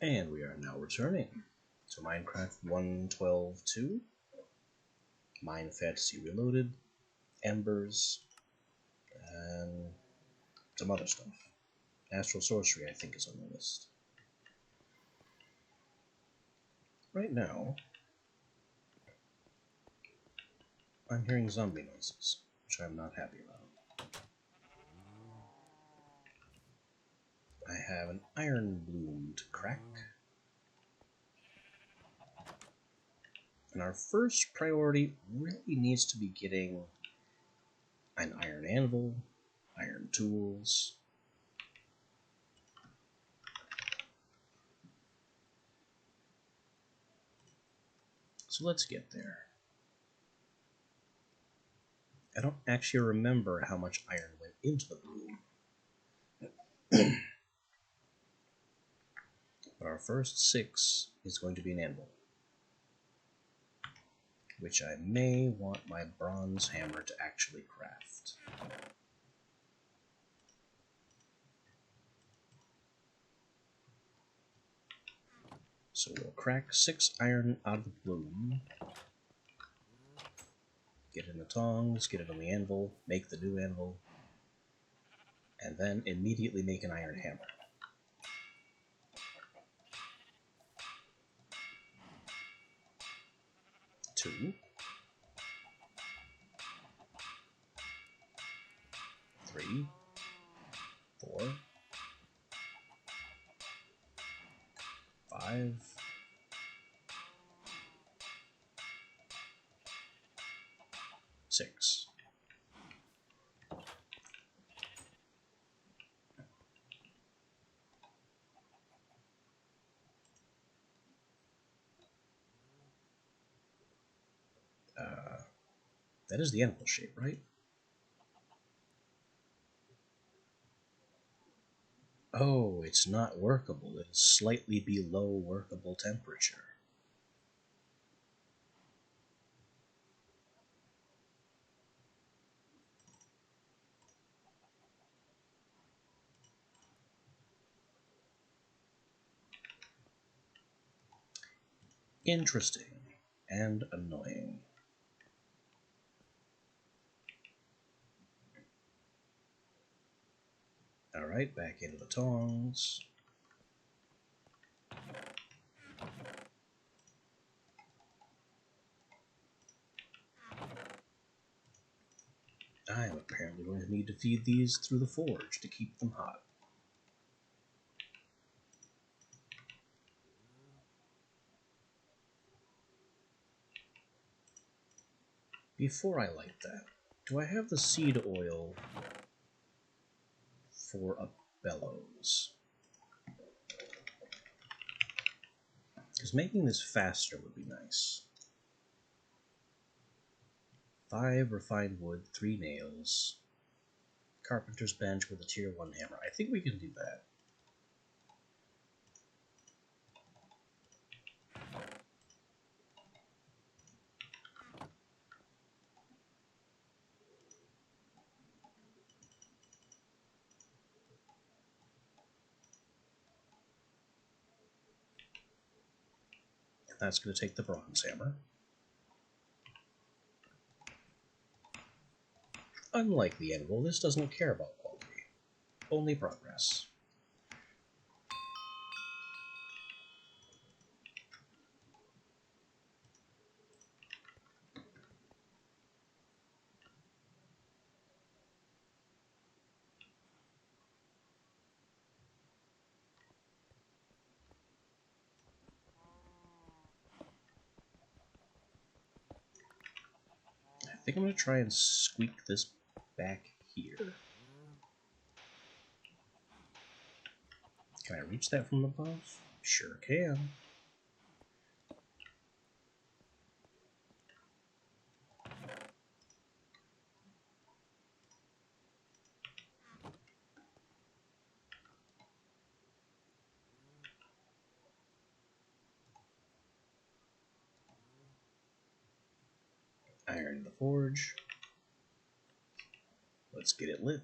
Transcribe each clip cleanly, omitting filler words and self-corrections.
And we are now returning to Minecraft 1.12.2, Mine Fantasy Reloaded, Embers, and some other stuff. Astral Sorcery, I think, is on the list. Right now, I'm hearing zombie noises, which I'm not happy about. I have an iron bloom to crack. And our first priority really needs to be getting an iron anvil, iron tools. So let's get there. I don't actually remember how much iron went into the bloom. But our first 6 is going to be an anvil, which I may want my bronze hammer to actually craft. So we'll crack 6 iron out of the bloom, get in the tongs, get it on the anvil, make the new anvil, and then immediately make an iron hammer. Two, 3, 4, 5, 6. That is the anvil shape, right? Oh, it's not workable. It is slightly below workable temperature. Interesting and annoying. Alright, back into the tongs. I am apparently going to need to feed these through the forge to keep them hot. Before I light that, do I have the seed oil for a bellows? Because making this faster would be nice. 5 refined wood, 3 nails, carpenter's bench with a tier 1 hammer. I think we can do that. And that's going to take the bronze hammer. Unlike the anvil, this doesn't care about quality, only progress. I think I'm going to try and squeak this back here. Can I reach that from above? Sure can. Iron in the forge. Let's get it lit.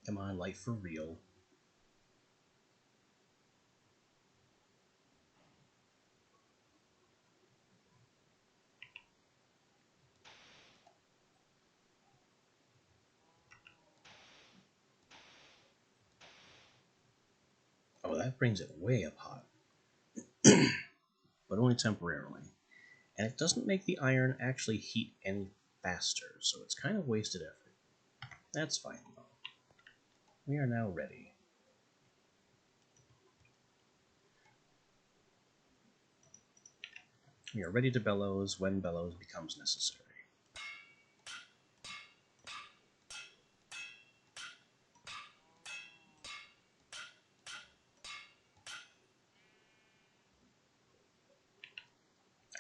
Come on, light for real. Oh, that brings it way up hot. But only temporarily. And it doesn't make the iron actually heat any faster, so it's kind of wasted effort. That's fine, though. We are now ready. We are ready to bellows when bellows becomes necessary.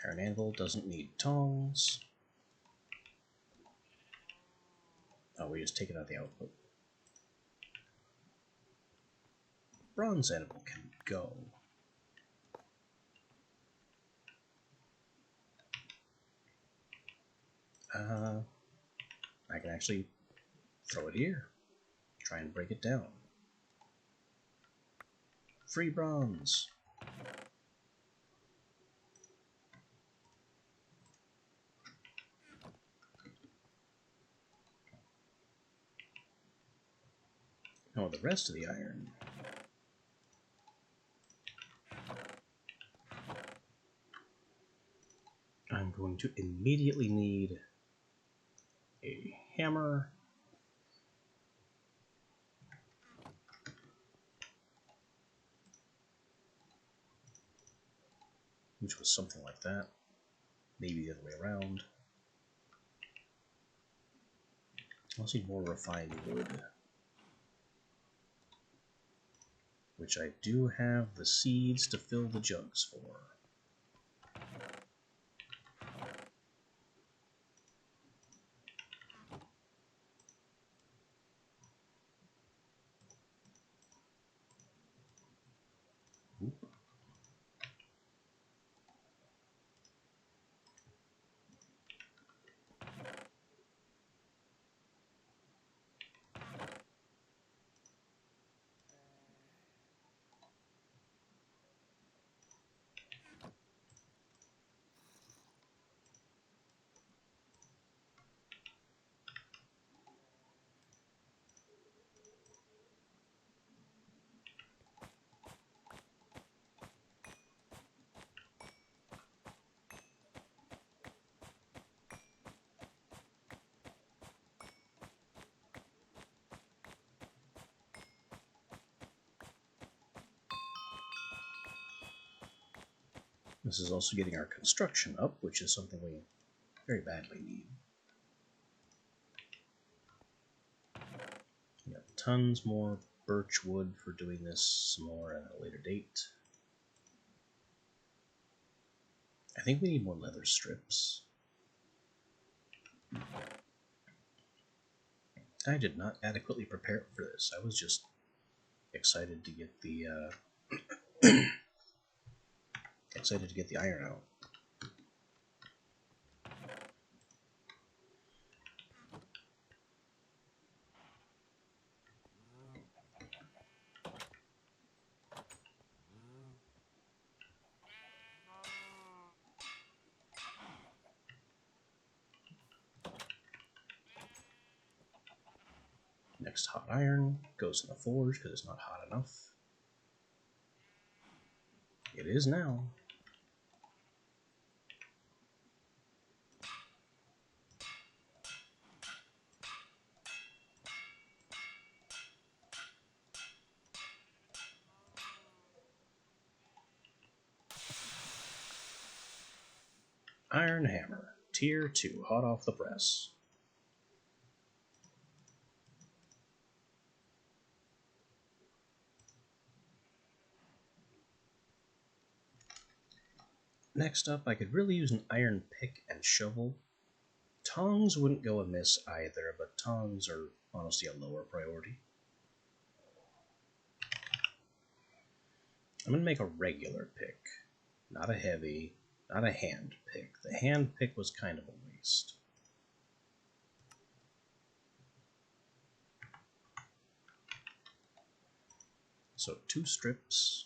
Iron anvil doesn't need tongs. Oh, we just take it out of the output. Bronze anvil can go. I can actually throw it here. Try and break it down. Free bronze. Oh, the rest of the iron. I'm going to immediately need a hammer. Which was something like that. Maybe the other way around. I also need more refined wood. Which I do have the seeds to fill the jugs for. Oop. This is also getting our construction up, which is something we very badly need. We got tons more birch wood for doing this some more at a later date. I think we need more leather strips. I did not adequately prepare for this. I was just excited to get the iron out. Next hot iron goes in the forge because it's not hot enough. It is now. Iron hammer, tier 2, hot off the press. Next up, I could really use an iron pick and shovel. Tongs wouldn't go amiss either, but tongs are honestly a lower priority. I'm going to make a regular pick, not a heavy, not a hand pick. The hand pick was kind of a waste. So 2 strips,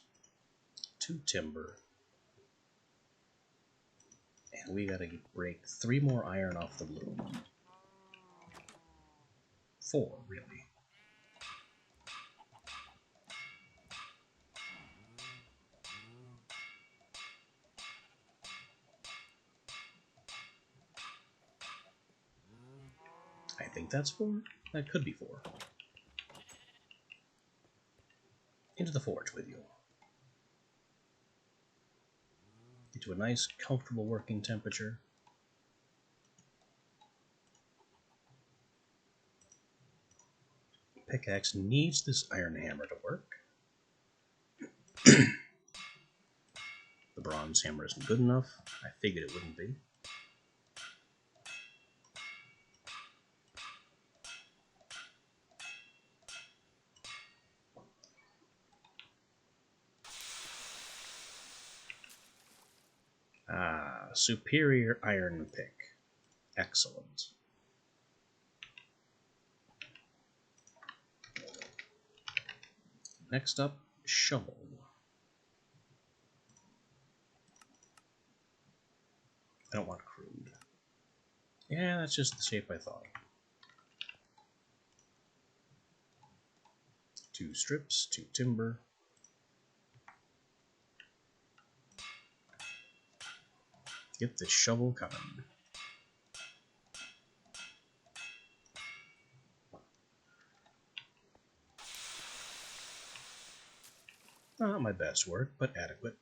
2 timber, and we gotta break 3 more iron off the blue. 4, really. I think that's 4. That could be 4. Into the forge with you. Get to a nice, comfortable working temperature. Pickaxe needs this iron hammer to work. The bronze hammer isn't good enough. I figured it wouldn't be. Ah, superior iron pick. Excellent. Next up, shovel. I don't want crude. Yeah, that's just the shape I thought. 2 strips, 2 timber. Get this shovel coming. Not my best work, but adequate.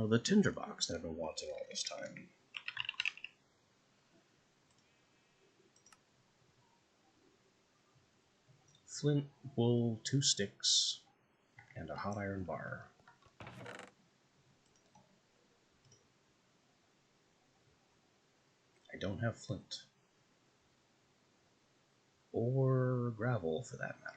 The tinderbox that I've been wanting all this time. Flint, wool, 2 sticks, and a hot iron bar. I don't have flint. Or gravel, for that matter.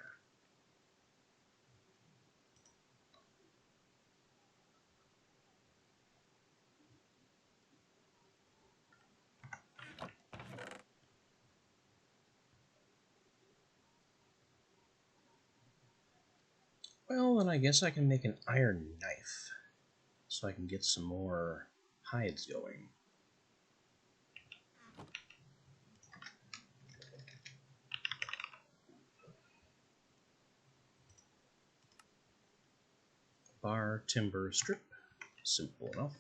Well, then I guess I can make an iron knife, so I can get some more hides going. Bar, timber, strip. Simple enough.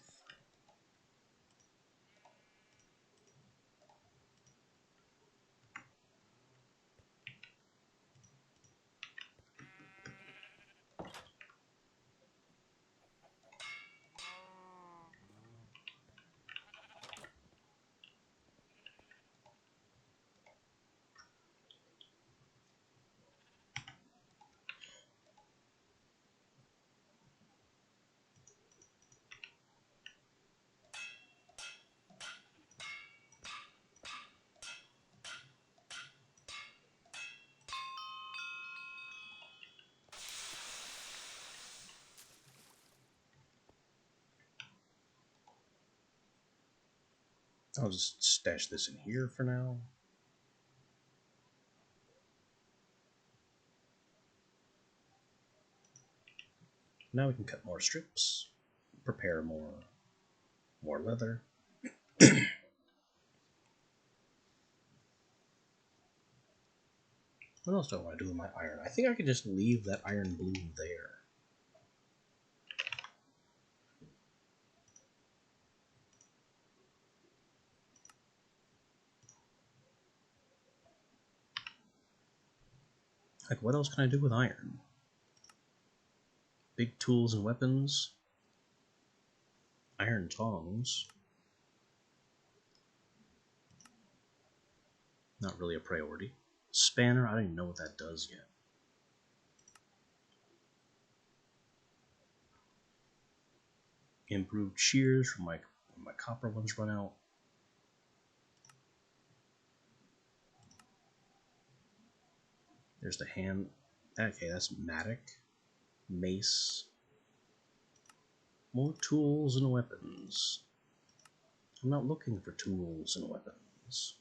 I'll just stash this in here for now. Now we can cut more strips, prepare more leather. What else do I want to do with my iron? I think I could just leave that iron blue there. Like, what else can I do with iron? Big tools and weapons. Iron tongs. Not really a priority. Spanner, I don't even know what that does yet. Improved shears from when my copper ones run out. There's the hand. Okay, that's Matic. Mace. More tools and weapons. I'm not looking for tools and weapons.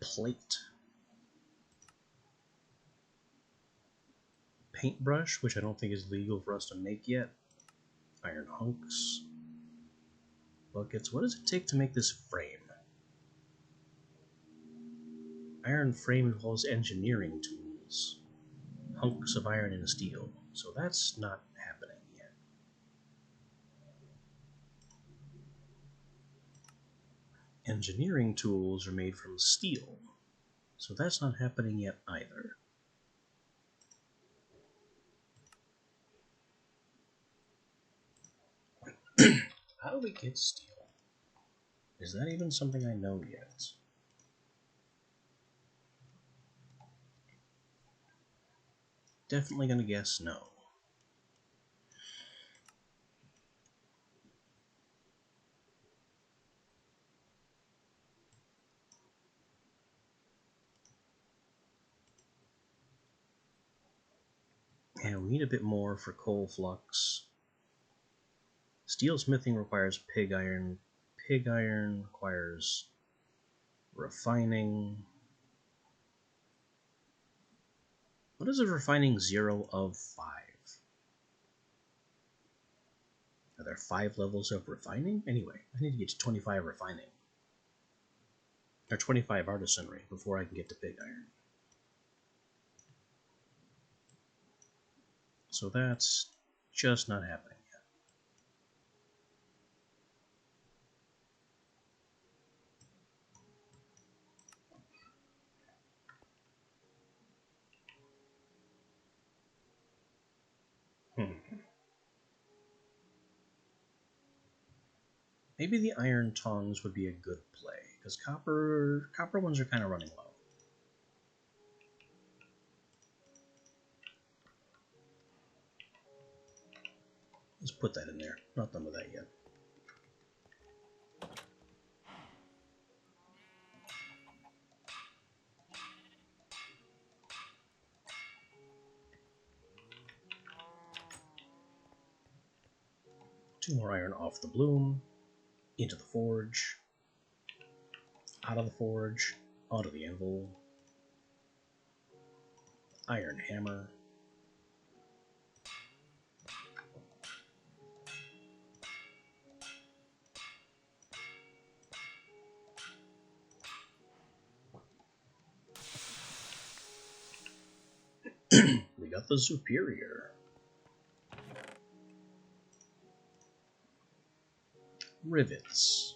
Plate. Paintbrush, which I don't think is legal for us to make yet. Iron hunks. Buckets. What does it take to make this frame? Iron frame involves engineering tools. Hunks of iron and steel. So that's not happening yet. Engineering tools are made from steel. So that's not happening yet either. How do we get steel? Is that even something I know yet? Definitely gonna guess no. And we need a bit more for coal flux. Steel smithing requires pig iron. Pig iron requires refining. What is a refining 0 of 5? Are there 5 levels of refining? Anyway, I need to get to 25 refining. Or 25 artisanry before I can get to pig iron. So that's just not happening yet. Maybe the iron tongs would be a good play, because copper ones are kind of running low. Let's put that in there. Not done with that yet. Two more iron off the bloom, into the forge, out of the forge, onto the anvil, iron hammer, we got the superior. Rivets.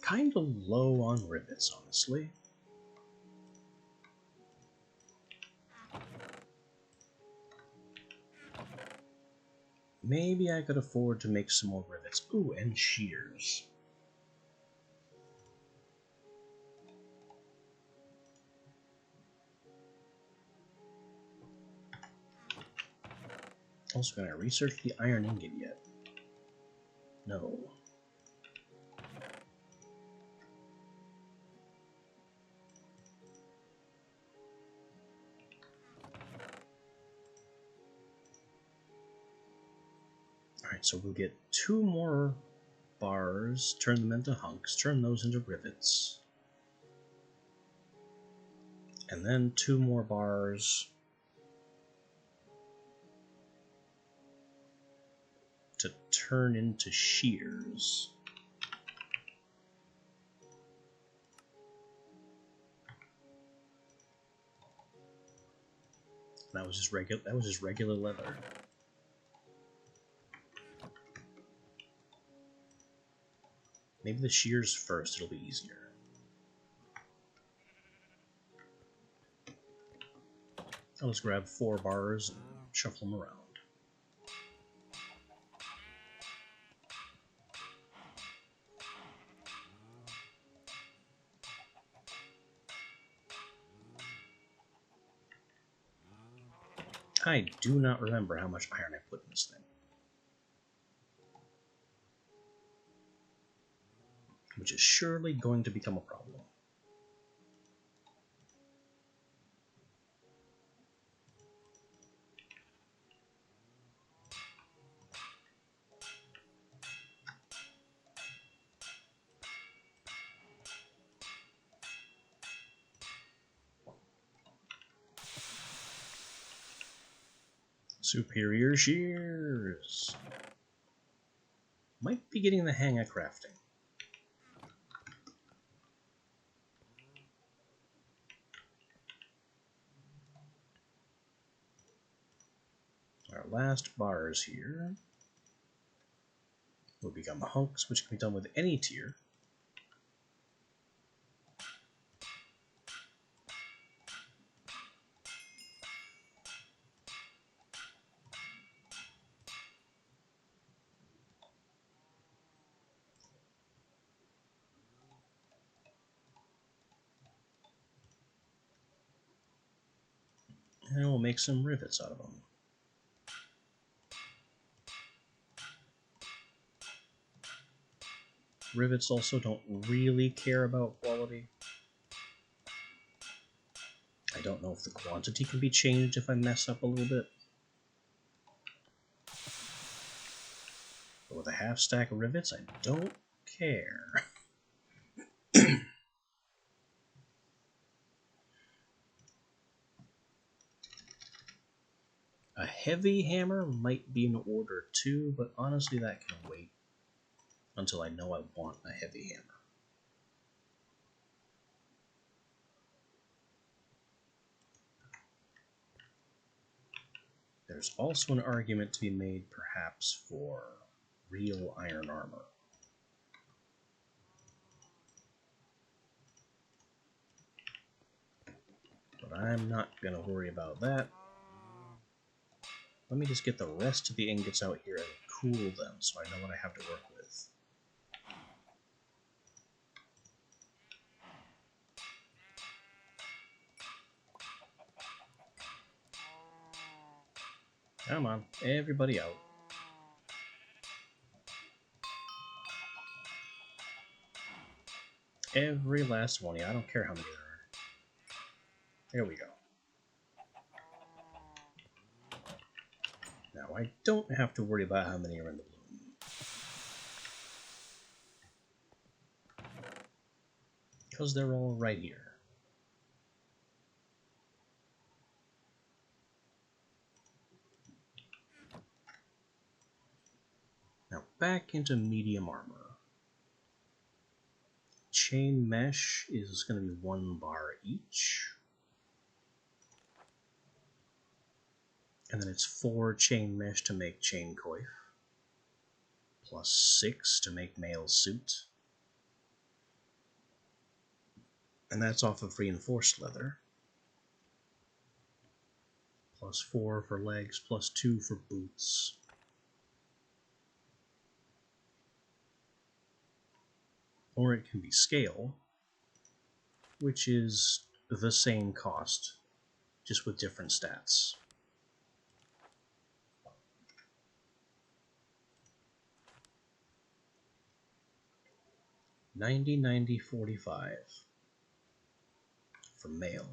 Kind of low on rivets, honestly. Maybe I could afford to make some more rivets. Ooh, and shears. Also, can I research the iron ingot yet? No. Alright, so we'll get 2 more bars, turn them into hunks, turn those into rivets. And then 2 more bars to turn into shears. That was just regular leather. Maybe the shears first, it'll be easier. I'll just grab 4 bars and shuffle them around. I do not remember how much iron I put in this thing. which is surely going to become a problem. Superior shears. Might be getting the hang of crafting. Our last bars here will become hunks, which can be done with any tier. And we'll make some rivets out of them. Rivets also don't really care about quality. I don't know if the quantity can be changed if I mess up a little bit. But with a half stack of rivets, I don't care. A heavy hammer might be in order too, but honestly that can wait until I know I want a heavy hammer. There's also an argument to be made perhaps for real iron armor. But I'm not going to worry about that. Let me just get the rest of the ingots out here and cool them so I know what I have to work with. Come on, everybody out. Every last one of you. I don't care how many there are. There we go. Now I don't have to worry about how many are in the bloom. Because they're all right here. Now back into medium armor. Chain mesh is going to be 1 bar each. And then it's 4 chain mesh to make chain coif. Plus 6 to make mail suit. And that's off of reinforced leather. Plus 4 for legs, plus 2 for boots. Or it can be scale, which is the same cost, just with different stats. $90, $90, $45 for mail.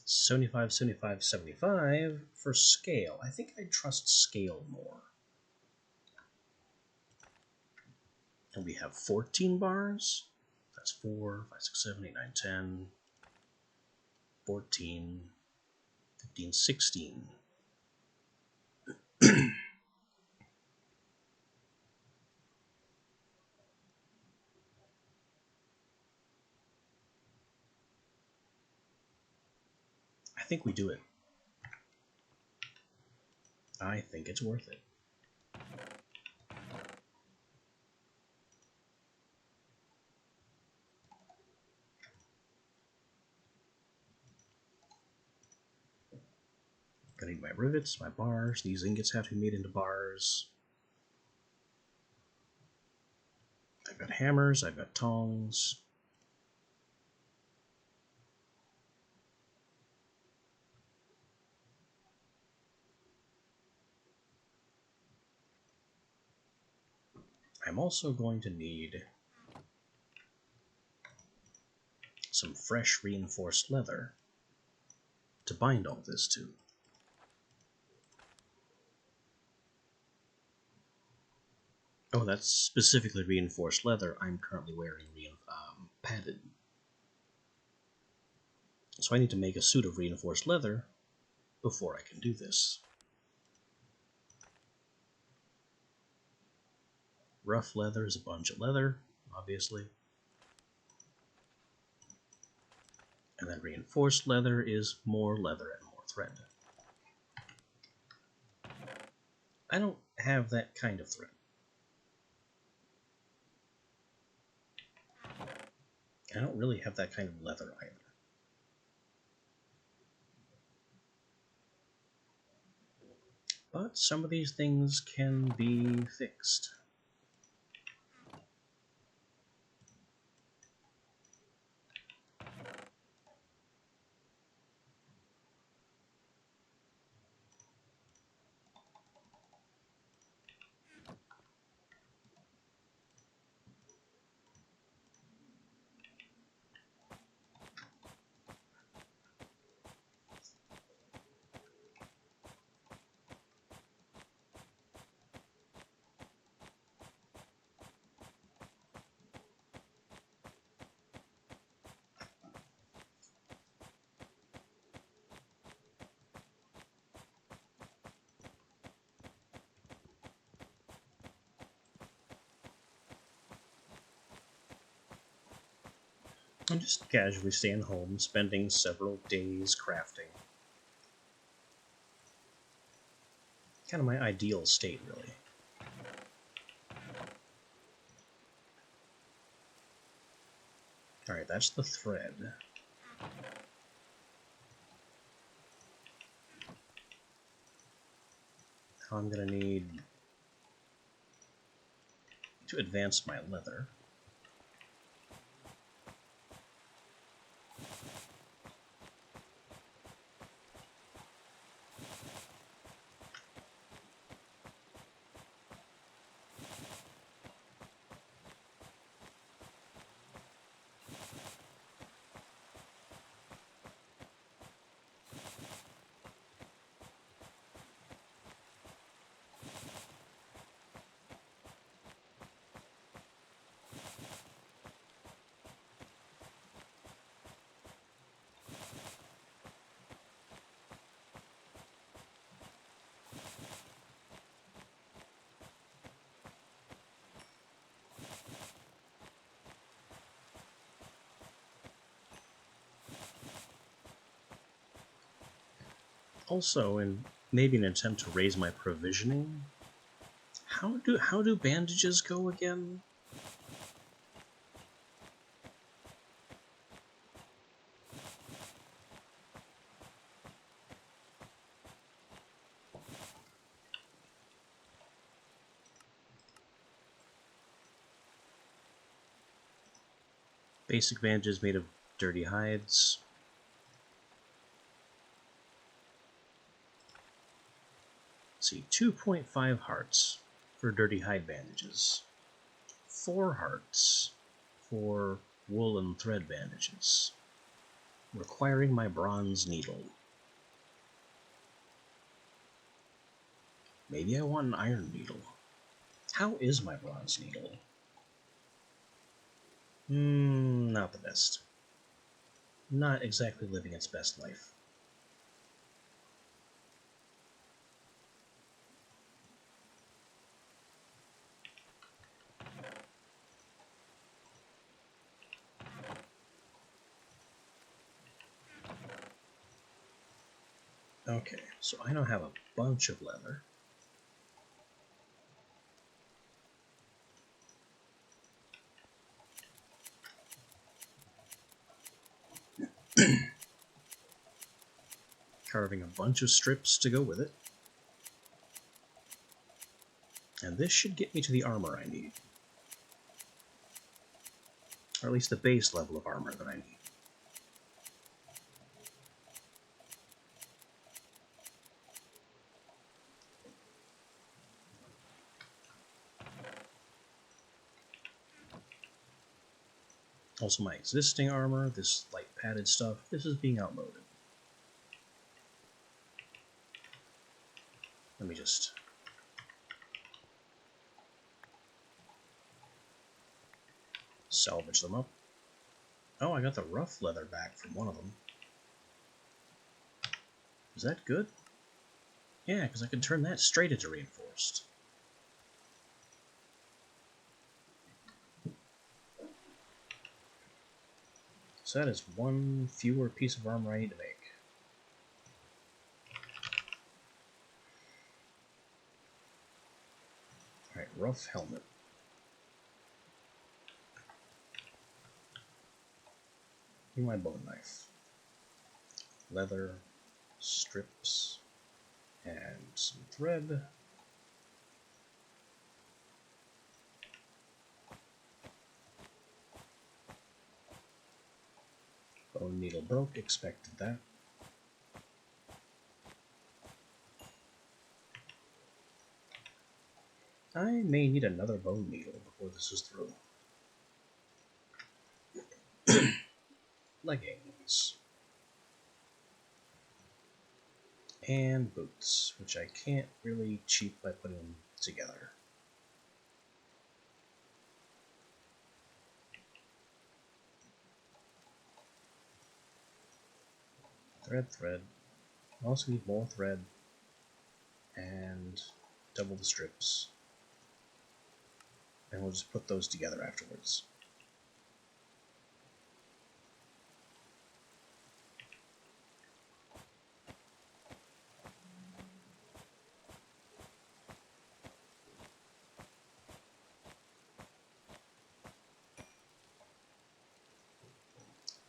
$75, $75, $75 for scale. I think I trust scale more. And we have 14 bars. That's 4, 5, 6, 7, 8, 9, 10, 14, 15, 16. I think we do it. I think it's worth it. Gonna need my rivets, my bars. These ingots have to be made into bars. I've got hammers, I've got tongs. I'm also going to need some fresh reinforced leather to bind all this to. Oh, that's specifically reinforced leather. I'm currently wearing padded. So I need to make a suit of reinforced leather before I can do this. Rough leather is a bunch of leather, obviously. And then reinforced leather is more leather and more thread. I don't have that kind of thread. I don't really have that kind of leather either. But some of these things can be fixed. I'm just casually staying home, spending several days crafting. Kind of my ideal state, really. Alright, that's the thread. Now I'm going to need to advance my leather. Also, in maybe an attempt to raise my provisioning, how do bandages go again? Basic bandages made of dirty hides. Let's see, 2.5 hearts for dirty hide bandages. 4 hearts for wool and thread bandages. Requiring my bronze needle. Maybe I want an iron needle. How is my bronze needle? Not the best. Not exactly living its best life. Okay, so I now have a bunch of leather. Carving a bunch of strips to go with it. And this should get me to the armor I need. Or at least the base level of armor that I need. Also my existing armor, this light padded stuff, this is being outmoded. Let me just... salvage them up. Oh, I got the rough leather back from one of them. Is that good? Yeah, because I can turn that straight into reinforced. So that is one fewer piece of armor I need to make. Alright, rough helmet. Give me my bone knife. Leather, strips, and some thread. Bone needle broke, expected that. I may need another bone needle before this is through. Leggings. And boots, which I can't really cheat by putting them together. Thread. I also need more thread and double the strips. And we'll just put those together afterwards.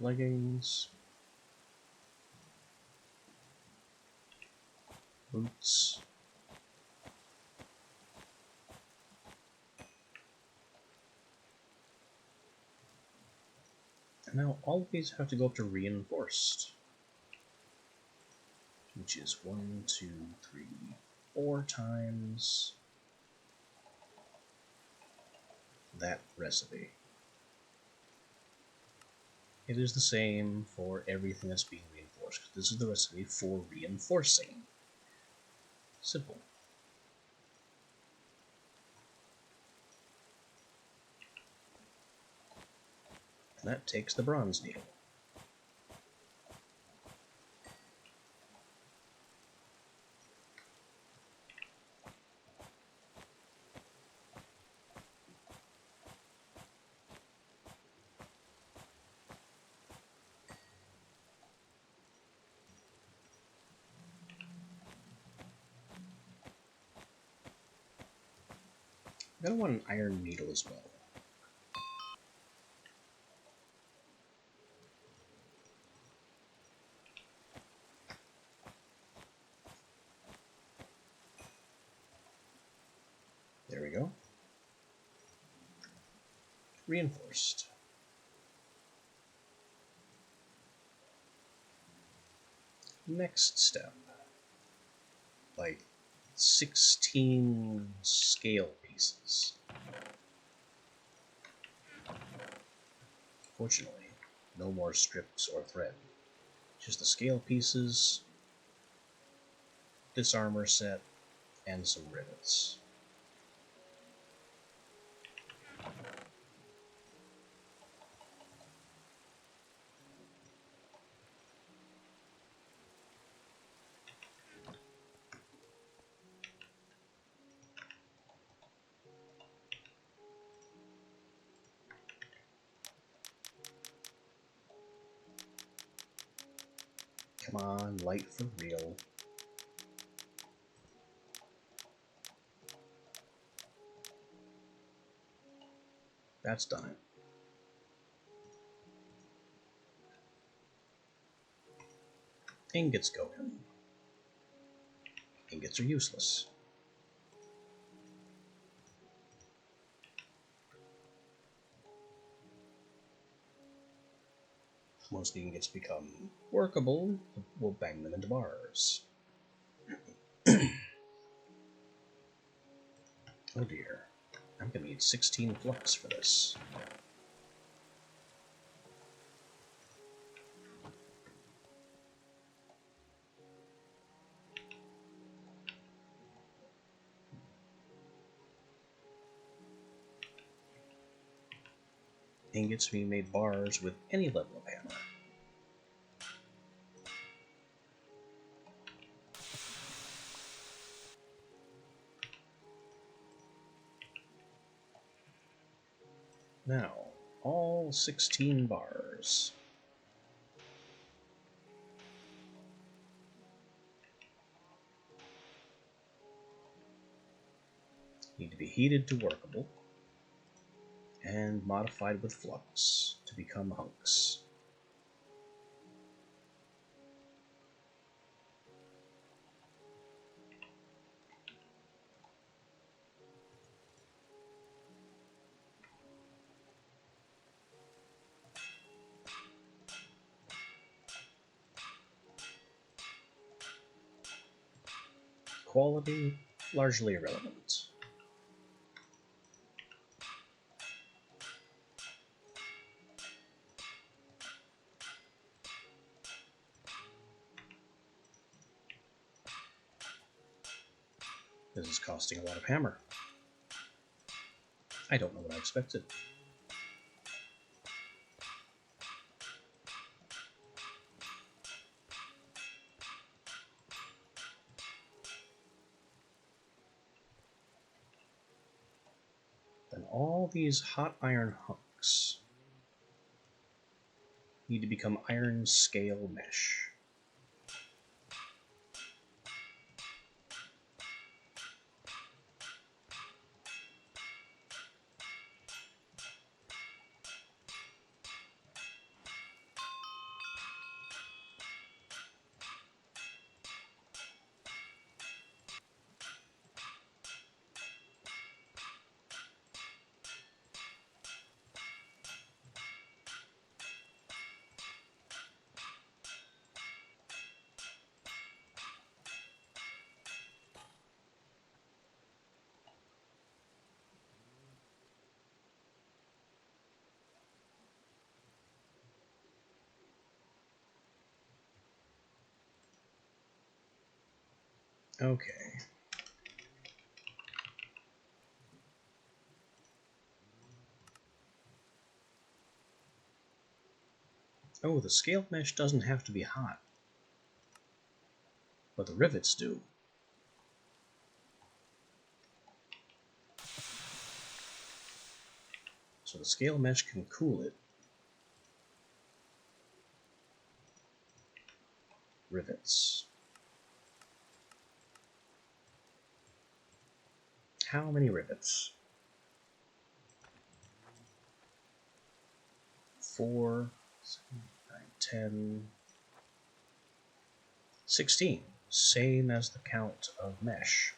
Leggings. Boots. And now all of these have to go up to reinforced. Which is 1, 2, 3, 4 times that recipe. It is the same for everything that's being reinforced. This is the recipe for reinforcing. Simple. And that takes the bronze needle. I'm going to want an iron needle as well. There we go. Reinforced. Next step. Like 16 scale pieces. Fortunately, no more strips or thread. Just the scale pieces, this armor set, and some rivets. Come on, light for real. That's done. Ingots go in. Ingots are useless. Once the ingots become workable, we'll bang them into bars. Oh dear. I'm gonna need 16 flux for this. ingots being made bars with any level of hammer. Now, all 16 bars. Need to be heated to workable, and modified with flux to become hunks. Quality, largely irrelevant. This is costing a lot of hammer. I don't know what I expected. Then all these hot iron hunks need to become iron scale mesh. Okay. Oh, the scaled mesh doesn't have to be hot, but the rivets do. So the scale mesh can cool it. Rivets. How many rivets? 4, 7, 9, 10, 16. Same as the count of mesh.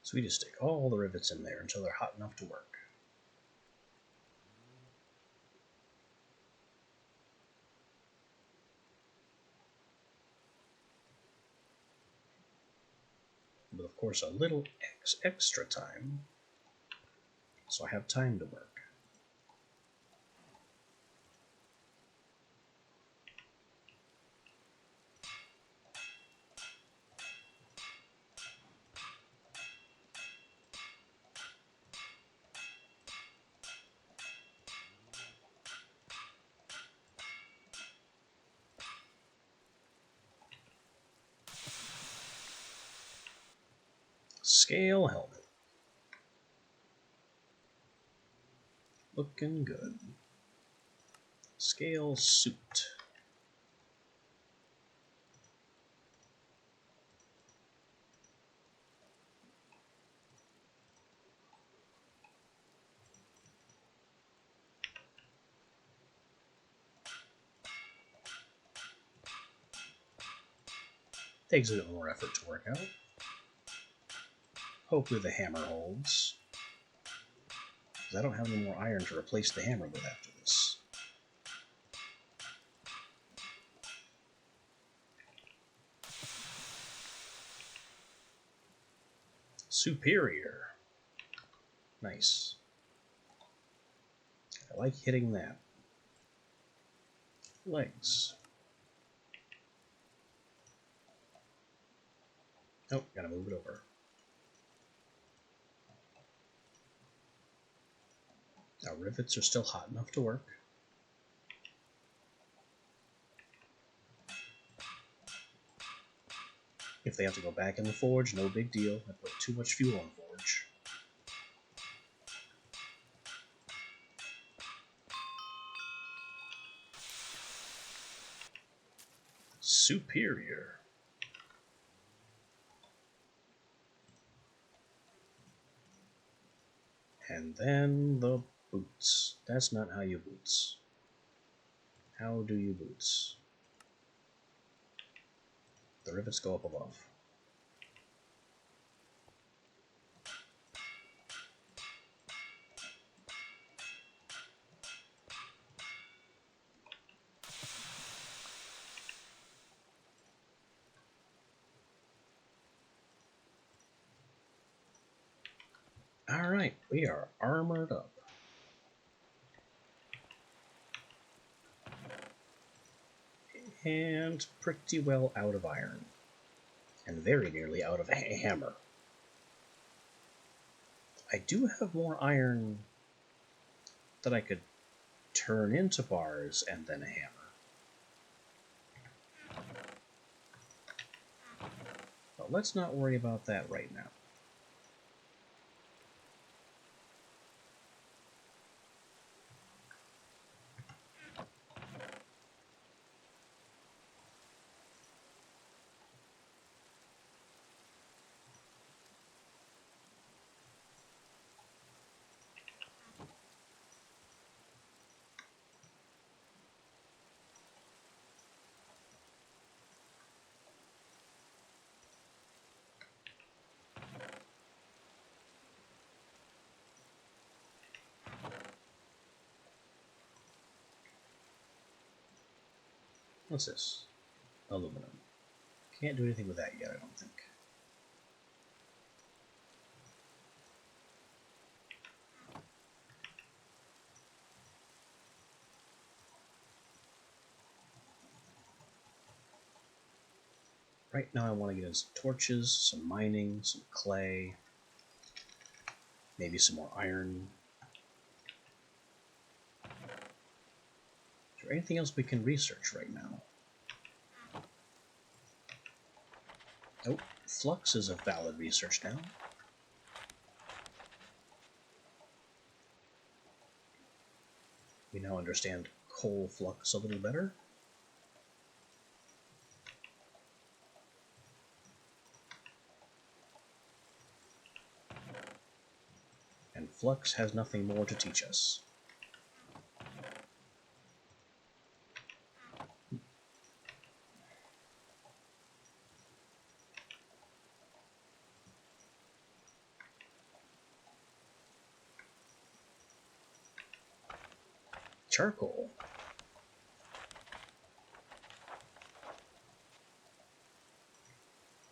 So we just stick all the rivets in there until they're hot enough to work. With, of course, a little extra time, so I have time to work. Scale helmet. Looking good. Scale suit. Takes a bit more effort to work out. Hopefully the hammer holds, because I don't have any more iron to replace the hammer with after this. Superior. Nice. I like hitting that. Legs. Oh, gotta move it over. Our rivets are still hot enough to work. If they have to go back in the forge, no big deal. I put too much fuel on forge. Superior. And then the boots. That's not how you boots. How do you boots? The rivets go up above. Alright, we are armored up. And pretty well out of iron. And very nearly out of hammer. I do have more iron that I could turn into bars and then a hammer. But let's not worry about that right now. What's this? Aluminum. Can't do anything with that yet, I don't think. Right now I want to get in some torches, some mining, some clay, maybe some more iron. Is there anything else we can research right now? Oh, flux is a valid research now. We now understand coal flux a little better. And flux has nothing more to teach us. Charcoal.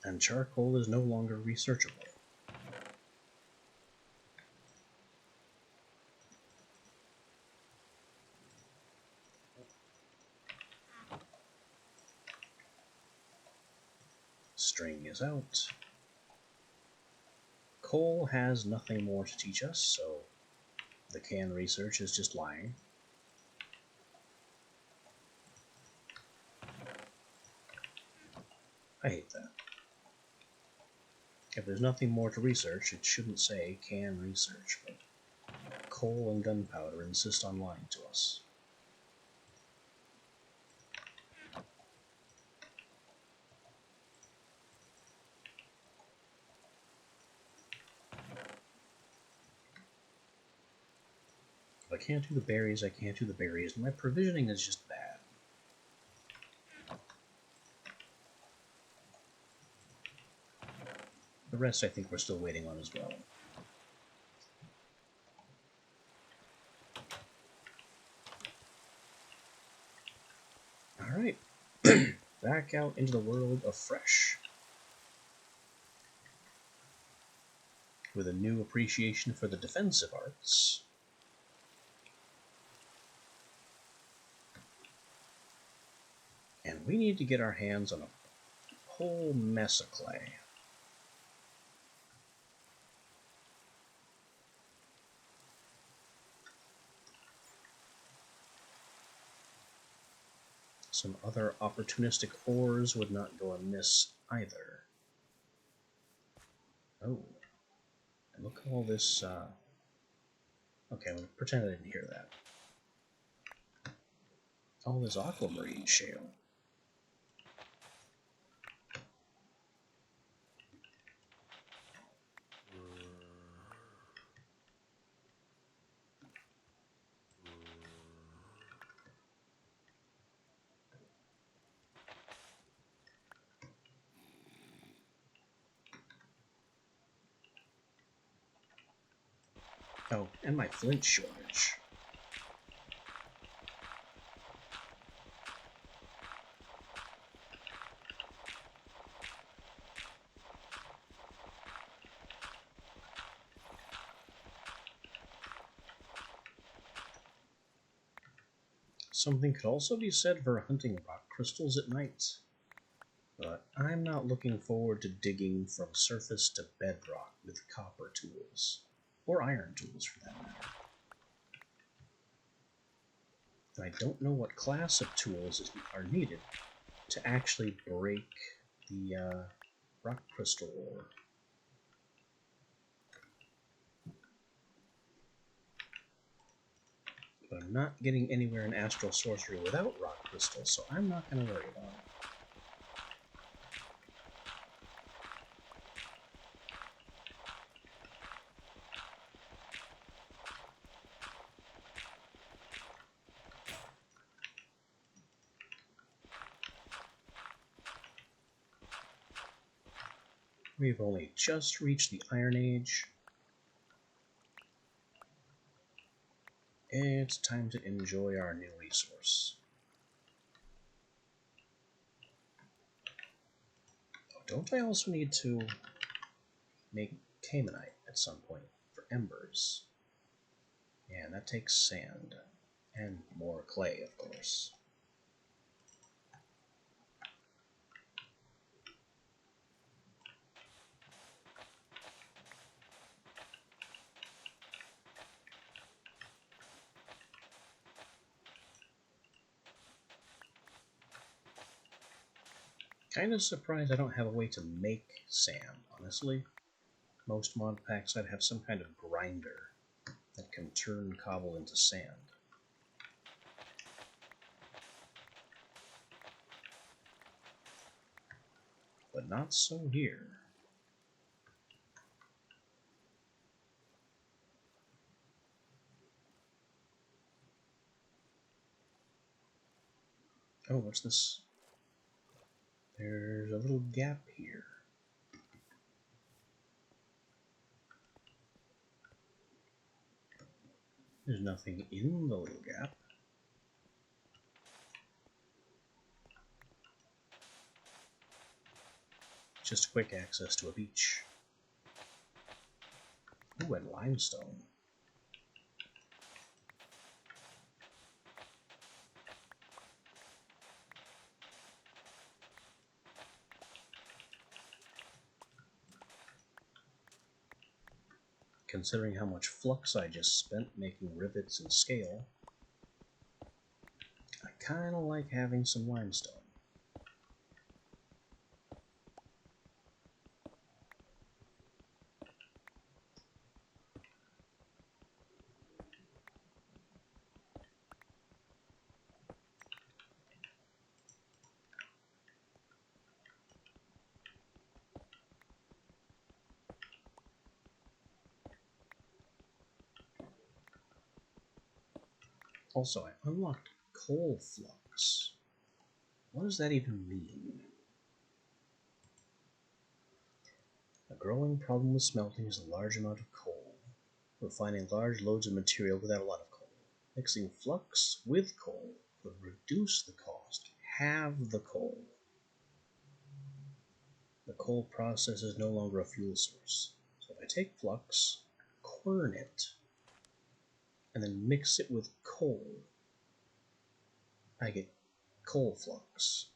And charcoal is no longer researchable. String is out. Coal has nothing more to teach us, so the can research is just lying. I hate that. If there's nothing more to research, it shouldn't say can research, but coal and gunpowder insist on lying to us. If I can't do the berries, I can't do the berries. My provisioning is just bad. The rest I think we're still waiting on as well. Alright, back out into the world of fresh. with a new appreciation for the defensive arts. And we need to get our hands on a whole mess of clay. Some other opportunistic ores would not go amiss either. Oh, and look at all this. Okay, I'm going to pretend I didn't hear that. All this aquamarine shale. Oh, and my flint shortage. Something could also be said for hunting rock crystals at night, but I'm not looking forward to digging from surface to bedrock with copper tools, or iron tools for that matter. And I don't know what class of tools are needed to actually break the rock crystal ore. But I'm not getting anywhere in Astral Sorcery without rock crystals, so I'm not going to worry about it. We've only just reached the Iron Age. It's time to enjoy our new resource. Oh, don't I also need to make Caymanite at some point for embers? Yeah, and that takes sand. And more clay, of course. Kind of surprised I don't have a way to make sand, honestly. Most mod packs I'd have some kind of grinder that can turn cobble into sand. But not so here. Oh, what's this? There's a little gap here. There's nothing in the little gap. Just quick access to a beach. Ooh, and limestone. Considering how much flux I just spent making rivets and scale, I kinda like having some limestone. Also, I unlocked coal flux. What does that even mean? A growing problem with smelting is a large amount of coal. Refining large loads of material without a lot of coal. Mixing flux with coal would reduce the cost. Halve the coal. The coal process is no longer a fuel source. So if I take flux, quern it, and then mix it with coal, I get coal flux.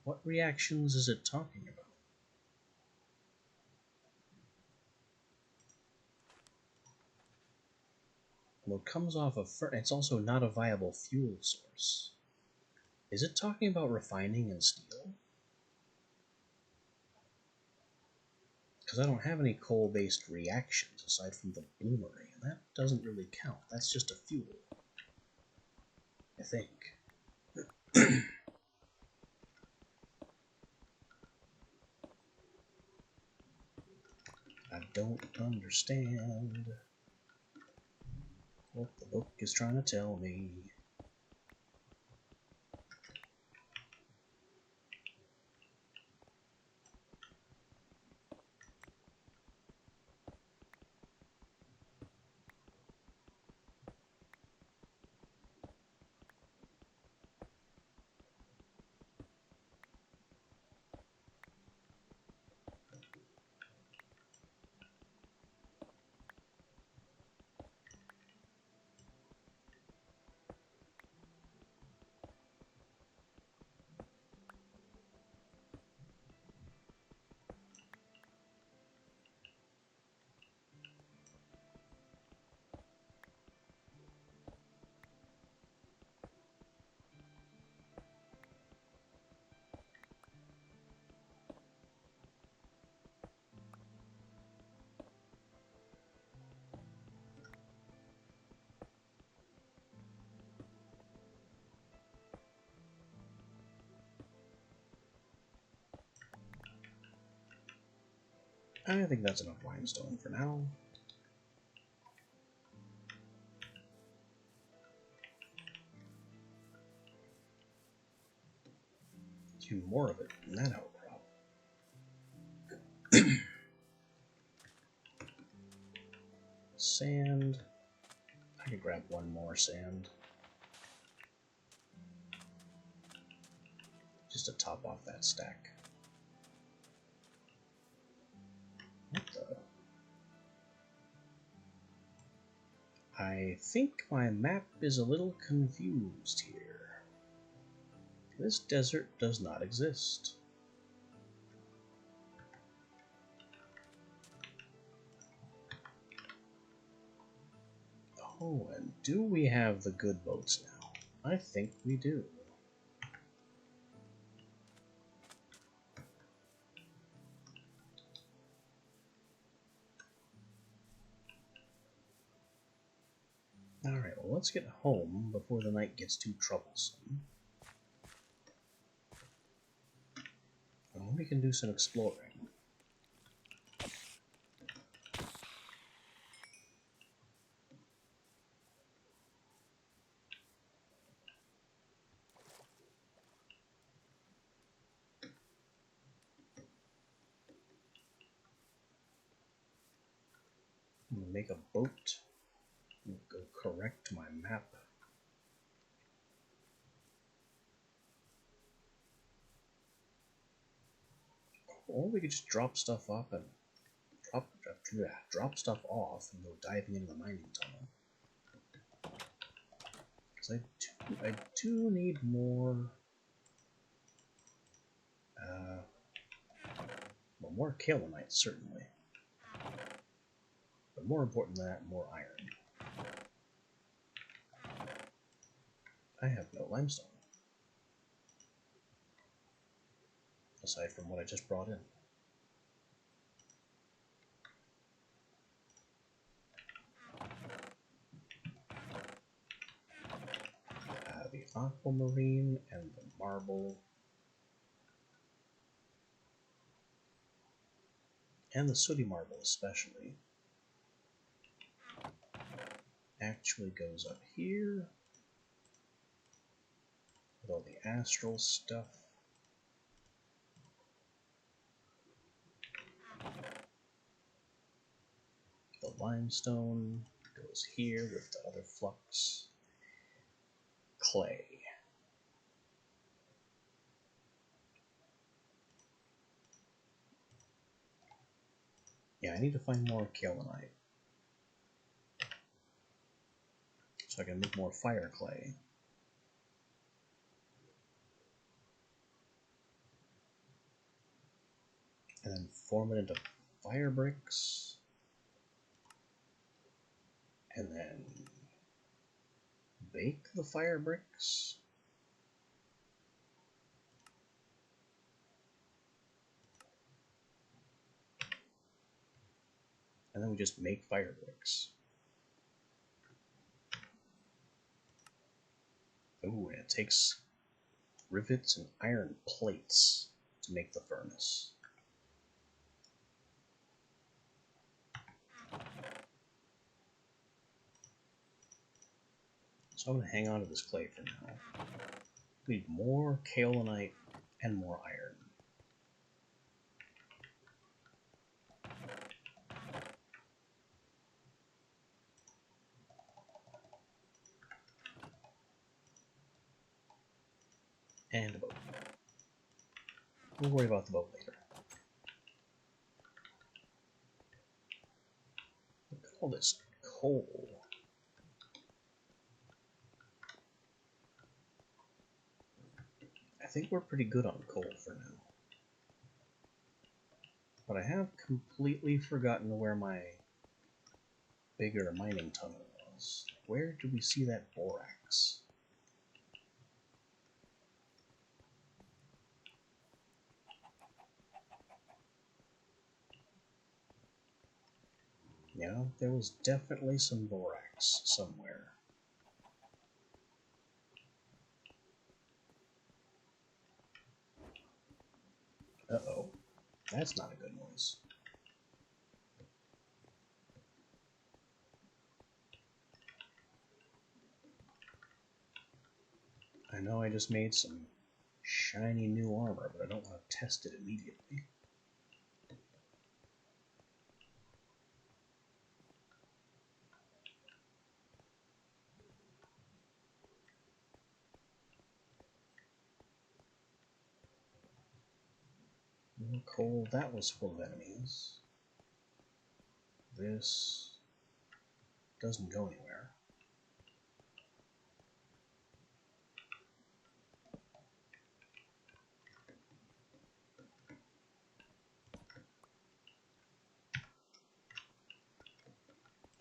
What reactions is it talking about? Well, it comes off of it's also not a viable fuel source. Is it talking about refining in steel? Because I don't have any coal-based reactions aside from the bloomery, and that doesn't really count. That's just a fuel, I think. I don't understand what the book is trying to tell me. I think that's enough limestone for now. Even more of it, and that help problem. Sand. I could grab one more sand. Just to top off that stack. What the? I think my map is a little confused here. This desert does not exist. Oh, and do we have the good boats now? I think we do. Alright, well, let's get home before the night gets too troublesome. Well, we can do some exploring. I'm gonna make a boat. I'm gonna go correct my map. Or we could just drop stuff up and drop stuff off and go diving into the mining tunnel. Because I do need more. Well, more kaolinite, certainly. But more important than that, more iron. I have no limestone. Aside from what I just brought in. The aquamarine and the marble. And the sooty marble especially. Actually goes up here. With all the astral stuff. The limestone goes here with the other flux. clay. Yeah, I need to find more kaolinite so I can make more fire clay. And then form it into fire bricks. And then bake the fire bricks. And then we just make fire bricks. Ooh, and it takes rivets and iron plates to make the furnace. So I'm going to hang on to this clay for now. We need more kaolinite and more iron. And a boat. We'll worry about the boat later. Look at all this coal. I think we're pretty good on coal for now. But I have completely forgotten where my bigger mining tunnel was. Where do we see that borax? Yeah, there was definitely some borax somewhere. Uh-oh. That's not a good noise. I know I just made some shiny new armor, but I don't want to test it immediately. More coal, that was full of enemies. This doesn't go anywhere.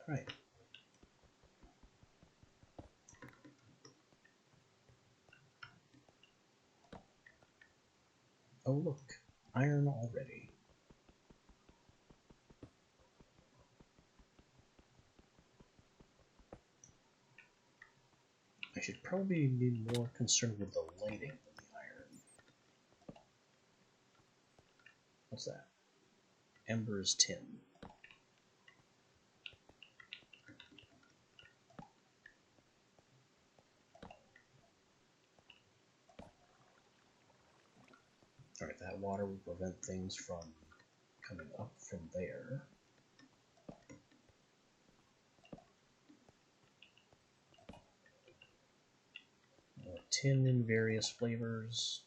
Alright. Oh look, iron already. I should probably be more concerned with the lighting than the iron. What's that? Ember's tin. Alright, that water will prevent things from coming up from there. More tin in various flavors.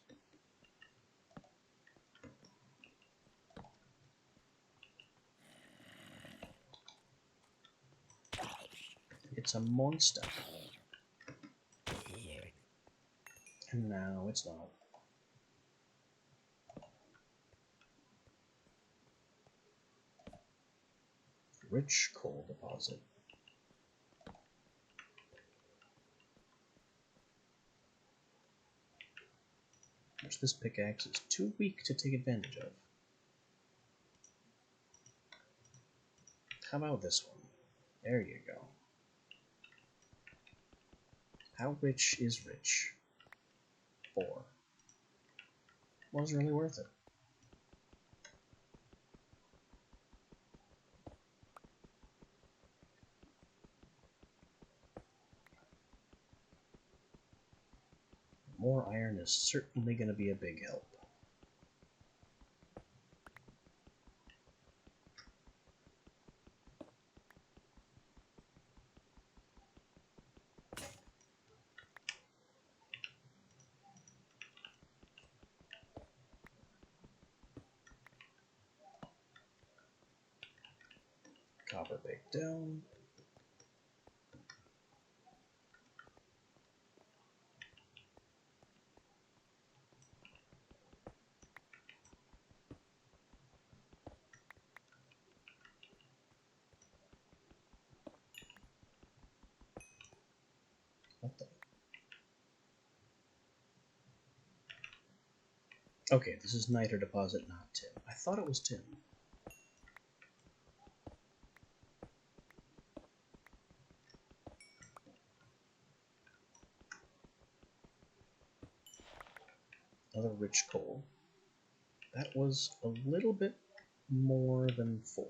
It's a monster. And now it's not. Rich coal deposit. Which this pickaxe is too weak to take advantage of. How about this one? There you go. How rich is rich? 4. Wasn't really worth it. More iron is certainly going to be a big help. Copper baked down. What the? Okay, this is niter deposit, not tin. I thought it was tin. Another rich coal. That was a little bit more than 4.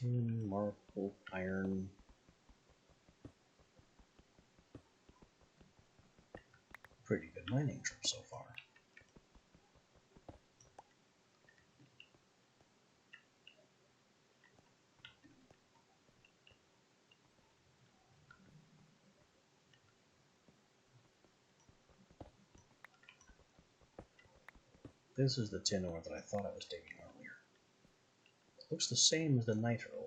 Tin, marble, iron. Pretty good mining trip so far. This is the tin ore that I thought I was digging earlier. It looks the same as the niter ore.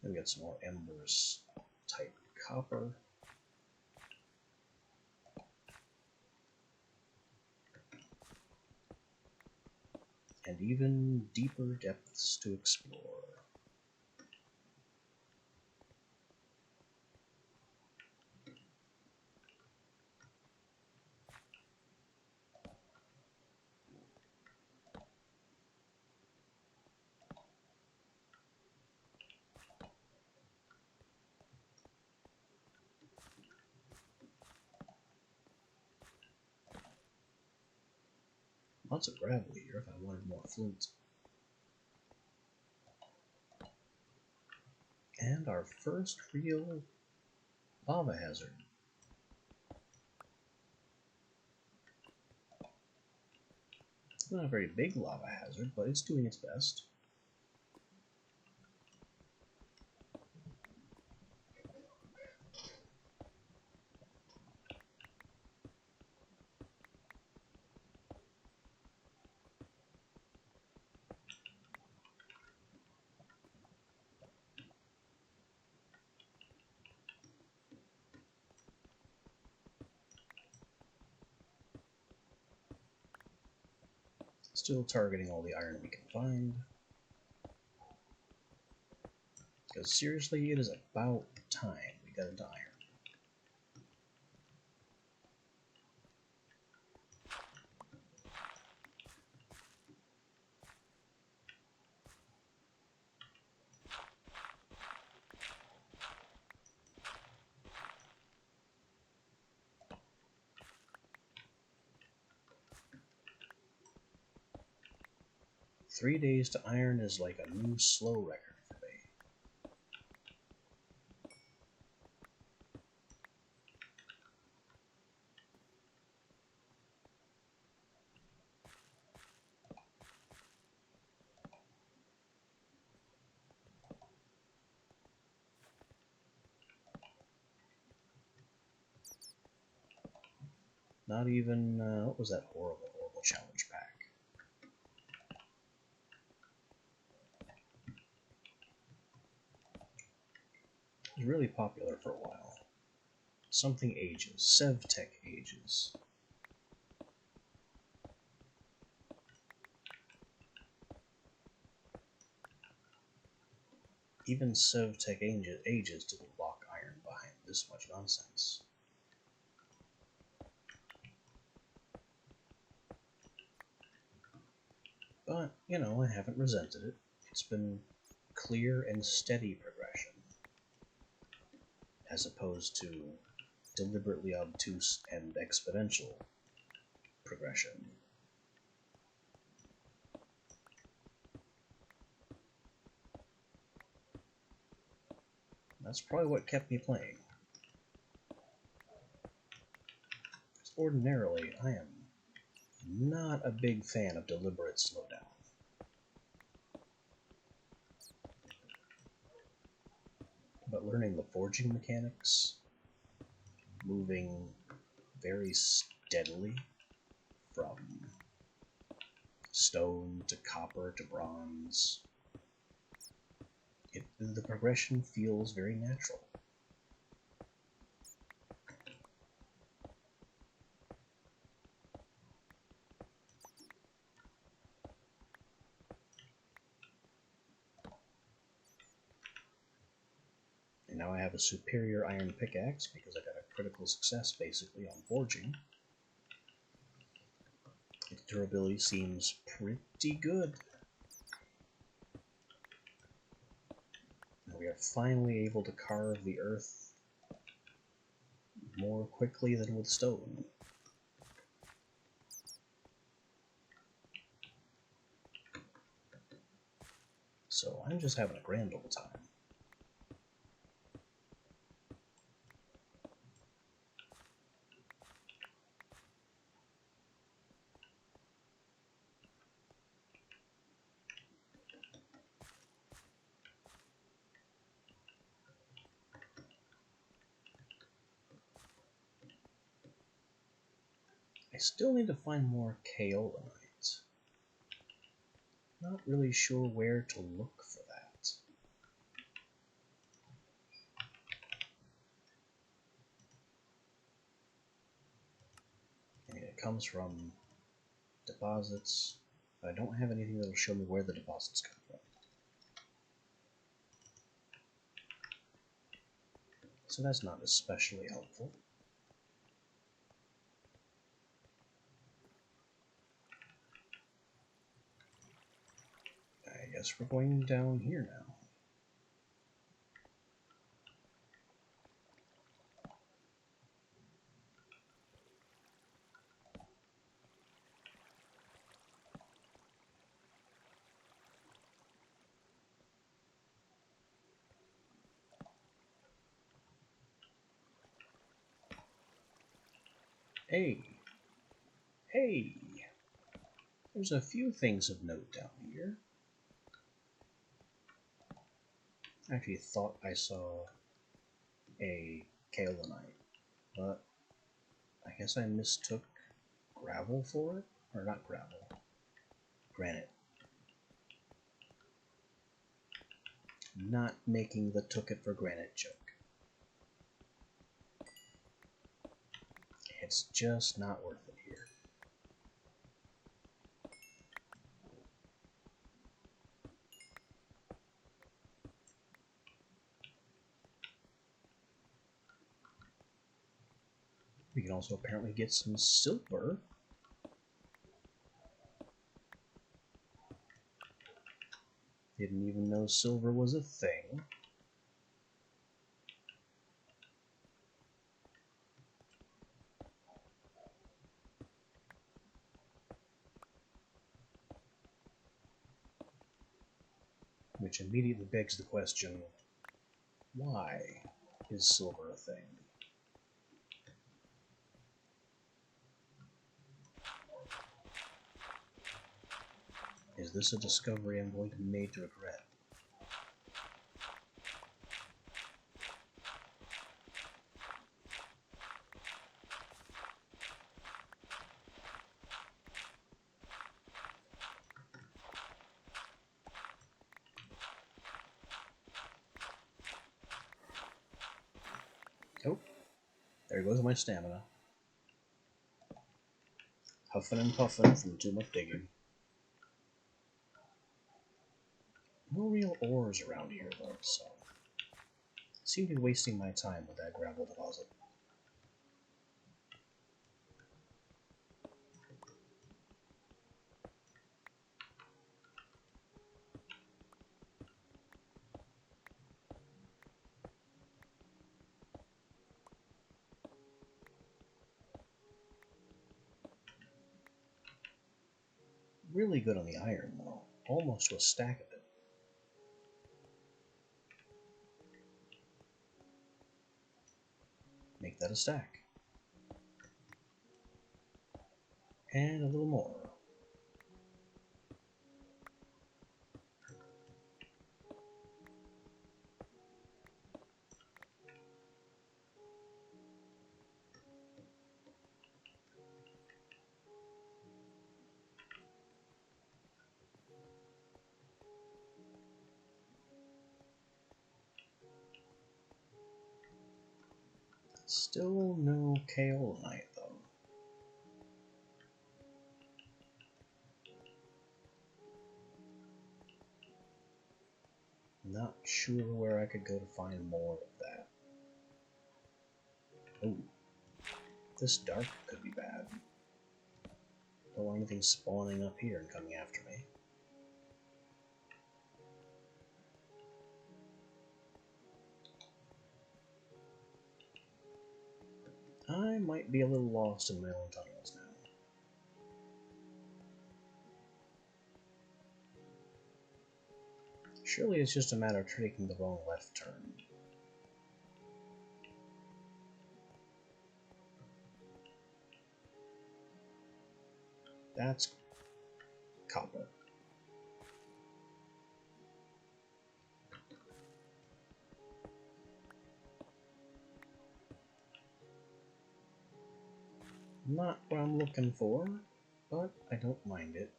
We get some more embers type copper. And even deeper depths to explore. Lots of gravel here if I wanted more flint. And our first real lava hazard. It's not a very big lava hazard, but it's doing its best. Still targeting all the iron we can find. Because seriously, it is about time we got into iron. Three days to iron is like a new slow record for me. Not even, what was that horrible, horrible challenge pack? It was really popular for a while. Something ages. SevTech ages. Even SevTech ages didn't lock iron behind this much nonsense. But, you know, I haven't resented it. It's been clear and steady progression, as opposed to deliberately obtuse and exponential progression. That's probably what kept me playing. Ordinarily, I am not a big fan of deliberate slowdown. But learning the forging mechanics, moving very steadily from stone to copper to bronze, the progression feels very natural. And now I have a superior iron pickaxe because I got a critical success basically on forging. Its durability seems pretty good. Now we are finally able to carve the earth more quickly than with stone. So I'm just having a grand old time. I still need to find more kaolinite. Not really sure where to look for that. I mean, it comes from deposits, but I don't have anything that'll show me where the deposits come from. So that's not especially helpful. I guess we're going down here now. Hey! Hey! There's a few things of note down here. I actually thought I saw a kaolinite, but I guess I mistook gravel for it? Or not gravel. Granite. Not making the took it for granite joke. It's just not worth it here. We can also apparently get some silver. Didn't even know silver was a thing. Which immediately begs the question, why is silver a thing? Is this a discovery I'm going to be made to regret? Oh, there goes my stamina. Huffing and puffing from too much digging. No real ores around here though, so I seem to be wasting my time with that gravel deposit. Really good on the iron, though. Almost to a stack of it. Make that a stack. And a little more. Still no kaolinite, though. Not sure where I could go to find more of that. Oh, this dark could be bad. Don't want anything spawning up here and coming after me. I might be a little lost in my own tunnels now. Surely it's just a matter of taking the wrong left turn. That's copper. Not what I'm looking for, but I don't mind it.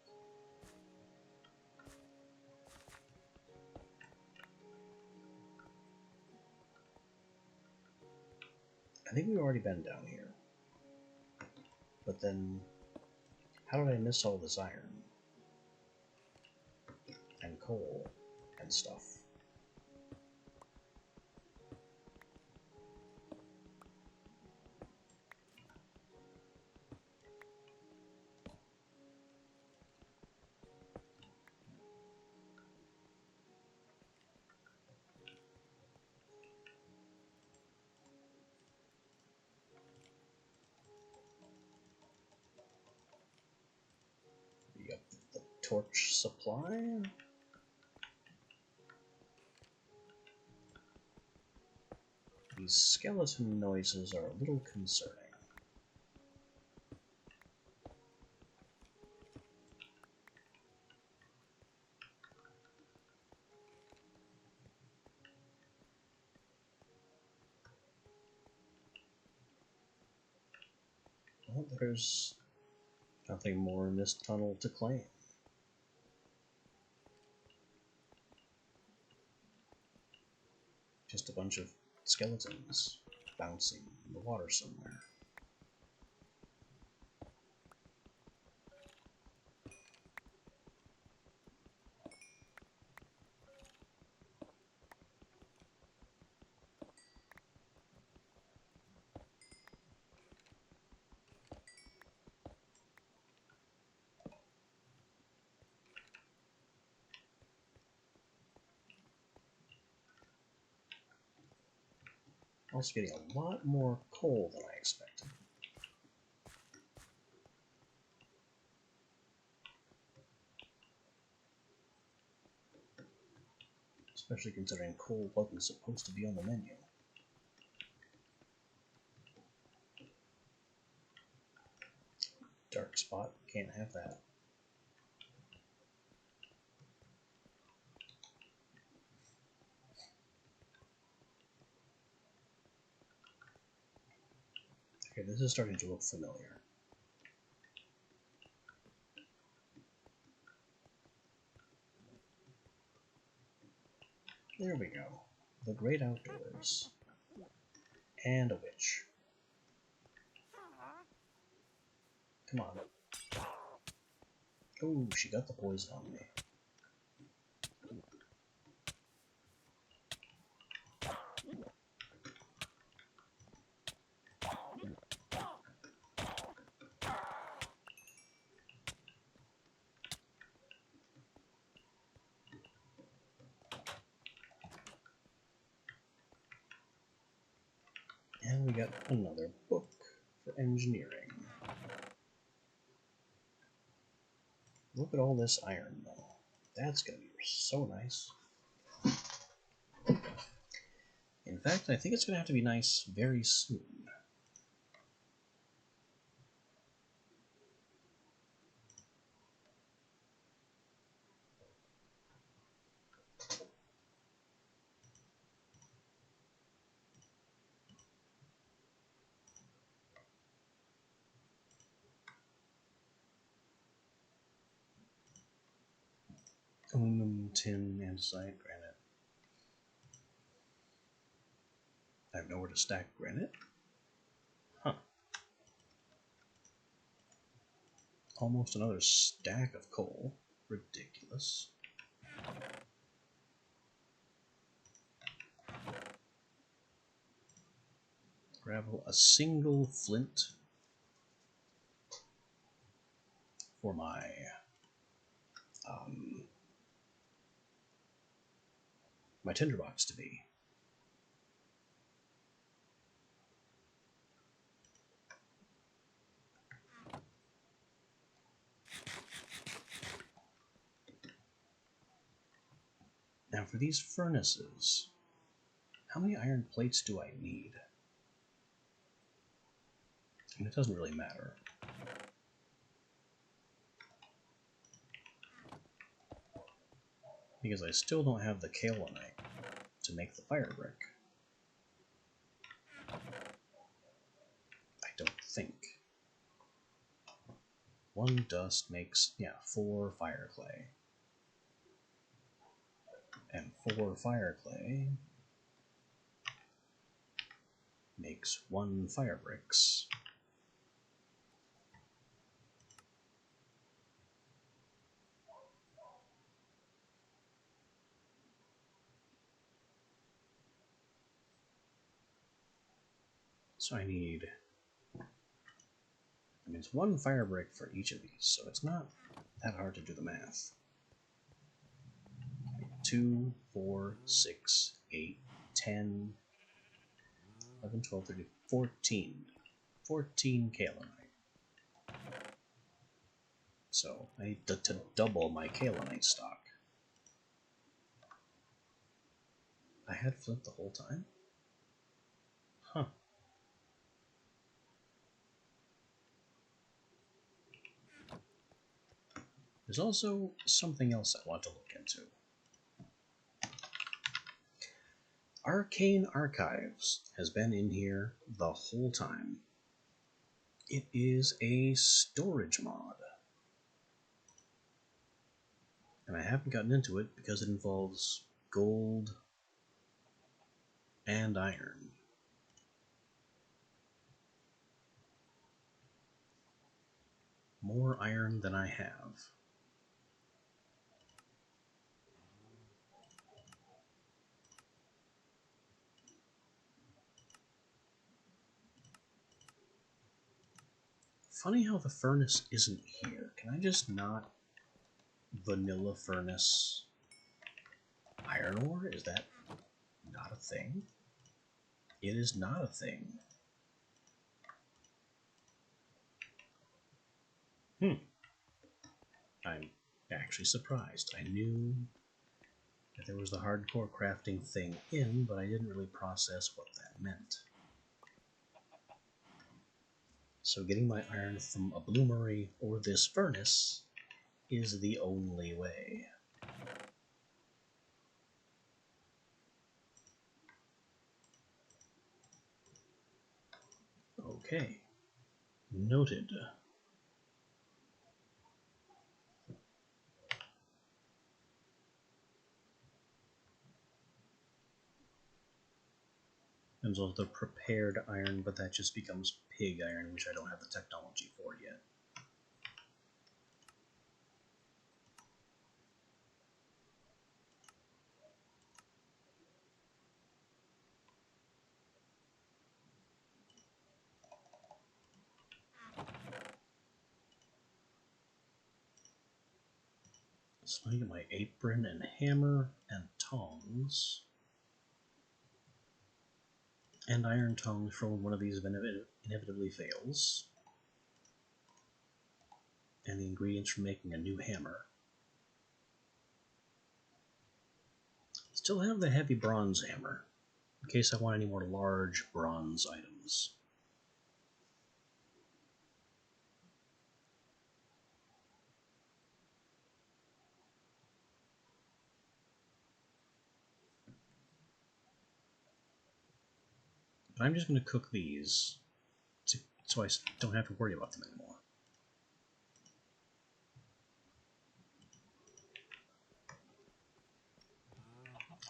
I think we've already been down here. But then, how did I miss all this iron? And coal, and stuff. Yep, the torch supply. These skeleton noises are a little concerning. Well, there's nothing more in this tunnel to claim. Just a bunch of skeletons bouncing in the water somewhere. Also getting a lot more coal than I expected. Especially considering coal wasn't supposed to be on the menu. Dark spot, can't have that. Okay, this is starting to look familiar. There we go. The great outdoors. And a witch. Come on. Oh, she got the poison on me. And we got another book for engineering. Look at all this iron, though. That's going to be so nice. In fact, I think it's going to have to be nice very soon. Aluminum, tin, andesite, granite. I have nowhere to stack granite. Huh. Almost another stack of coal. Ridiculous. Gravel, a single flint for my tinderbox to be. Now for these furnaces, how many iron plates do I need? And it doesn't really matter. Because I still don't have the kaolinite to make the fire brick. I don't think. One dust makes, 4 fire clay. And 4 fire clay makes 1 fire bricks. So I need, it's 1 fire brick for each of these, so it's not that hard to do the math. 2, 4, 6, 8, 10, 11, 12, 13, 14. 14 kaolinite. So I need to double my kaolinite stock. I had flint the whole time? Huh. There's also something else I want to look into. Arcane Archives has been in here the whole time. It is a storage mod. And I haven't gotten into it because it involves gold and iron. More iron than I have. Funny how the furnace isn't here. Can I just not vanilla furnace iron ore? Is that not a thing? It is not a thing. I'm actually surprised. I knew that there was the hardcore crafting thing in, but I didn't really process what that meant. So getting my iron from a bloomery or this furnace is the only way. Okay. Noted. There's also the prepared iron, but that just becomes pig iron, which I don't have the technology for yet. So I get my apron and hammer and tongs. And iron tongs for when one of these inevitably fails. and the ingredients for making a new hammer. Still have the heavy bronze hammer, in case I want any more large bronze items. But I'm just going to cook these so I don't have to worry about them anymore.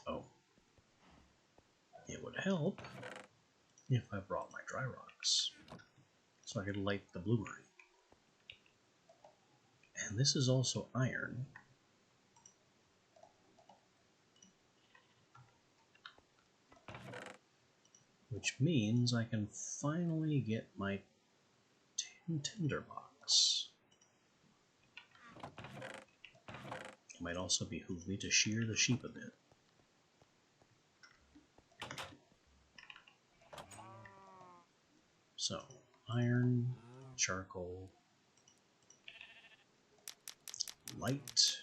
Oh. It would help if I brought my dry rocks so I could light the bloomery. And this is also iron. Which means I can finally get my tinderbox. It might also behoove me to shear the sheep a bit. So, iron, charcoal, light,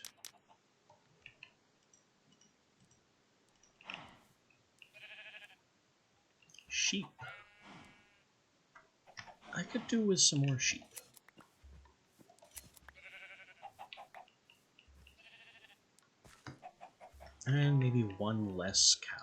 sheep. I could do with some more sheep. And maybe one less cow.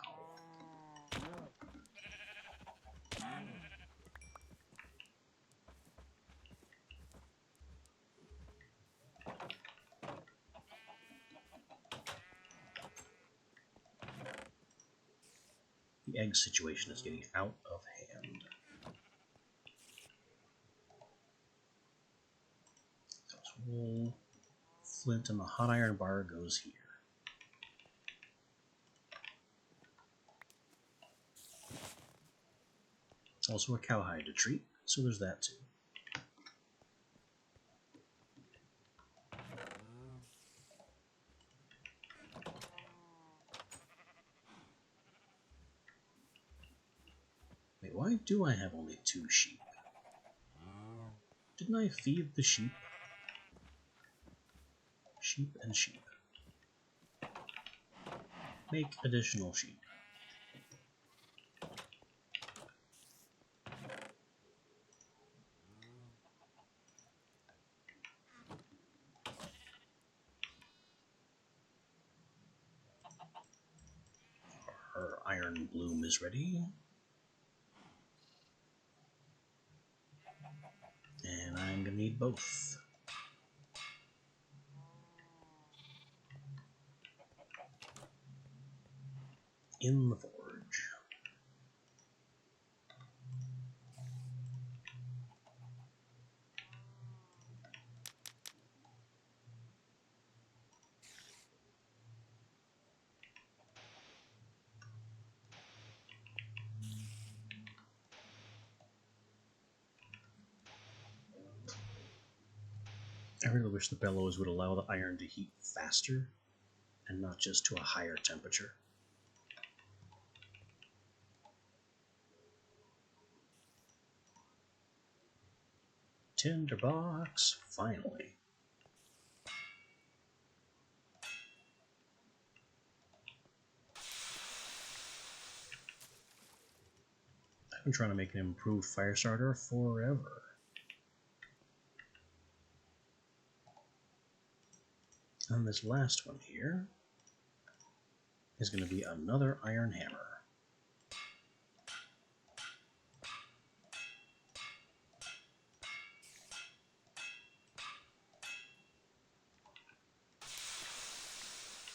The egg situation is getting out of hand. That's wool, flint, and the hot iron bar goes here. Also a cowhide to treat, so there's that too. Wait, why do I have only 2 sheep? Didn't I feed the sheep? Sheep and sheep. Make additional sheep. Our iron bloom is ready. And I'm gonna need both. In the forge. I really wish the bellows would allow the iron to heat faster and not just to a higher temperature. Tinderbox, finally. I've been trying to make an improved fire starter forever. And this last one here is going to be another iron hammer.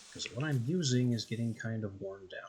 Because what I'm using is getting kind of worn down.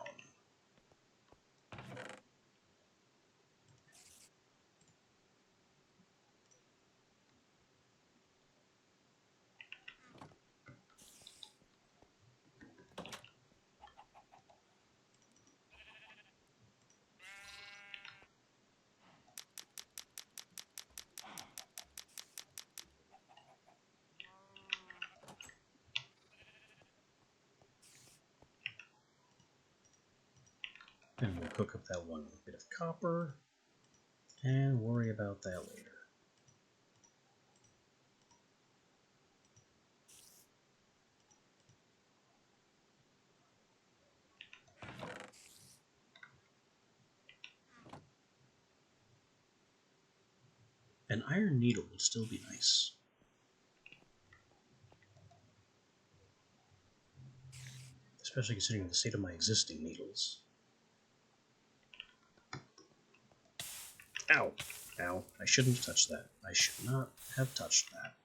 And we'll cook up that one bit of copper and worry about that later. An iron needle would still be nice. Especially considering the state of my existing needles. Ow! Ow. I shouldn't have touched that. I should not have touched that.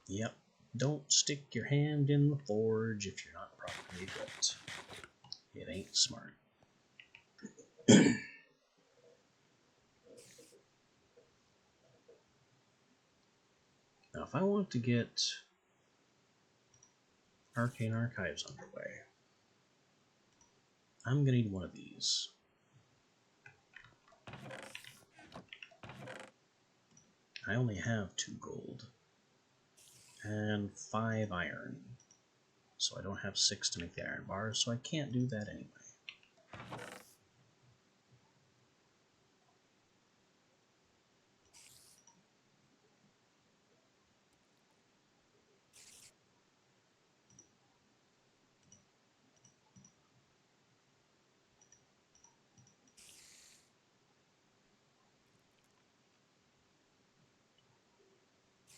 Yep. Don't stick your hand in the forge if you're not properly equipped. It ain't smart. Now, if I want to get Arcane Archives underway, I'm gonna need one of these. I only have 2 gold and 5 iron, so I don't have 6 to make the iron bars, so I can't do that anyway.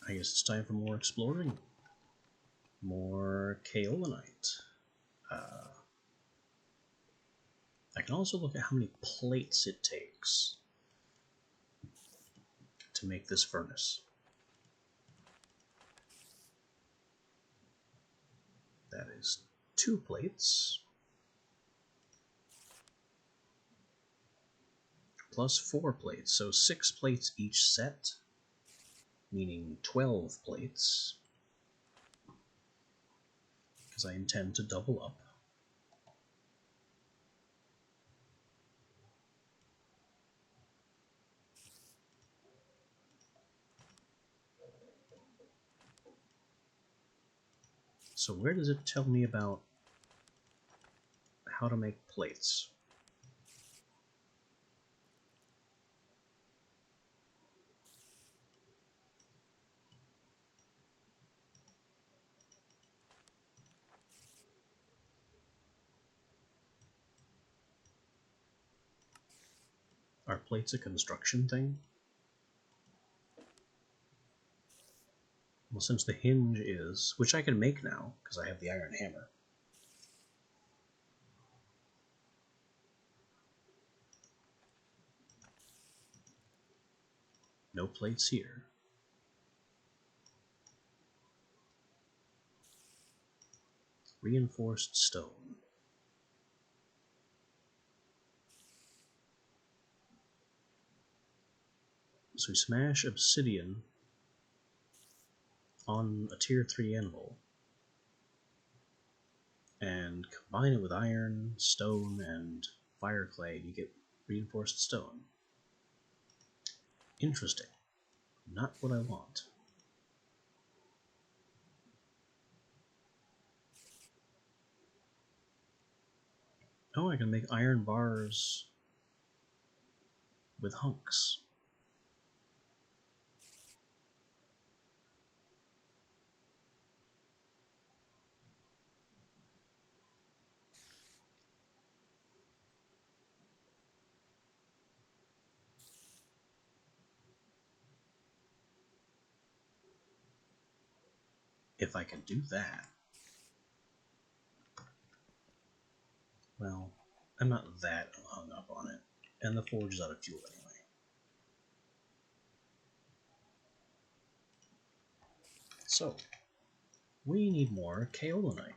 I guess it's time for more exploring. More kaolinite. I can also look at how many plates it takes to make this furnace. That is 2 plates plus 4 plates, so 6 plates each set, meaning 12 plates, because I intend to double up. So where does it tell me about how to make plates? Are plates a construction thing? Well, since the hinge is, which I can make now, because I have the iron hammer. No plates here. Reinforced stone. So we smash obsidian on a tier 3 anvil and combine it with iron, stone, and fire clay, and you get reinforced stone. Interesting. Not what I want. Oh, I can make iron bars with hunks. If I can do that. Well, I'm not that hung up on it. And the forge is out of fuel anyway. So, we need more kaolinite.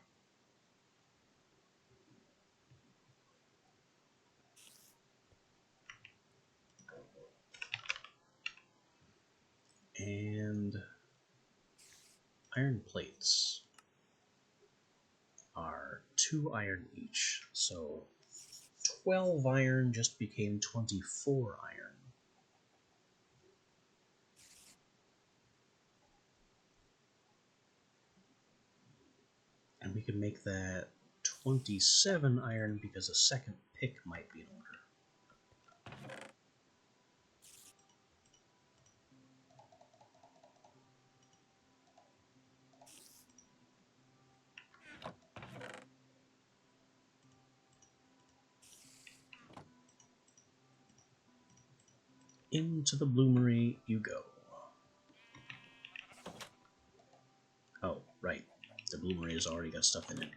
And iron plates are 2 iron each, so 12 iron just became 24 iron. And we can make that 27 iron because a second pick might be in order. Into the bloomery you go. Oh, right. The bloomery has already got stuff in it.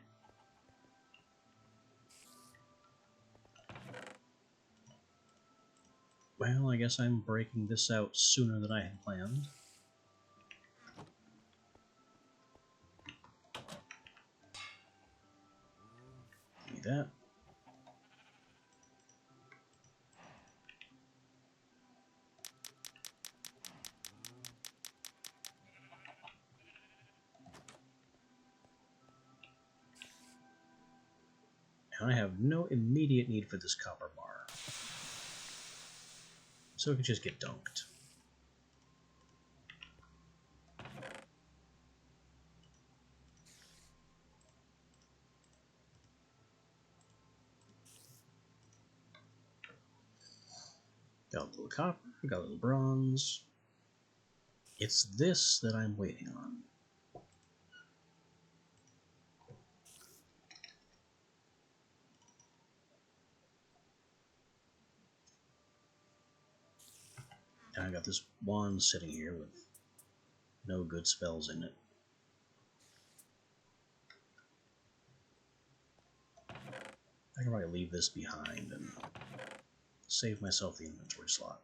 Well, I guess I'm breaking this out sooner than I had planned. Give me that. And I have no immediate need for this copper bar. So it could just get dunked. Got a little copper, got a little bronze. It's this that I'm waiting on. And I got this wand sitting here with no good spells in it. I can probably leave this behind and save myself the inventory slot.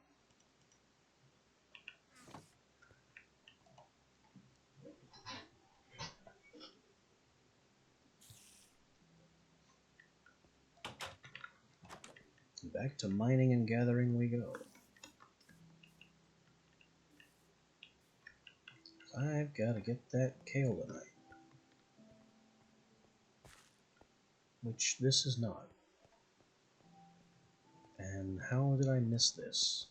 Back to mining and gathering we go. I've got to get that kaolinite. Which this is not. And how did I miss this?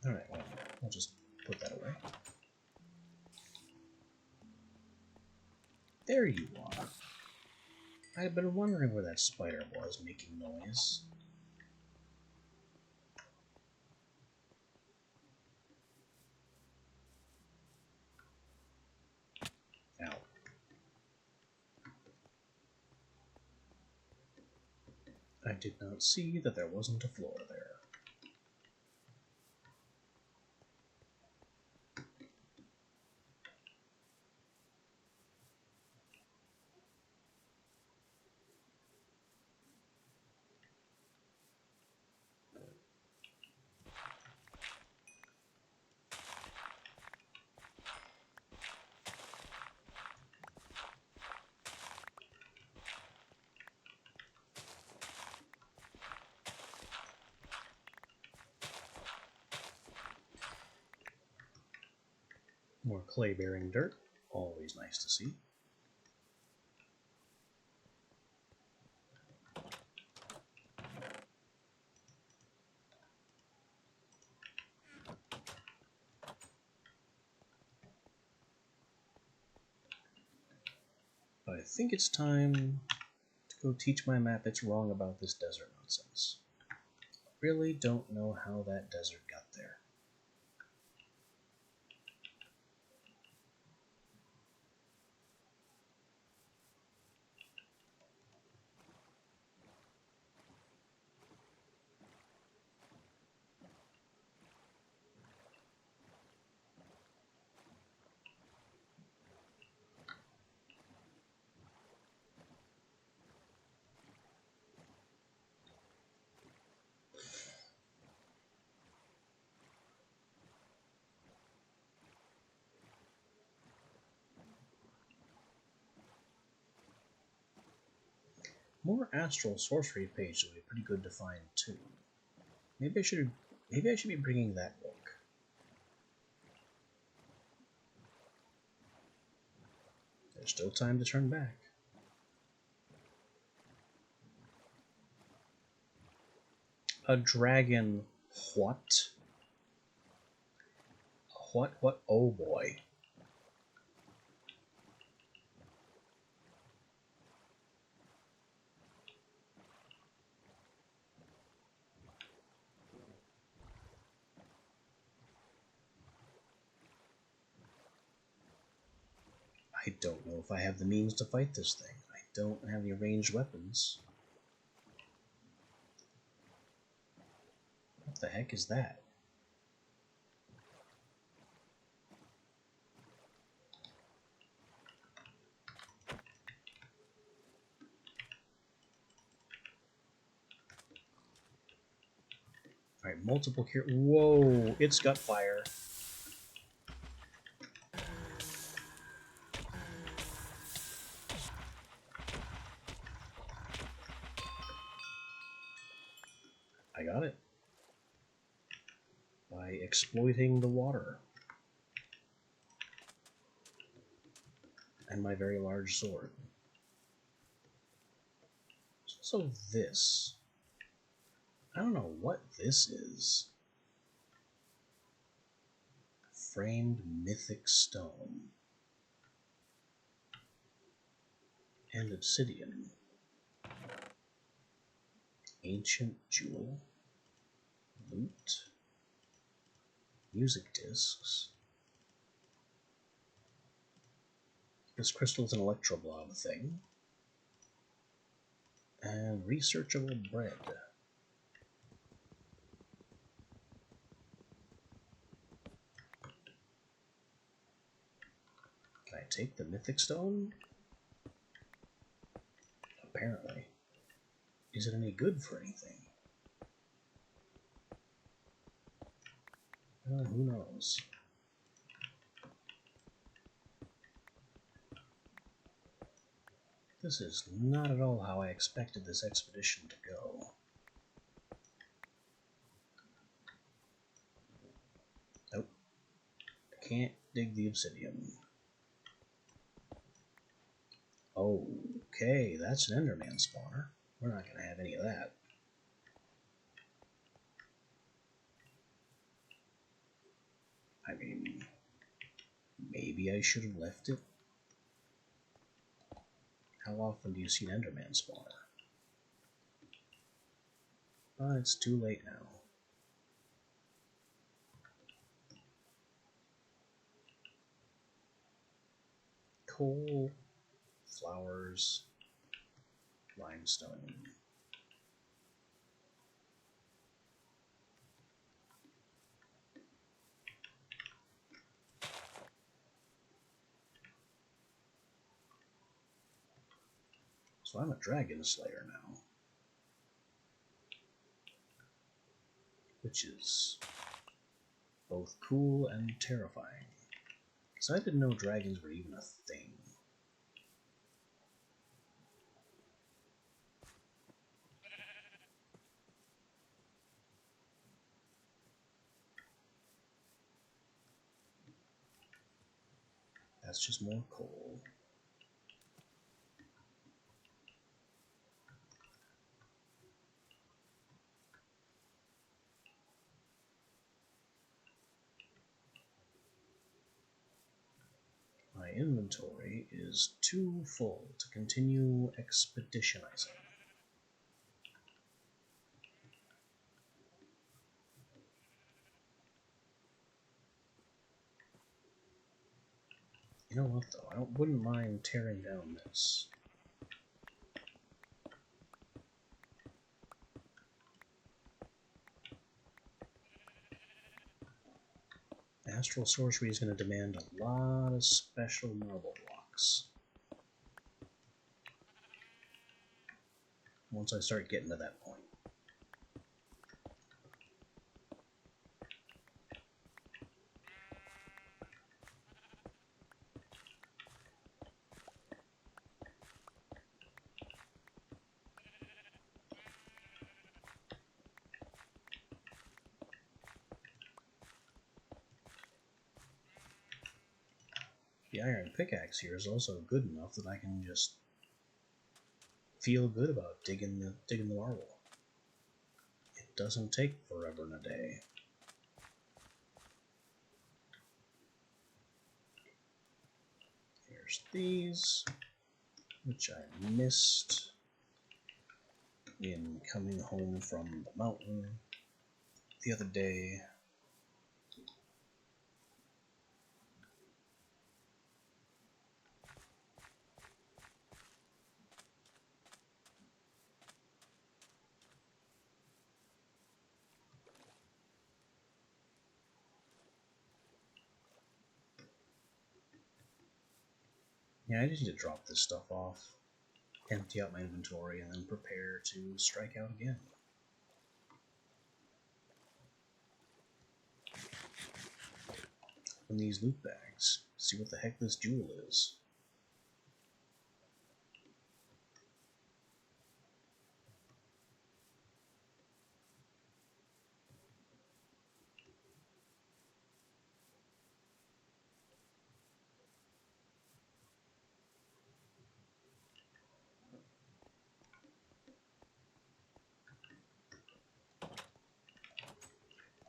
Alright, well, I'll just put that away. There you are. I had been wondering where that spider was making noise. Ow. I did not see that there wasn't a floor there. More clay-bearing dirt, always nice to see. But I think it's time to go teach my map it's wrong about this desert nonsense. I really don't know how that desert got there. More astral sorcery pages would be pretty good to find too. Maybe I should be bringing that book. There's still time to turn back. A dragon. What? What? Oh boy. I don't know if I have the means to fight this thing. I don't have any ranged weapons. What the heck is that? Alright, multiple cure. Whoa, it's got fire. I got it. By exploiting the water. And my very large sword. So this. I don't know what this is. Framed mythic stone. And obsidian. Ancient jewel. Loot. Music discs. This crystal's an electroblob thing. And researchable bread. Can I take the mythic stone? Apparently. Is it any good for anything? Who knows? This is not at all how I expected this expedition to go. Nope. I can't dig the obsidian. Okay, that's an Enderman spawner. We're not going to have any of that. I mean, maybe I should have left it. How often do you see an Enderman spawner? But it's too late now. Coal, flowers, limestone. So I'm a dragon slayer now. Which is both cool and terrifying. Because I didn't know dragons were even a thing. That's just more coal. My inventory is too full to continue expeditionizing. You know what though, I wouldn't mind tearing down this. Astral Sorcery is going to demand a lot of special marble blocks. Once I start getting to that point. The iron pickaxe here is also good enough that I can just feel good about digging the marble. It doesn't take forever and a day. Here's these, which I missed in coming home from the mountain the other day. Yeah, I just need to drop this stuff off, empty out my inventory, and then prepare to strike out again. Open these loot bags, see what the heck this jewel is.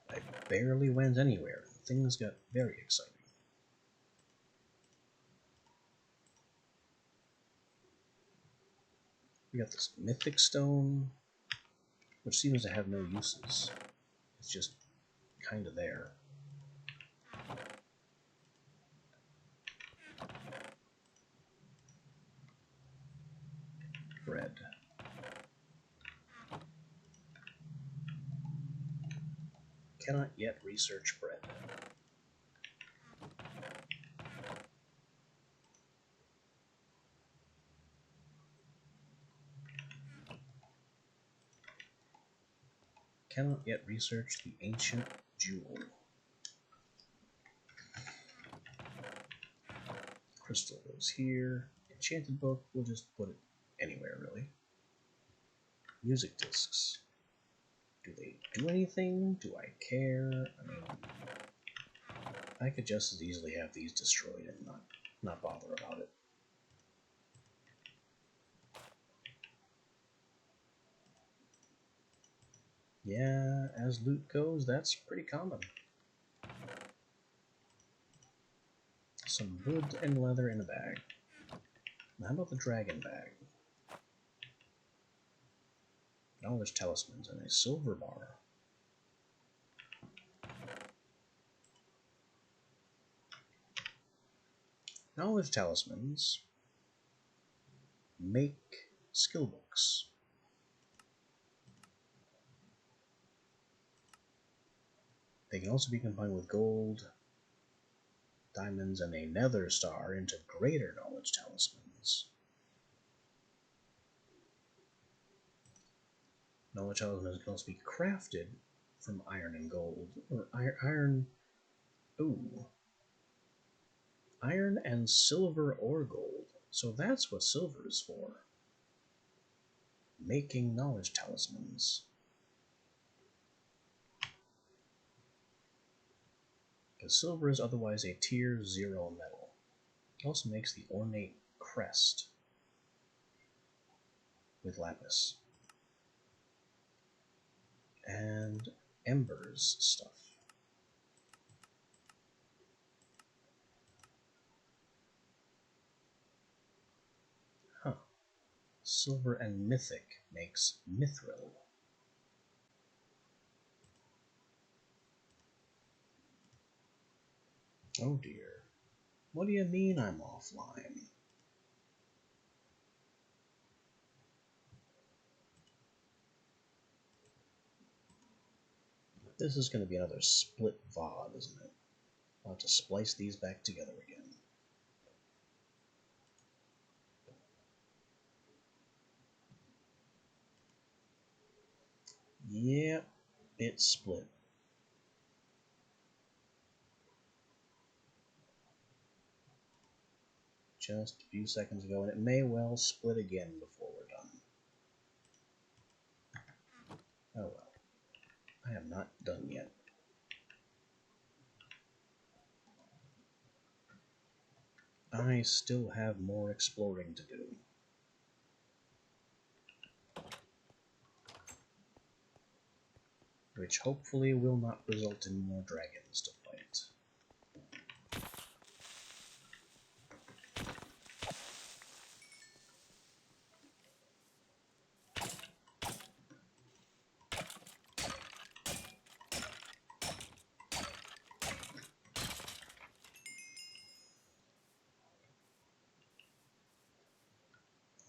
I barely went anywhere, and things got very exciting. We got this mythic stone, which seems to have no uses. It's just kind of there. Bread. Cannot yet research bread. Cannot yet research the ancient jewel. Crystal goes here. Enchanted book, we'll just put it anywhere, really. Music discs. Do they do anything? Do I care? I mean, I could just as easily have these destroyed and not bother about it. Yeah, as loot goes, that's pretty common. Some wood and leather in a bag. Now, how about the dragon bag? Knowledge talismans and a silver bar. Knowledge talismans make skill books. They can also be combined with gold, diamonds, and a nether star into greater knowledge talismans. Knowledge talismans can also be crafted from iron and gold, or iron. Ooh. Iron and silver or gold. So that's what silver is for. Making knowledge talismans. Because silver is otherwise a tier 0 metal. It also makes the ornate crest with lapis. And embers stuff. Huh. Silver and mythic makes mithril. Oh dear. What do you mean I'm offline? This is going to be another split VOD, isn't it? I'll have to splice these back together again. Yep, it split. Just a few seconds ago, and it may well split again before we're done. Oh well. I am not done yet. I still have more exploring to do. Which hopefully will not result in more dragons to fight.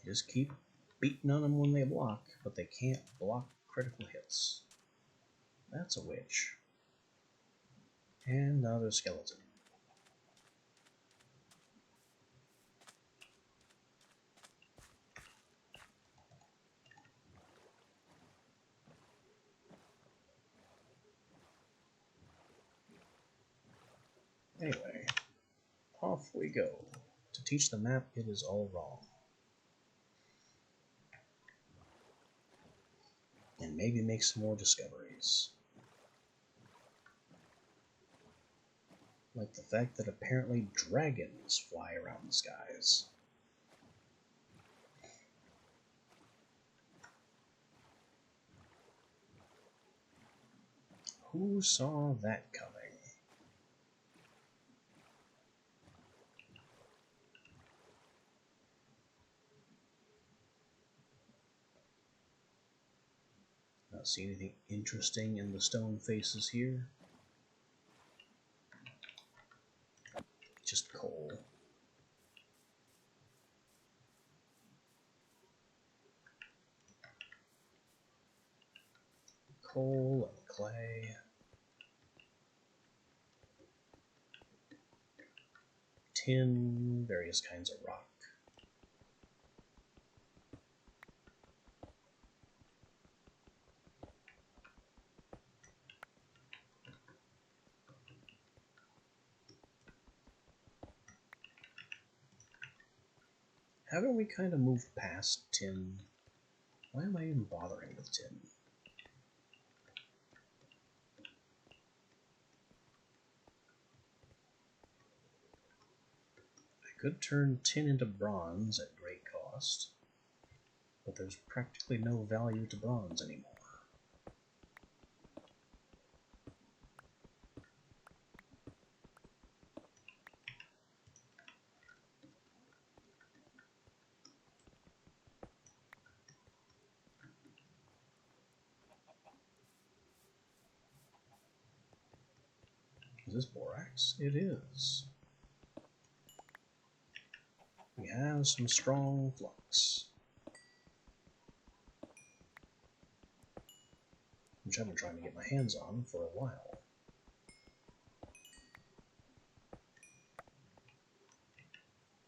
Just keep beating on them when they block, but they can't block critical hits. That's a witch. And another skeleton. Anyway, off we go. To teach the map it is all wrong. And maybe make some more discoveries. Like the fact that apparently dragons fly around the skies. Who saw that coming? Not see anything interesting in the stone faces here. Just coal. Coal and clay. Tin, various kinds of rock. Haven't we kind of moved past tin? Why am I even bothering with tin? I could turn tin into bronze at great cost, but there's practically no value to bronze anymore. Is this borax? It is. We have some strong flux, which I've been trying to get my hands on for a while.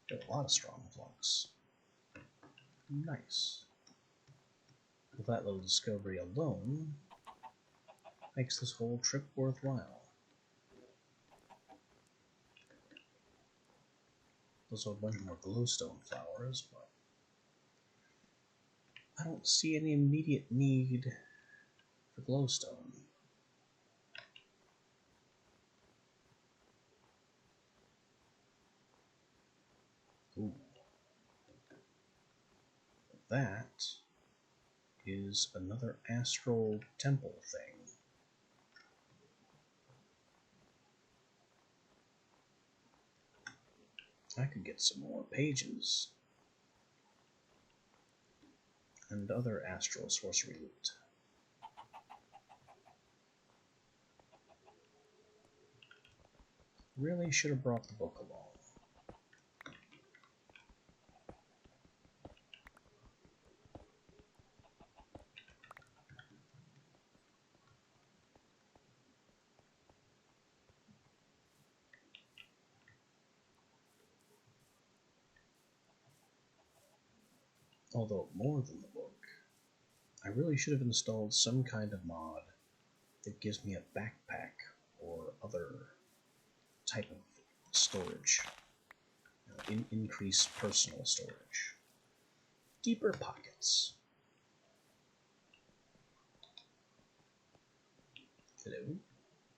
Got a lot of strong flux. Nice. Well, that little discovery alone makes this whole trip worthwhile. Also a bunch more glowstone flowers, but I don't see any immediate need for glowstone. Ooh. That is another astral temple thing. I could get some more pages and other astral sorcery loot. Really should have brought the book along. Although more than the book, I really should have installed some kind of mod that gives me a backpack or other type of storage. Increase personal storage. Deeper pockets. Hello?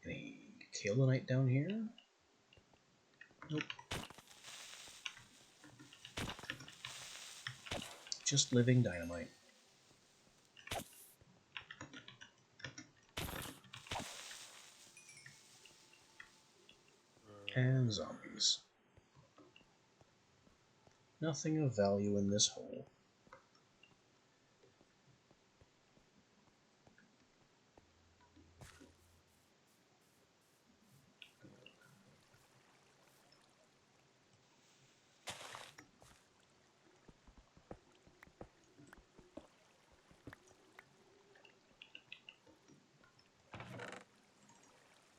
Any kaolinite down here? Nope. Just living dynamite. And zombies. Nothing of value in this hole.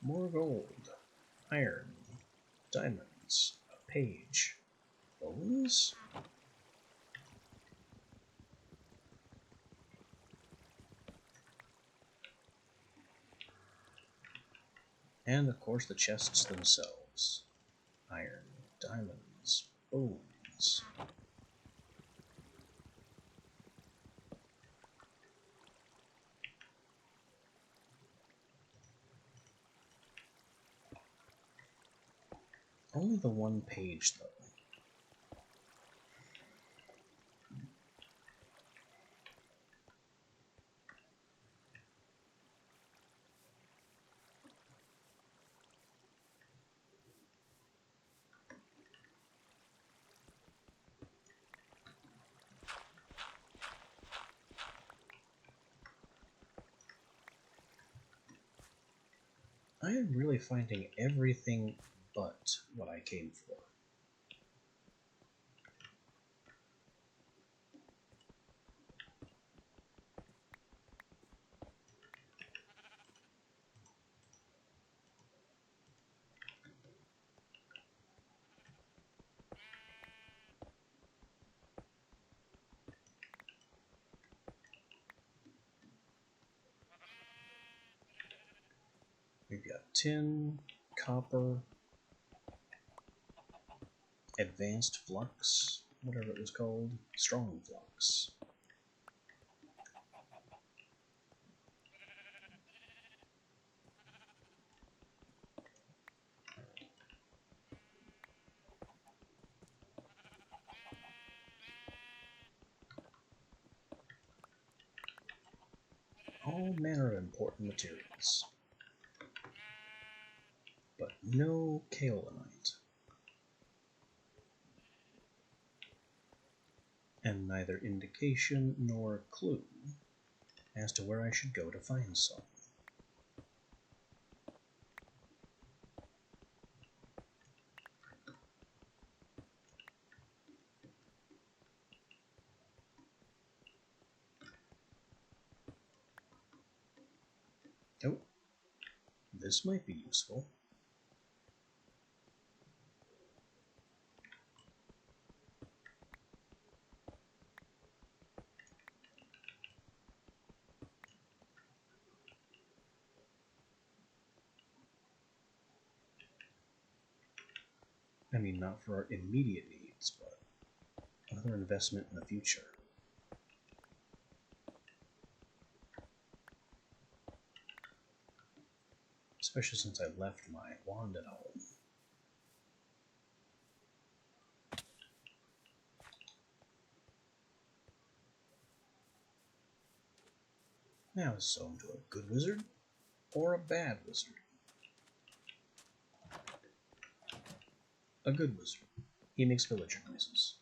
More gold, iron, diamonds, a page, bones? And of course the chests themselves. metals. Iron, diamonds, bones. Only the one page, though. I am really finding everything but what I came for. We've got tin, copper, advanced flux, whatever it was called, strong flux. All manner of important materials. But no kaolinite. And neither indication nor clue as to where I should go to find some. Oh, this might be useful. I mean, not for our immediate needs, but another investment in the future. Especially since I left my wand at home. Now, so I'm to a good wizard or a bad wizard? A good wizard. He makes villager noises.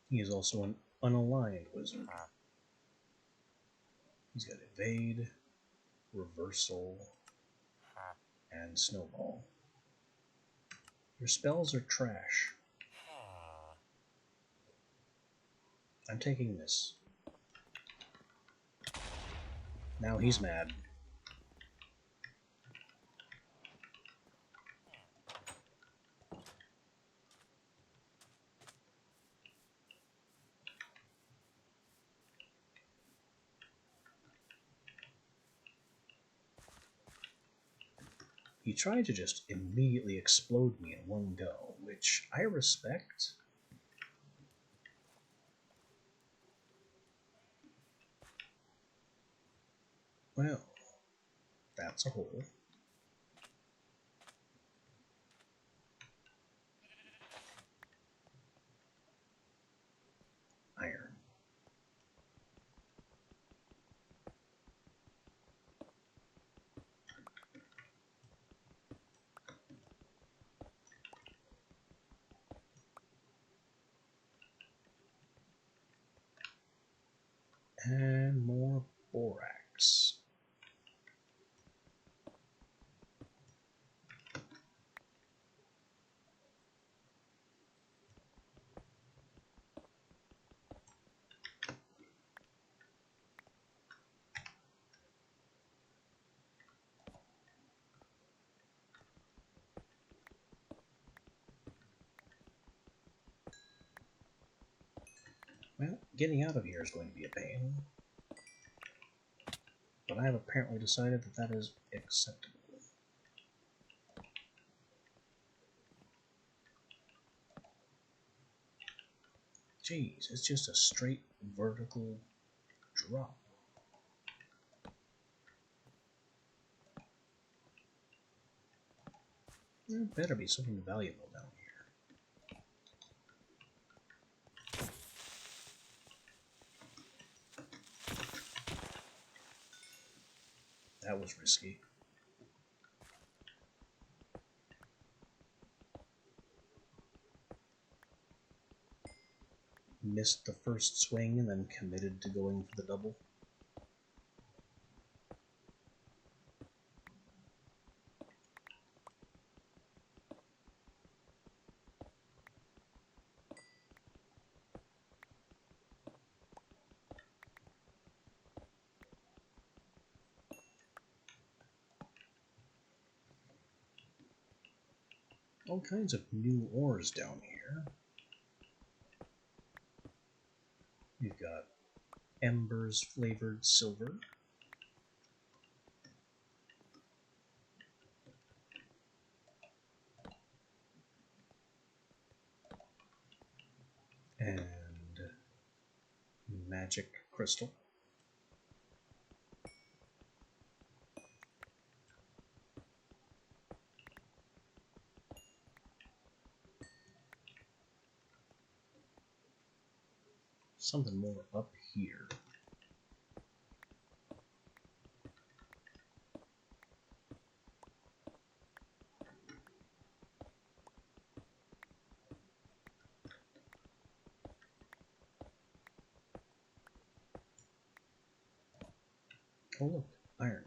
He is also an unaligned wizard. He's got evade, reversal, and snowball. Your spells are trash. I'm taking this. Now he's mad. He tried to just immediately explode me in one go, which I respect. Well, that's a hole. Iron. And more borax. Well, getting out of here is going to be a pain. But I have apparently decided that that is acceptable. Jeez, it's just a straight vertical drop. There better be something valuable down here. That was risky. Missed the first swing and then committed to going for the double. All kinds of new ores down here. We've got embers flavored silver. And magic crystal. Something more up here. Oh look, iron.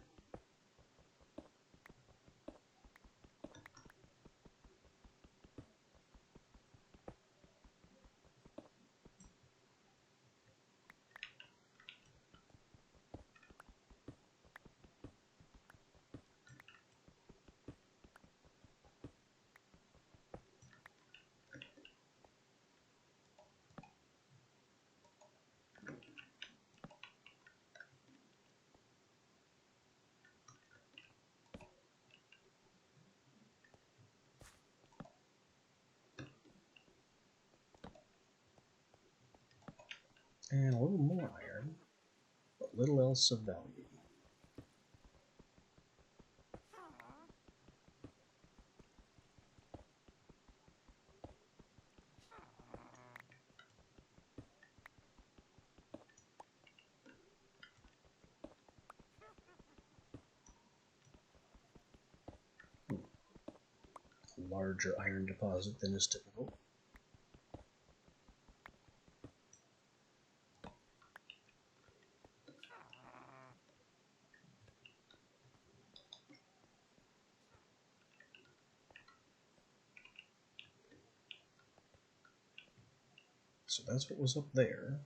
And a little more iron, but little else of value. Larger iron deposit than is typical. So that's what was up there.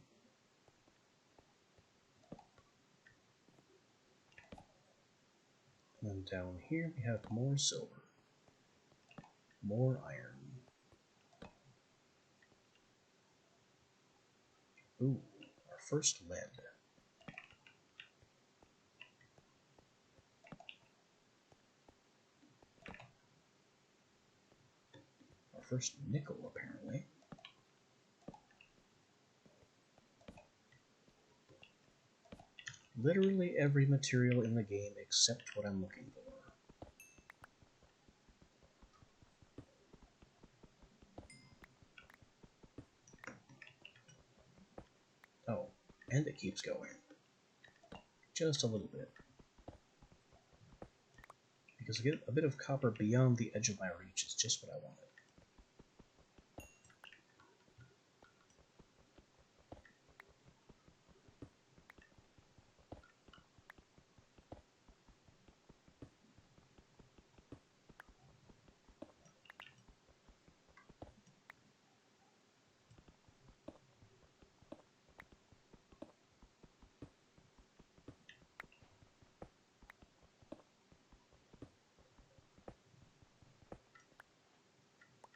And down here we have more silver, more iron. Ooh, our first lead. Our first nickel, apparently. Literally every material in the game except what I'm looking for. Oh, and it keeps going. Just a little bit. Because a bit of copper beyond the edge of my reach is just what I wanted.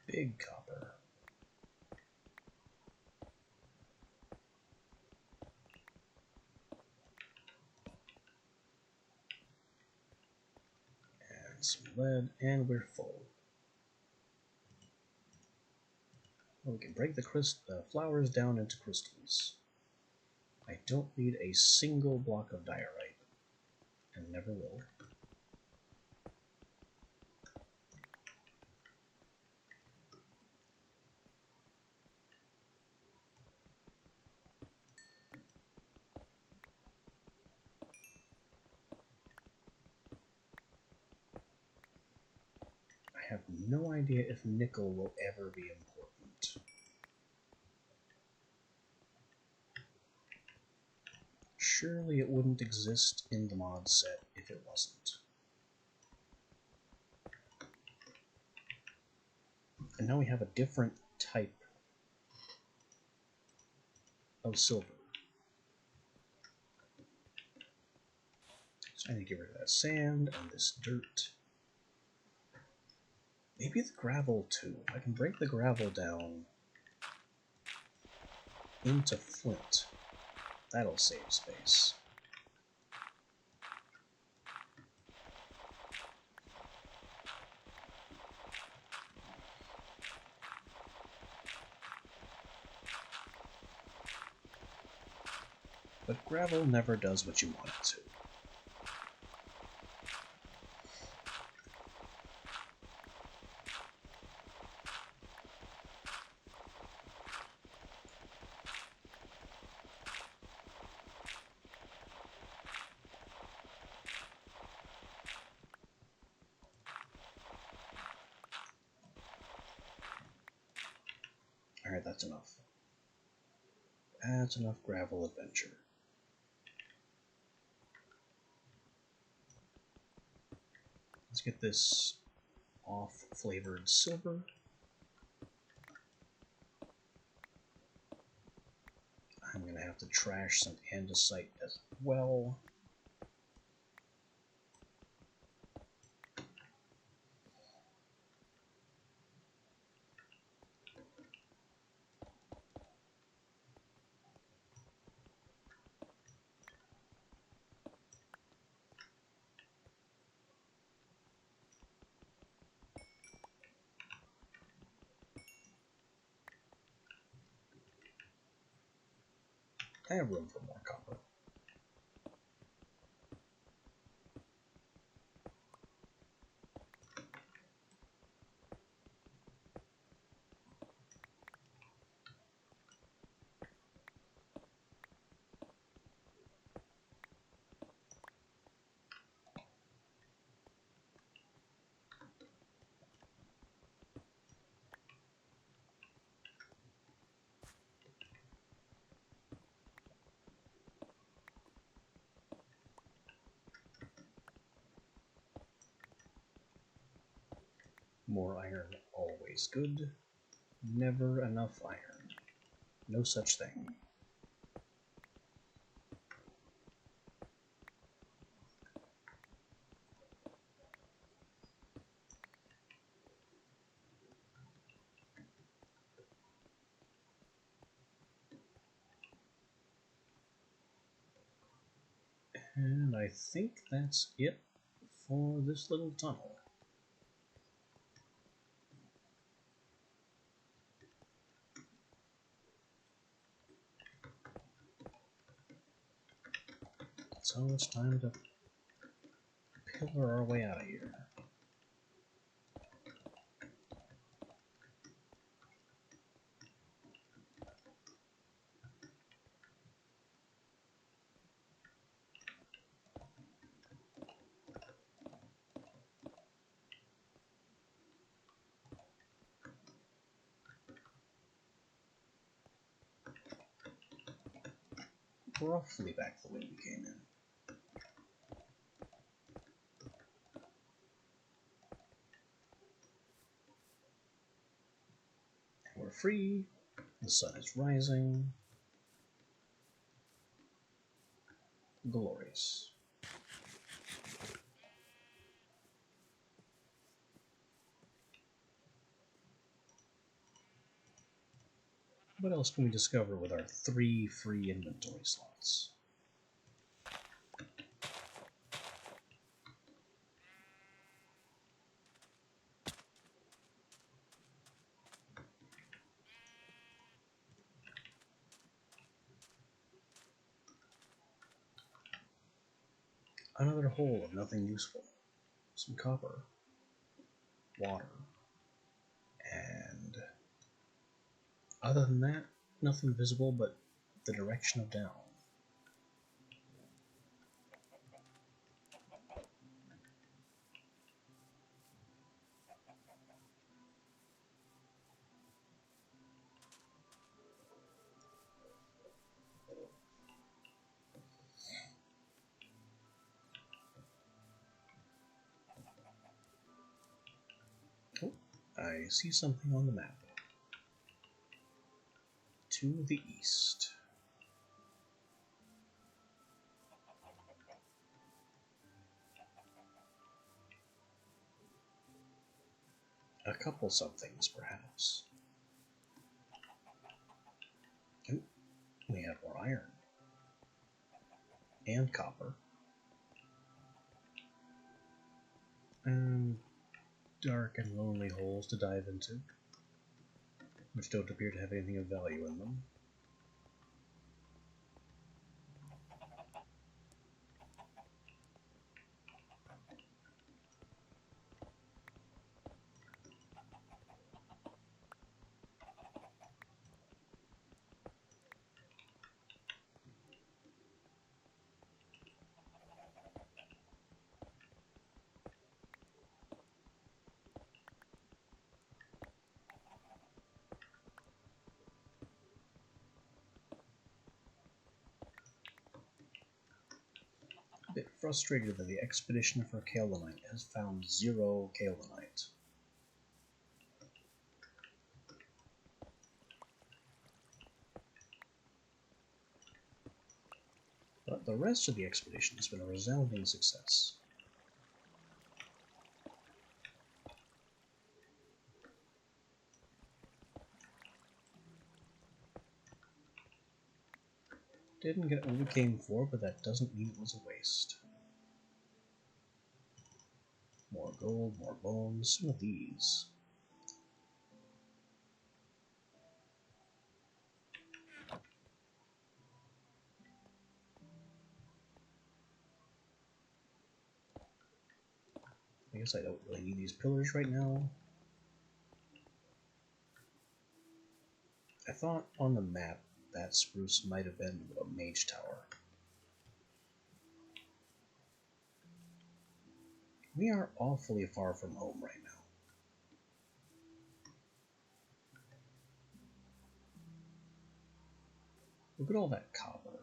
Big copper. some lead, and we're full. Well, we can break the flowers down into crystals. I don't need a single block of diorite, and never will. I have no idea if nickel will ever be important. Surely it wouldn't exist in the mod set if it wasn't. And now we have a different type of silver. So I need to get rid of that sand and this dirt. Maybe the gravel too. I can break the gravel down into flint. That'll save space. But gravel never does what you want it to. Alright, that's enough. That's enough gravel adventure. Let's get this off-flavored silver. I'm going to have to trash some andesite as well. I have room for more copper. More iron, always good. Never enough iron. No such thing. And I think that's it for this little tunnel. So it's time to pillar our way out of here. Roughly back the way we came in. And we're free. The sun is rising. Glorious. What else can we discover with our 3 free inventory slots? Another hole of nothing useful. Some copper. Water. And other than that, nothing visible but the direction of down. Oh, I see something on the map. To the east. A couple somethings, perhaps. Oh, we have more iron. And copper. And dark and lonely holes to dive into, which don't appear to have anything of value in them. A bit frustrated that the expedition for kaolinite has found 0 kaolinite. But the rest of the expedition has been a resounding success. Didn't get what we came for, but that doesn't mean it was a waste. More gold, more bones, some of these. I guess I don't really need these pillars right now. I thought on the map that spruce might have been a mage tower. We are awfully far from home right now. Look at all that copper.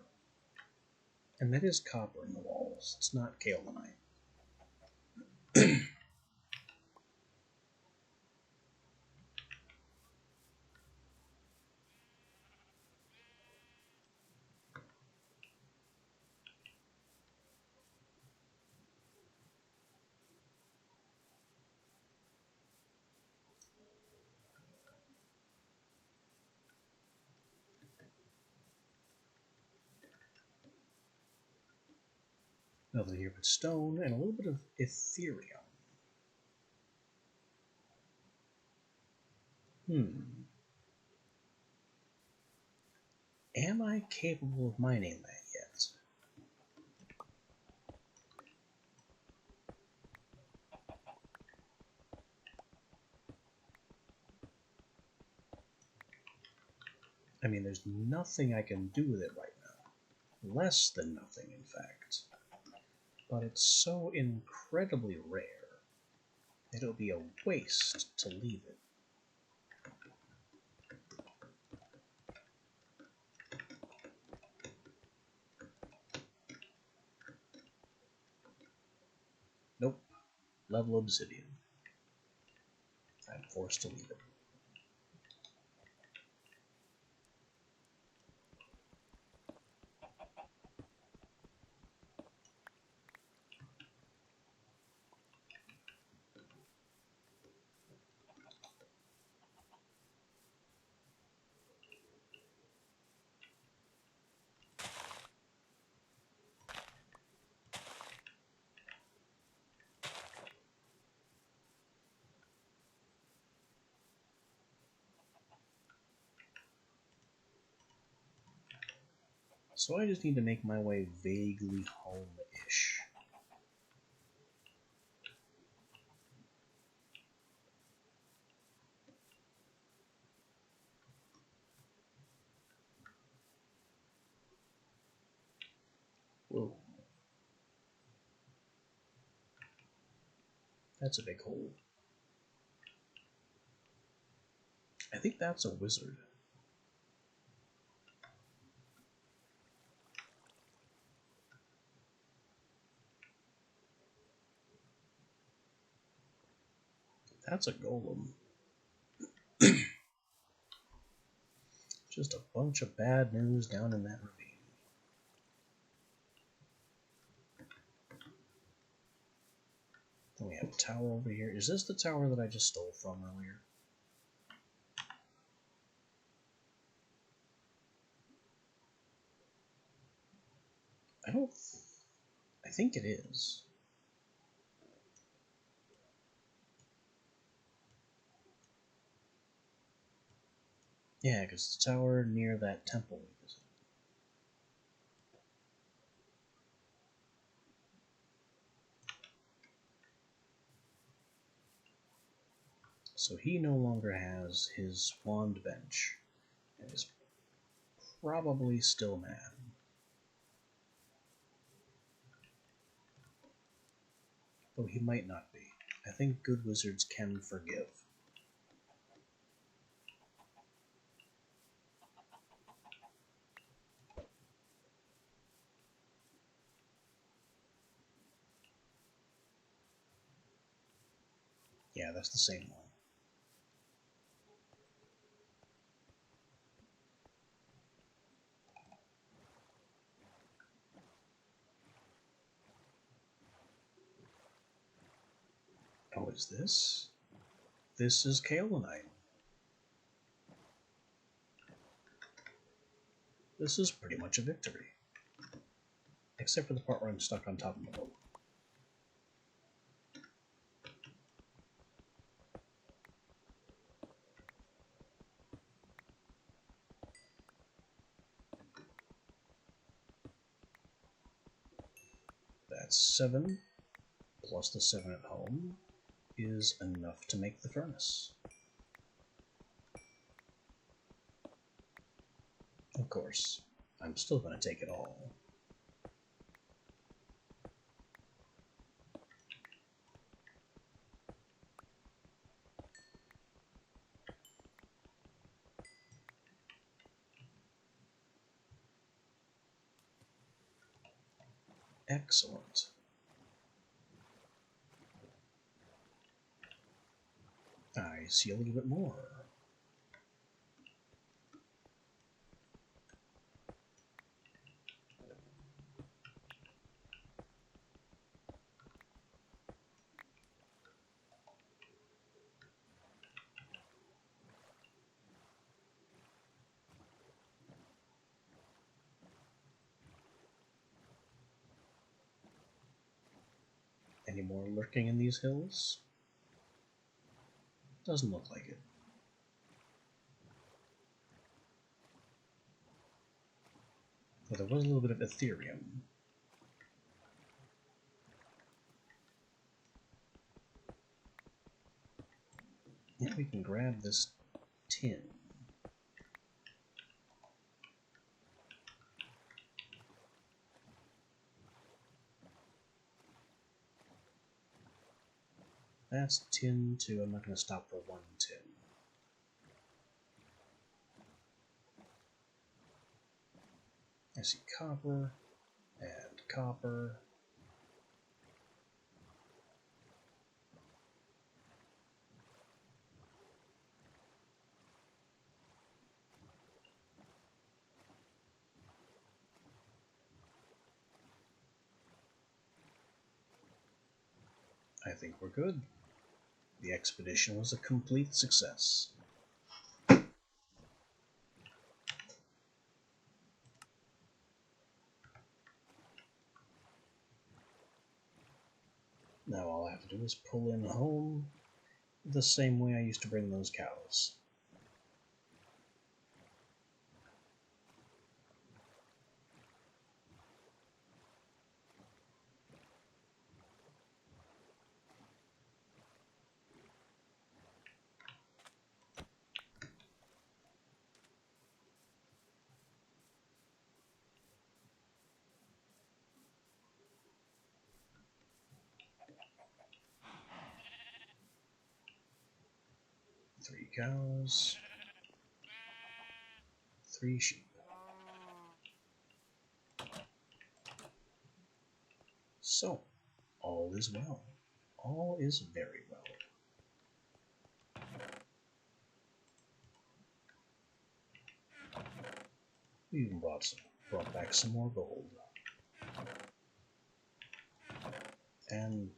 And that is copper in the walls. It's not kaolinite. Nothing here but stone and a little bit of Ethereum. Am I capable of mining that yet? I mean, there's nothing I can do with it right now. Less than nothing, in fact. But it's so incredibly rare that it'll be a waste to leave it. Nope. Level obsidian. I'm forced to leave it. So I just need to make my way vaguely home-ish. Whoa. That's a big hole. I think that's a wizard. That's a golem. Just a bunch of bad news down in that ravine. Then we have a tower over here. Is this the tower that I just stole from earlier? I think it is. Yeah, because it's the tower near that temple we visited. So he no longer has his wand bench, and is probably still mad. Though he might not be. I think good wizards can forgive. Yeah, that's the same one. Oh, is this? This is Kaolinite. This is pretty much a victory. Except for the part where I'm stuck on top of the boat. That's 7, plus the 7 at home, is enough to make the furnace. Of course, I'm still going to take it all. Excellent. I see a little bit more. Any more lurking in these hills? Doesn't look like it. Well, there was a little bit of Ethereum. Yeah, we can grab this tin. That's tin too. I'm not going to stop for 1 tin. I see copper and copper. I think we're good. The expedition was a complete success. Now all I have to do is pull in home the same way I used to bring those cows. 3 cows, 3 sheep. So, all is well. All is very well. We even brought back some more gold. And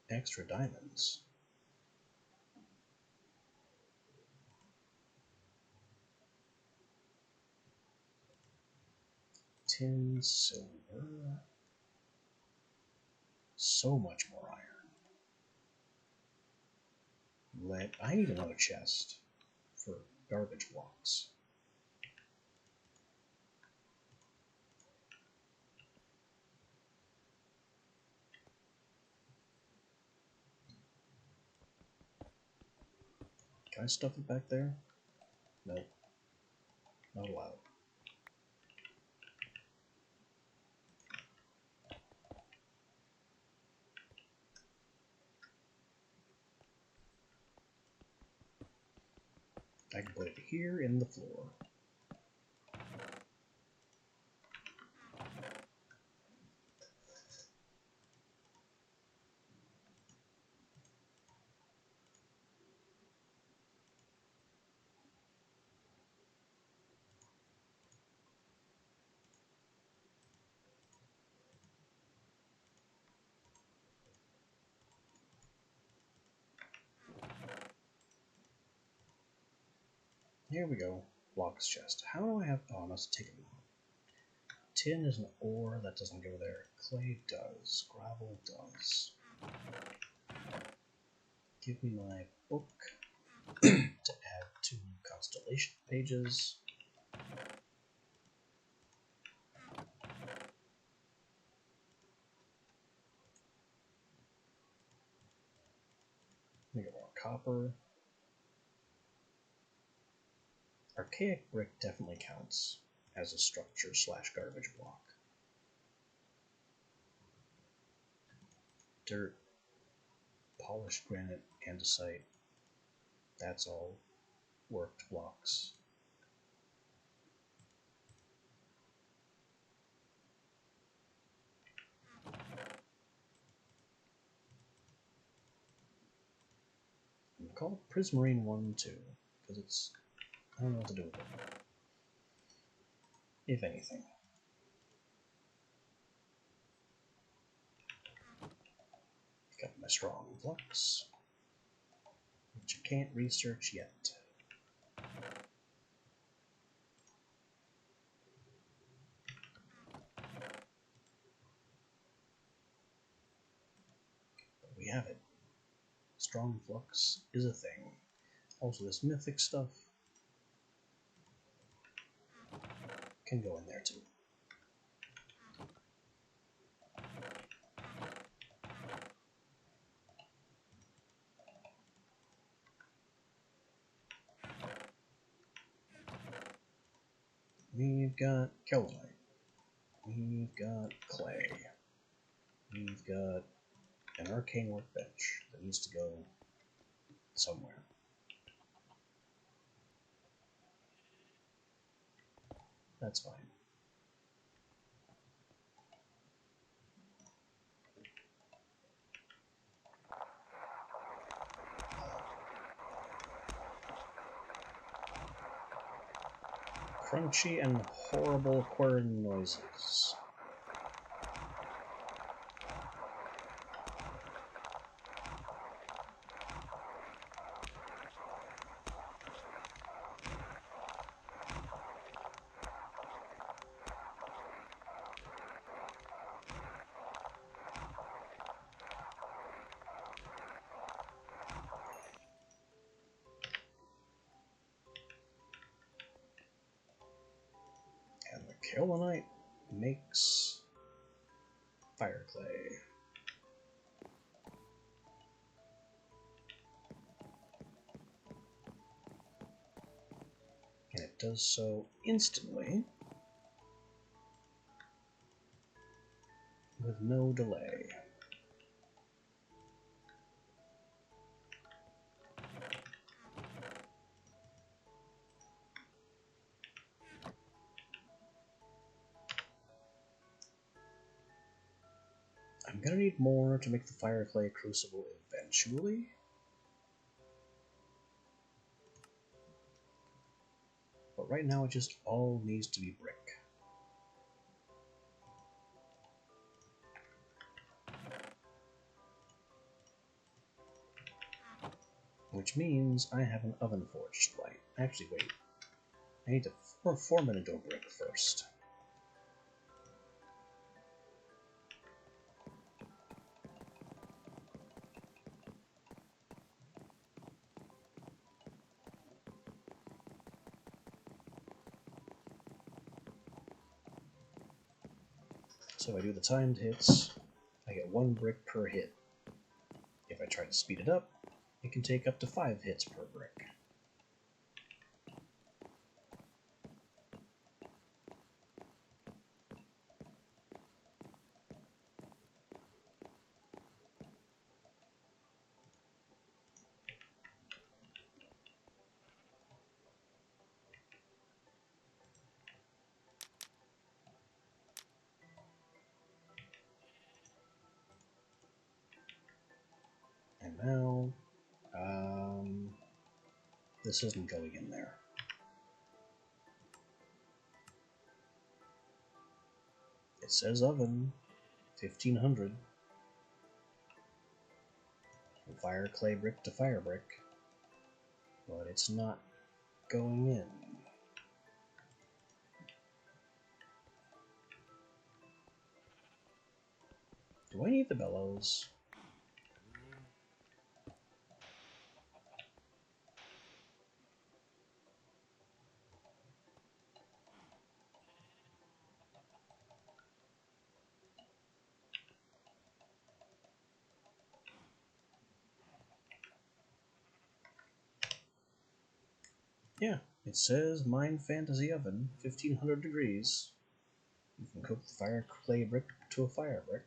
extra diamonds. Tin, silver. So much more iron. I need another chest for garbage blocks. Can I stuff it back there? Nope. Not allowed. I can put it here in the floor. Here we go. Blocks chest. How do I have... Oh, I must take it. Tin is an ore. That doesn't go there. Clay does. Gravel does. Give me my book to add 2 constellation pages. We get more copper. Archaic brick definitely counts as a structure / garbage block. Dirt, polished granite, andesite, that's all worked blocks. I'm gonna call it Prismarine 1 2, because it's... I don't know what to do with it. If anything. Got my strong flux, which I can't research yet. But we have it. Strong flux is a thing. Also, this mythic stuff can go in there too. We've got Kelonite. We've got clay. We've got an arcane workbench that needs to go somewhere. That's fine. Crunchy and horrible whirring noises. And the Kelonite makes fire clay. And it does so instantly with no delay. I'm gonna need more to make the Fire Clay Crucible eventually. But right now it just all needs to be brick. Which means I have an oven forged light. Actually, wait. I need to form it into a brick first. So if I do the timed hits, I get 1 brick per hit. If I try to speed it up, it can take up to 5 hits per brick. And now, this isn't going in there. It says oven, 1500. From fire clay brick to fire brick, but it's not going in. Do I need the bellows? Yeah, it says Mine Fantasy Oven, 1500 degrees. You can cook the fire clay brick to a fire brick,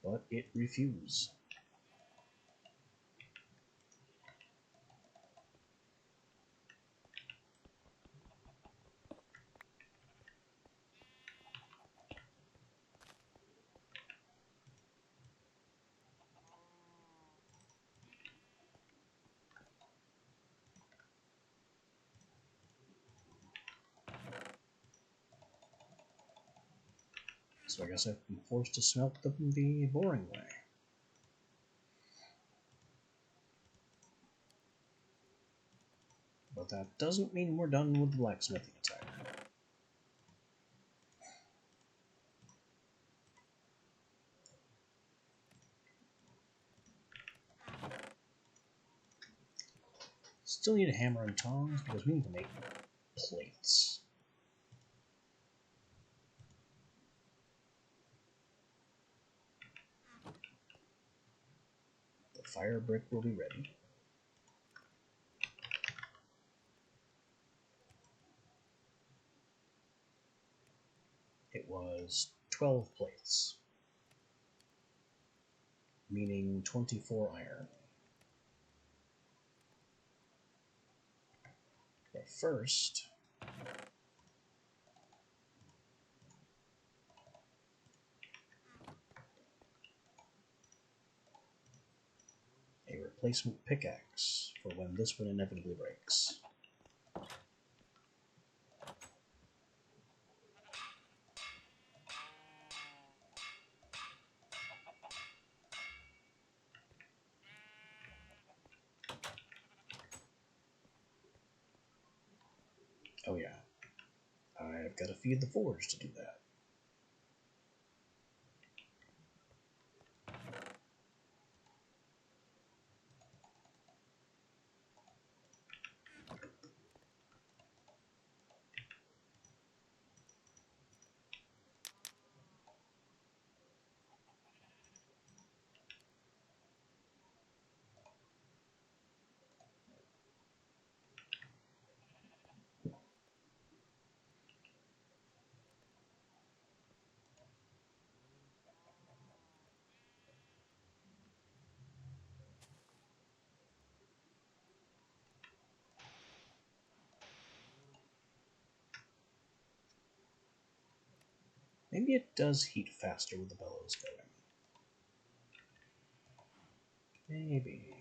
but it refused. So I guess I've been forced to smelt them the boring way. But that doesn't mean we're done with the blacksmithing attire. Still need a hammer and tongs because we need to make plates. The fire brick will be ready. It was 12 plates, meaning 24 iron. But first, a replacement pickaxe for when this one inevitably breaks. Oh yeah, I've got to feed the forge to do that. Maybe it does heat faster with the bellows going. Maybe.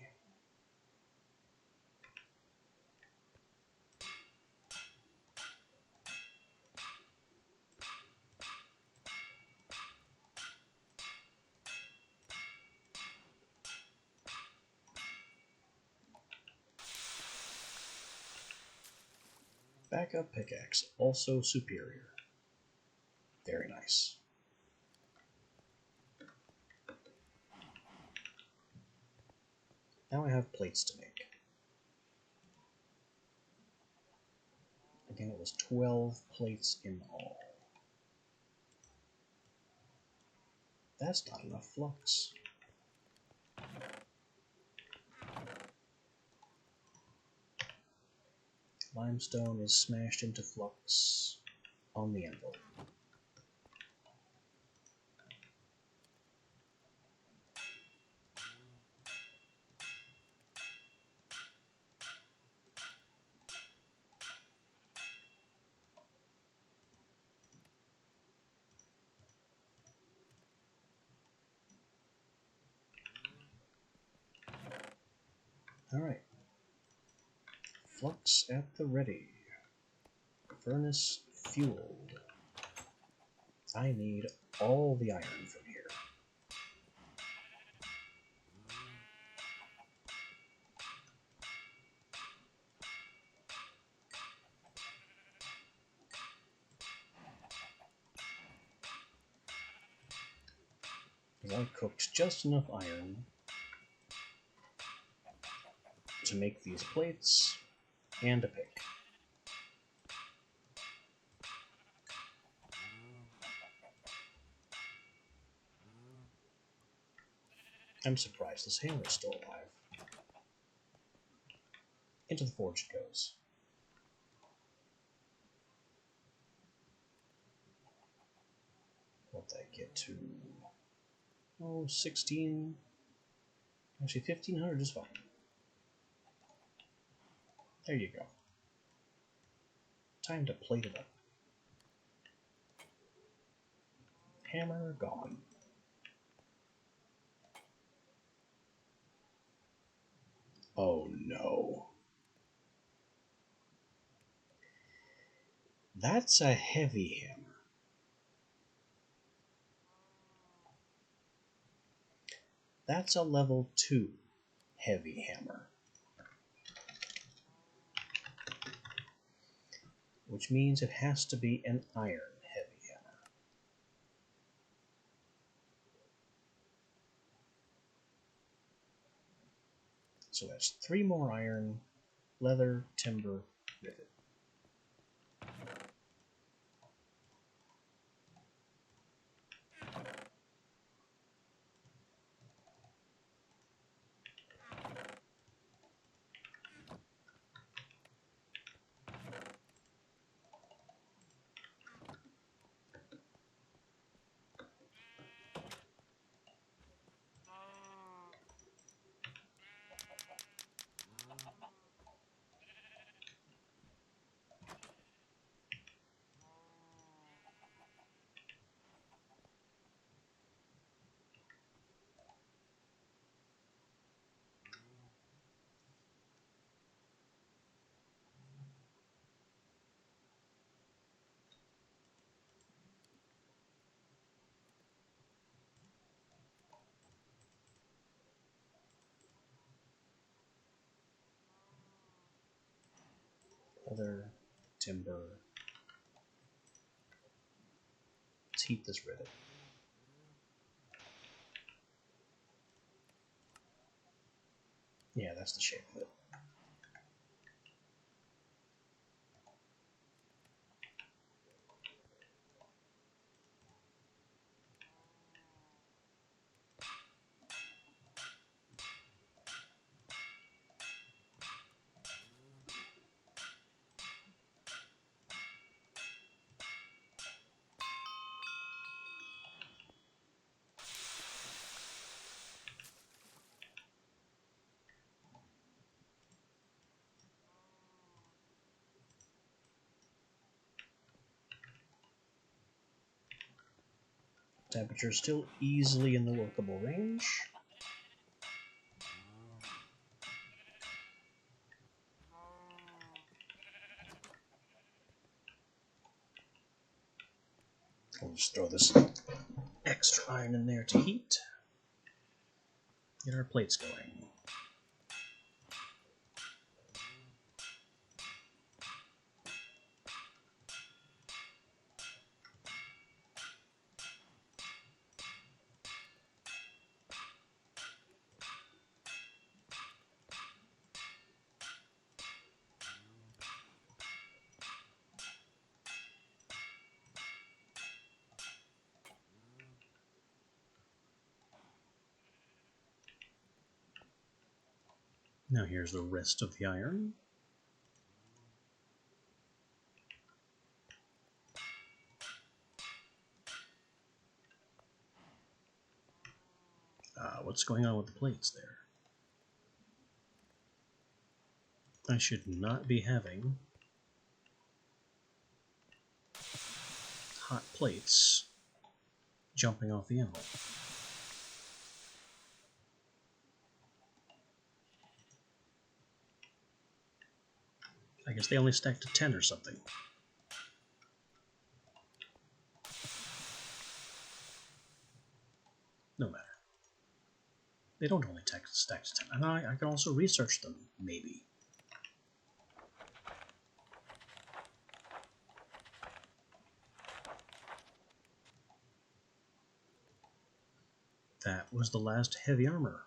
Backup pickaxe, also superior. Very nice. Now I have plates to make. Again, it was 12 plates in all. That's not enough flux. Limestone is smashed into flux on the anvil. Alright. Flux at the ready. Furnace fueled. I need all the iron from here. Because I cooked just enough iron to make these plates and a pick. I'm surprised this hammer is still alive. Into the forge it goes. What'd that get to? Oh, 16. Actually, 1500 is fine. There you go. Time to plate it up. Hammer gone. Oh no. That's a heavy hammer. That's a level 2 heavy hammer. Which means it has to be an iron heavy hammer. So that's 3 more iron, leather, timber, rivet. Leather, timber. Let's heat this rivet. Yeah, that's the shape of it. Temperature still easily in the workable range. We'll just throw this extra iron in there to heat. Get our plates going. Now here's the rest of the iron. What's going on with the plates there? I should not be having hot plates jumping off the anvil. I guess they only stack to 10 or something. No matter. They don't only stack to 10. And I can also research them, maybe. That was the last heavy armor.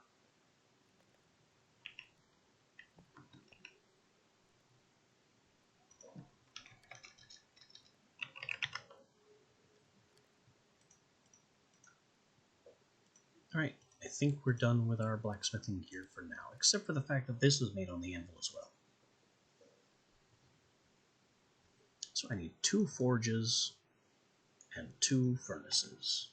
Alright, I think we're done with our blacksmithing gear for now, except for the fact that this is made on the anvil as well. So I need 2 forges and 2 furnaces.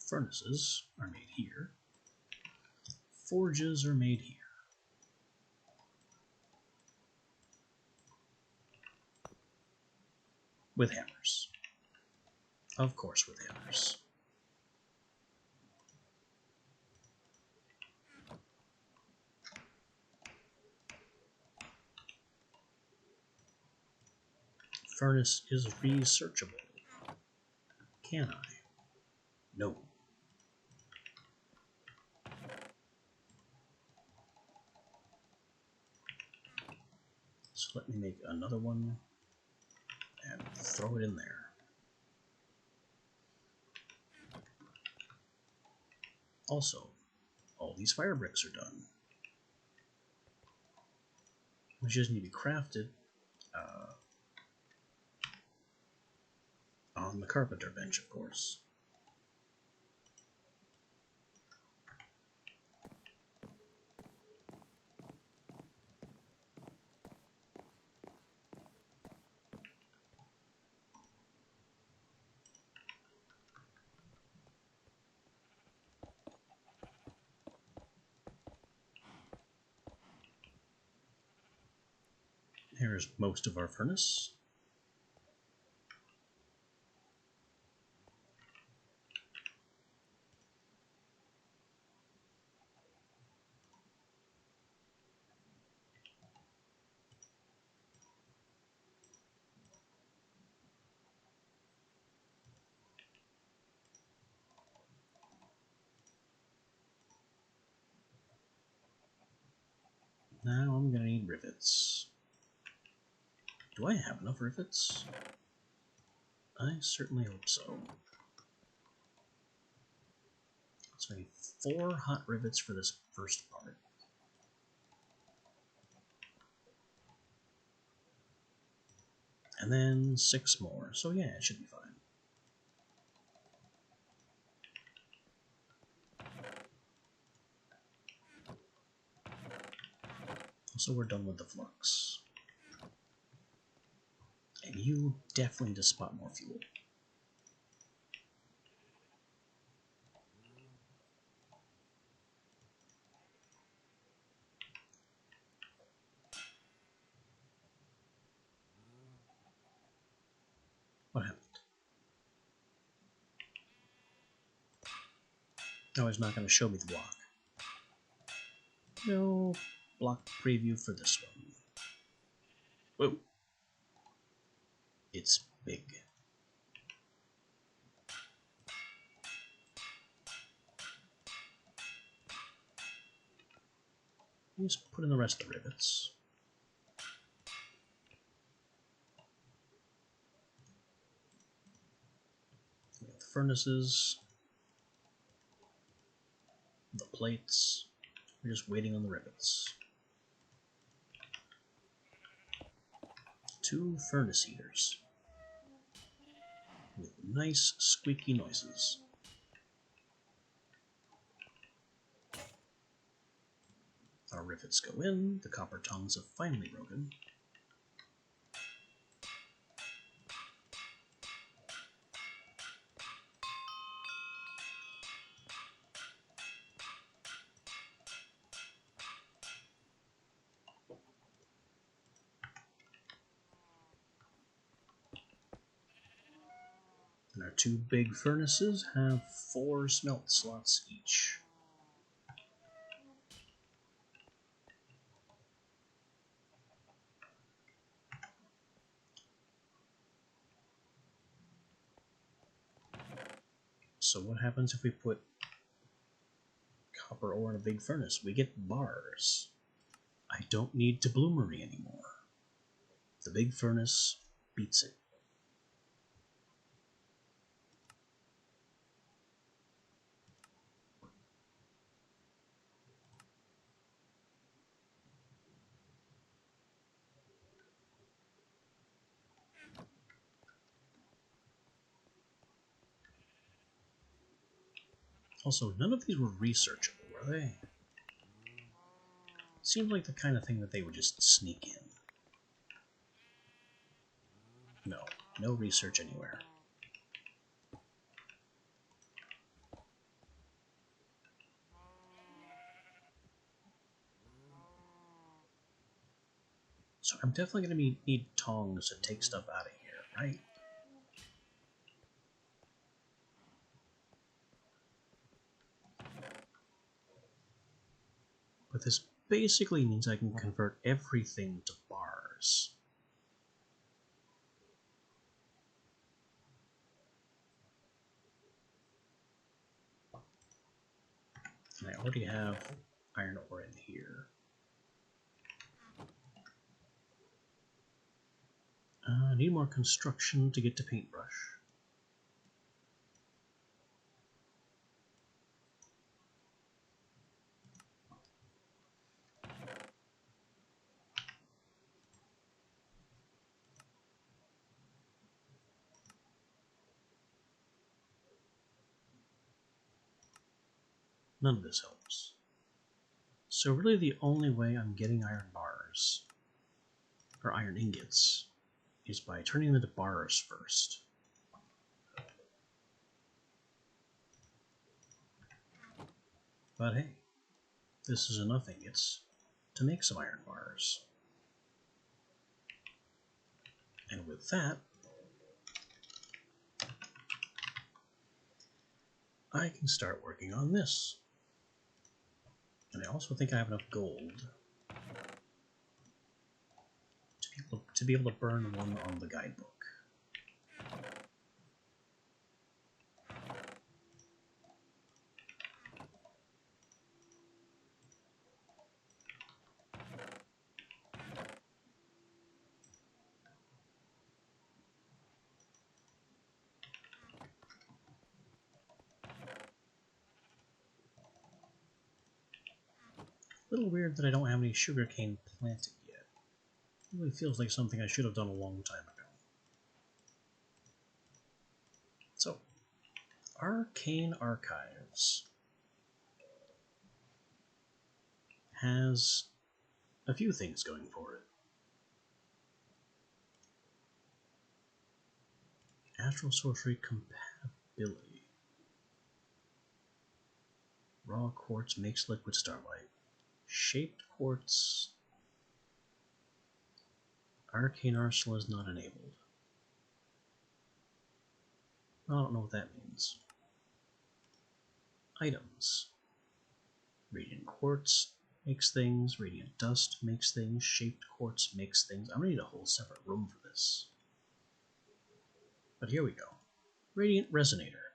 Furnaces are made here. Forges are made here. With hammers. Of course, with hammers. Furnace is researchable. Can I? No. So let me make another one and throw it in there. Also, all these fire bricks are done. Which just need to be crafted on the carpenter bench, of course. Here's most of our furnace. Now I'm going to need rivets. Do I have enough rivets? I certainly hope so. So I need 4 hot rivets for this first part. And then 6 more. So yeah, it should be fine. So we're done with the flux. And you definitely need to spot more fuel. What happened? No, he's not going to show me the block. No block preview for this one. Whoa. It's big. Just put in the rest of the rivets. We have the furnaces, the plates. We're just waiting on the rivets. 2 furnace heaters with nice squeaky noises. Our rivets go in, the copper tongues have finally broken. And our 2 big furnaces have 4 smelt slots each. So what happens if we put copper ore in a big furnace? We get bars. I don't need doublomery anymore. The big furnace beats it. Also, none of these were researchable, were they? Seemed like the kind of thing that they would just sneak in. No, no research anywhere. So I'm definitely going to need tongs to take stuff out of here, right? But this basically means I can convert everything to bars. And I already have iron ore in here. I need more construction to get to paintbrush. None of this helps. So really the only way I'm getting iron bars, or iron ingots, is by turning them into bars first. But hey, this is enough ingots to make some iron bars. And with that, I can start working on this. And I also think I have enough gold to be able to burn one on the guidebook. A little weird that I don't have any sugarcane planted yet. It really feels like something I should have done a long time ago. So, Arcane Archives has a few things going for it. Astral Sorcery Compatibility. Raw Quartz makes Liquid Starlight. Shaped Quartz. Arcane Arsenal is not enabled. I don't know what that means. Items. Radiant Quartz makes things. Radiant Dust makes things. Shaped Quartz makes things. I'm going to need a whole separate room for this. But here we go. Radiant Resonator.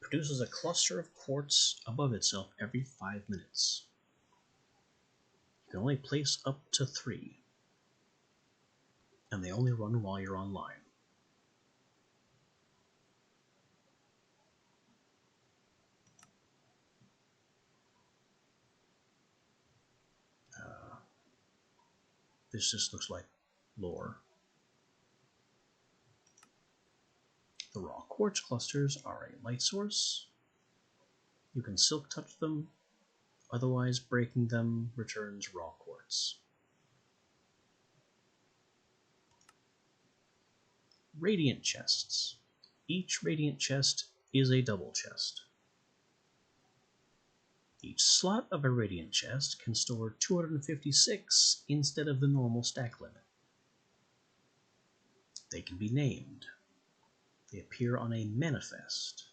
Produces a cluster of quartz above itself every 5 minutes. You can only place up to 3. And they only run while you're online. This just looks like lore. The raw quartz clusters are a light source. You can silk touch them, otherwise breaking them returns raw quartz. Radiant chests. Each radiant chest is a double chest. Each slot of a radiant chest can store 256 instead of the normal stack limit. They can be named. They appear on a manifest.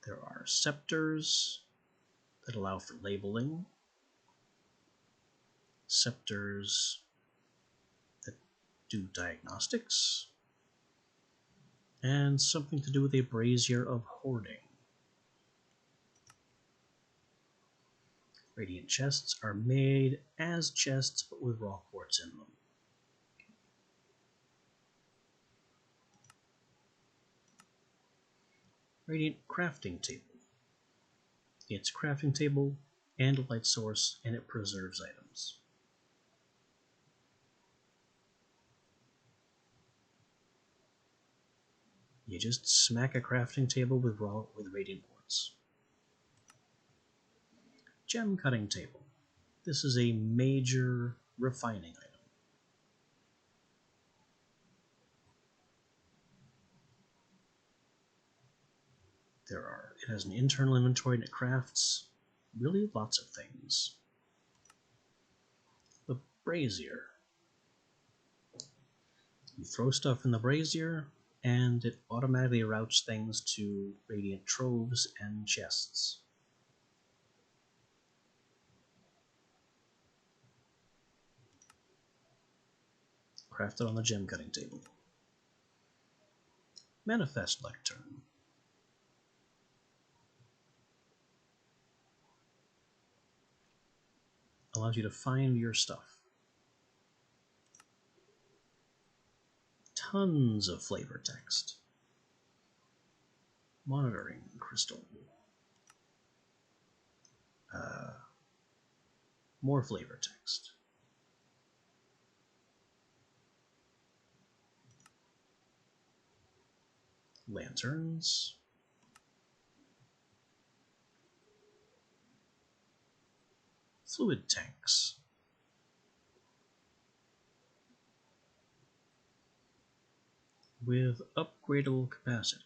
There are scepters that allow for labeling, scepters that do diagnostics, and something to do with a brazier of hoarding. Radiant chests are made as chests but with raw quartz in them. Radiant crafting table. It's a crafting table and a light source, and it preserves items. You just smack a crafting table with radiant quartz. Gem cutting table. This is a major refining item. It has an internal inventory and it crafts really lots of things. The brazier. You throw stuff in the brazier and it automatically routes things to radiant troves and chests. Crafted on the gem cutting table. Manifest lectern. Allows you to find your stuff. Tons of flavor text. Monitoring crystal. More flavor text. Lanterns. Fluid tanks. With upgradable capacity.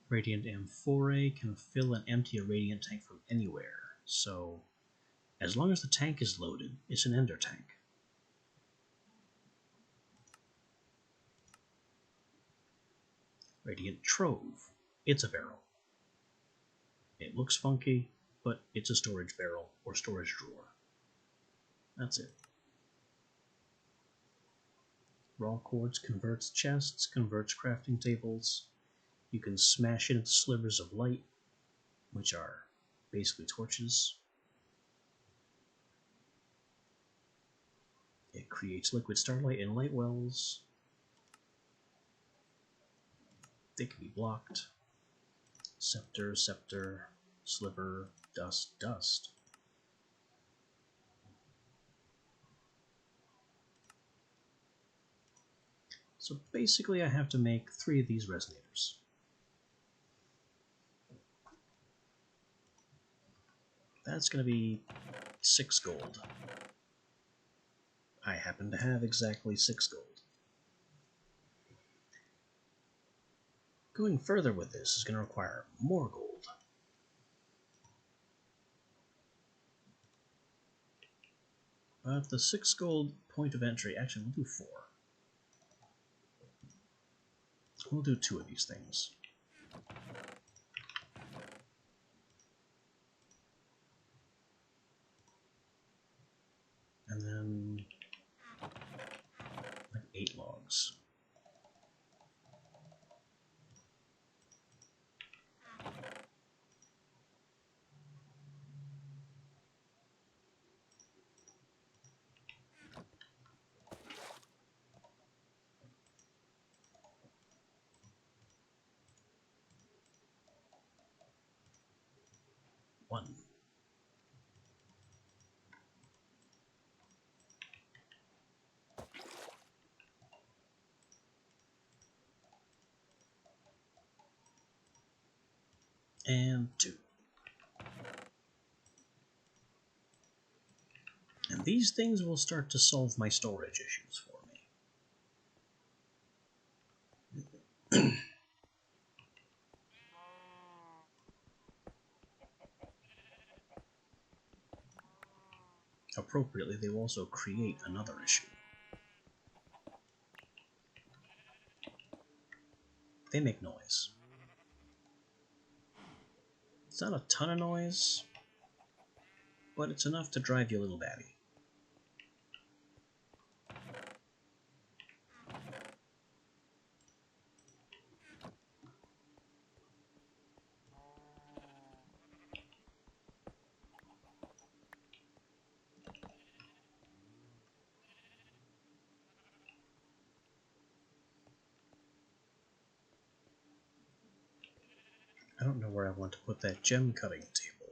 Radiant Amphora can fill and empty a radiant tank from anywhere, so as long as the tank is loaded, it's an ender tank. Radiant Trove. It's a barrel. It looks funky, but it's a storage barrel or storage drawer. That's it. Raw quartz converts chests, converts crafting tables. You can smash it into slivers of light, which are basically torches. It creates liquid starlight and light wells. They can be blocked. Scepter, scepter, sliver, dust, dust. So basically I have to make 3 of these resonators. That's going to be 6 gold. I happen to have exactly 6 gold. Going further with this is going to require more gold. But the 6 gold point of entry, actually we'll do 4. We'll do 2 of these things. And then like 8 logs. One. And 2. And these things will start to solve my storage issues for me. Appropriately, they will also create another issue. They make noise. It's not a ton of noise, but it's enough to drive you a little batty. I don't know where I want to put that gem cutting table.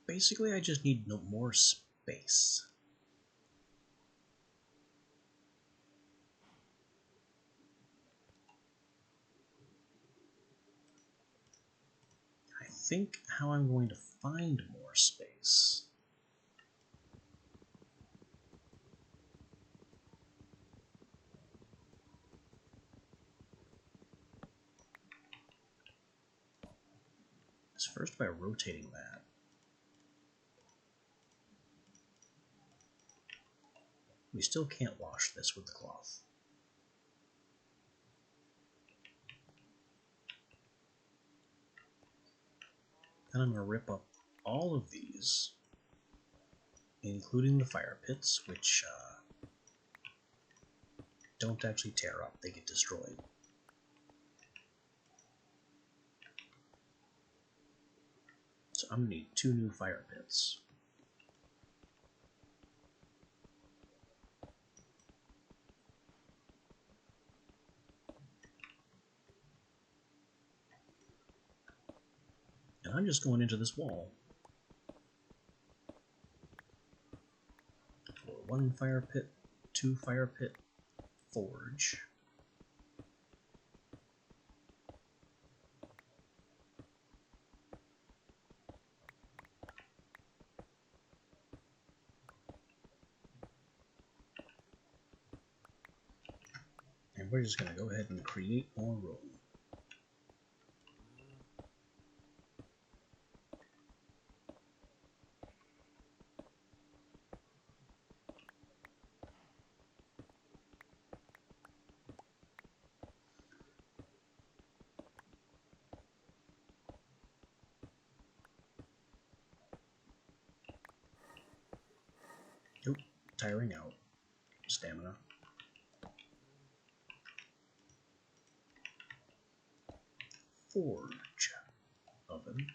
Basically, I just need no more space. I think how I'm going to find more space is first by rotating that. We still can't wash this with the cloth. Then I'm going to rip up all of these, including the fire pits, which don't actually tear up, they get destroyed. So I'm going to need 2 new fire pits. And I'm just going into this wall for 1 fire pit, 2 fire pit, forge. And we're just going to go ahead and create more room. Nope, tiring out. Stamina. Forge. Oven.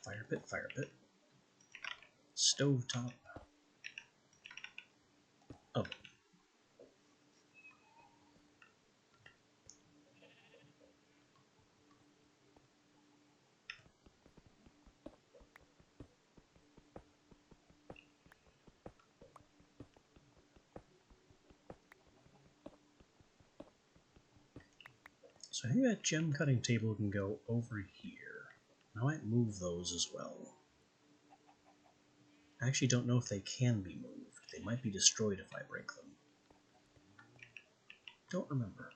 Fire pit, stovetop oven. So I think that gem cutting table can go over here. I might move those as well. I actually don't know if they can be moved. They might be destroyed if I break them. Don't remember.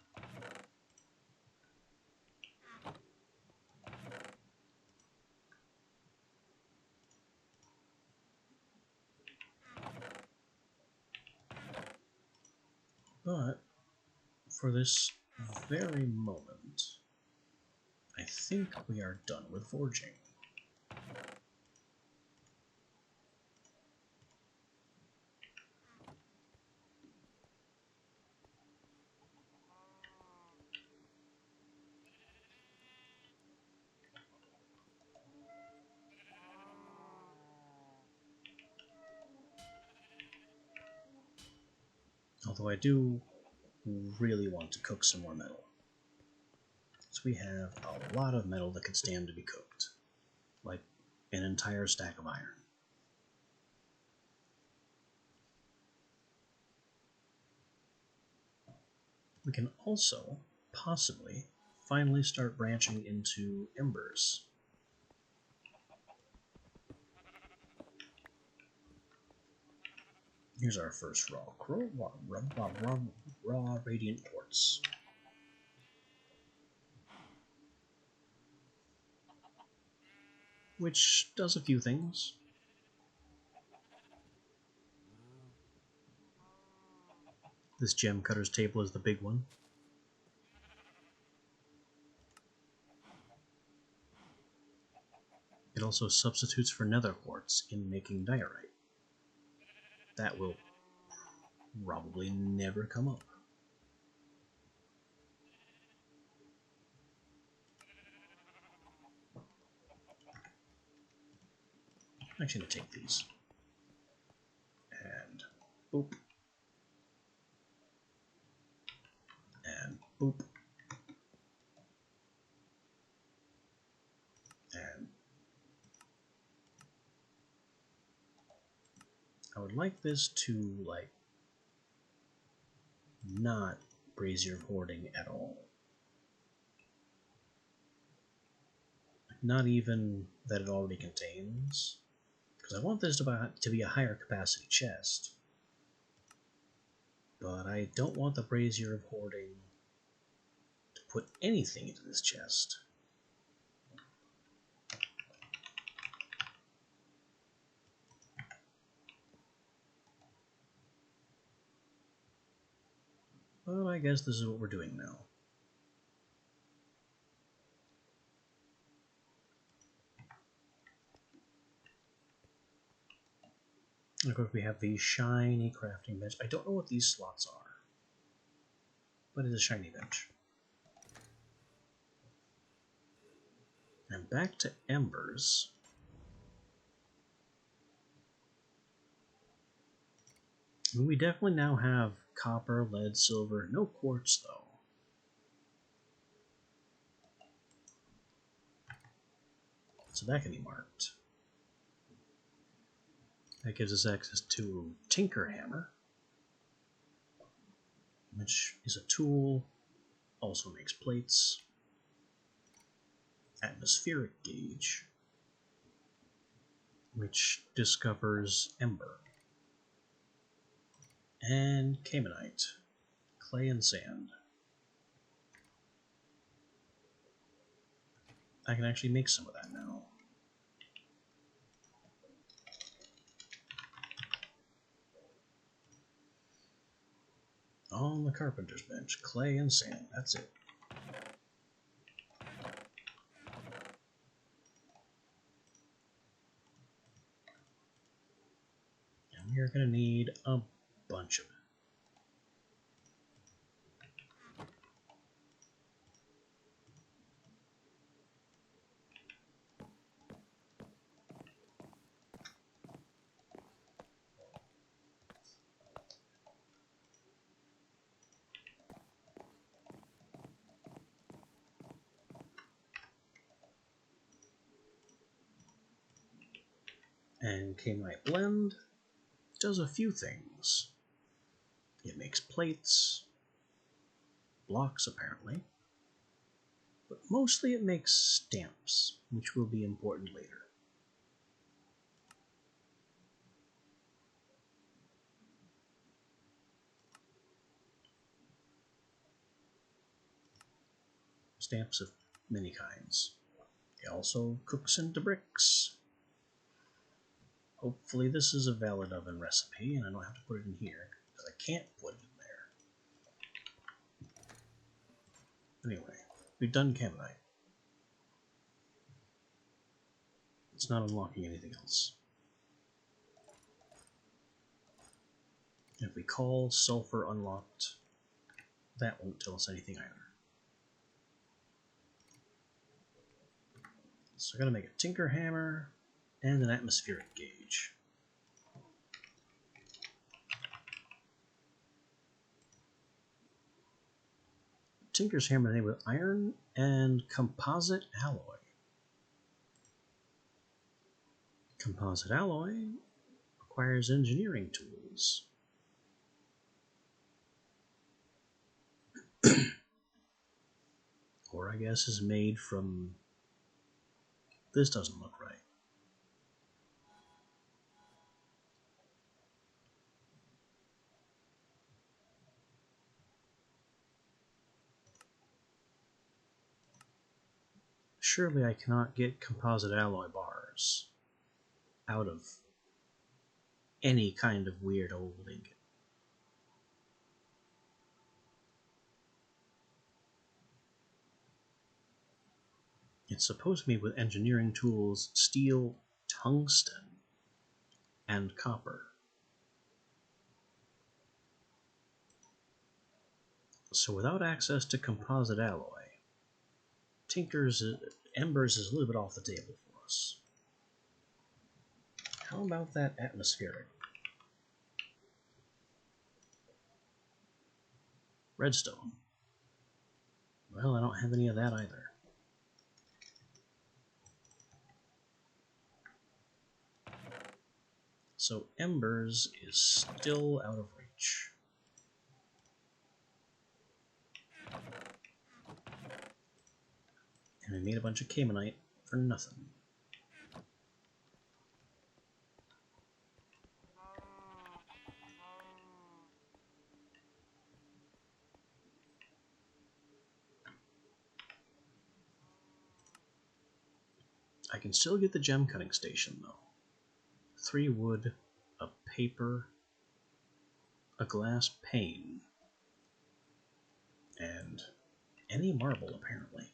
But for this very moment, I think we are done with forging. Although I do really want to cook some more metal. So we have a lot of metal that could stand to be cooked. Like an entire stack of iron. We can also, possibly, finally start branching into embers. Here's our first raw radiant quartz. Which does a few things. This gem cutter's table is the big one. It also substitutes for nether quartz in making diorite. That will probably never come up. I'm actually going to take these. And boop. And boop. And I would like this to, like, not brazier hoarding at all. Not even that it already contains. Because I want this to be a higher capacity chest. But I don't want the brazier of hoarding to put anything into this chest. But I guess this is what we're doing now. And of course we have the shiny crafting bench. I don't know what these slots are. But it's a shiny bench. And back to embers. We definitely now have copper, lead, silver, no quartz though. So that can be marked. That gives us access to Tinker Hammer, which is a tool, also makes plates. Atmospheric Gauge, which discovers ember. And Caymanite, clay and sand. I can actually make some of that now. On the carpenter's bench, clay and sand, that's it. And we're going to need a bunch of it. And Kmite Blend does a few things. It makes plates, blocks apparently, but mostly it makes stamps, which will be important later. Stamps of many kinds. It also cooks into bricks. Hopefully this is a valid oven recipe and I don't have to put it in here, because I can't put it in there. Anyway, we've done Kemite. It's not unlocking anything else. If we call sulfur unlocked, that won't tell us anything either. So I'm going to make a tinker hammer and an atmospheric gauge. Tinker's hammer made with iron and composite alloy. Composite alloy requires engineering tools. Or I guess is made from... This doesn't look right. Surely I cannot get composite alloy bars out of any kind of weird old ingot. It's supposed to be with engineering tools, steel, tungsten, and copper. So without access to composite alloy, Embers is a little bit off the table for us. How about that atmospheric? Redstone. Well, I don't have any of that either. So Embers is still out of reach. And we made a bunch of Caymanite for nothing. I can still get the gem cutting station though. 3 wood, a paper, a glass pane, and any marble apparently.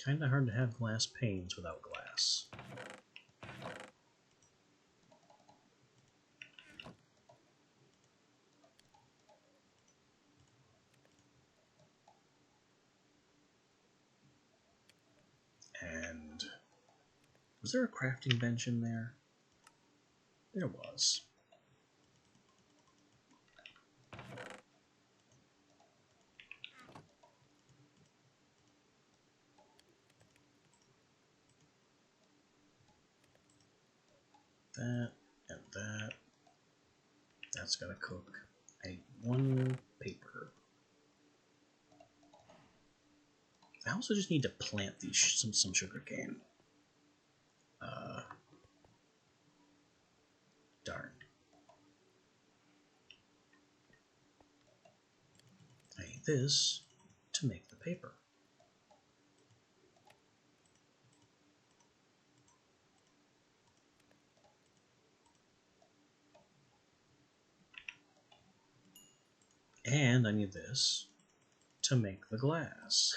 Kinda hard to have glass panes without glass. And was there a crafting bench in there? There was. That and that. That's gotta cook. I need 1 paper. I also just need to plant these some sugar cane. Darn. I need this to make the paper. And I need this to make the glass.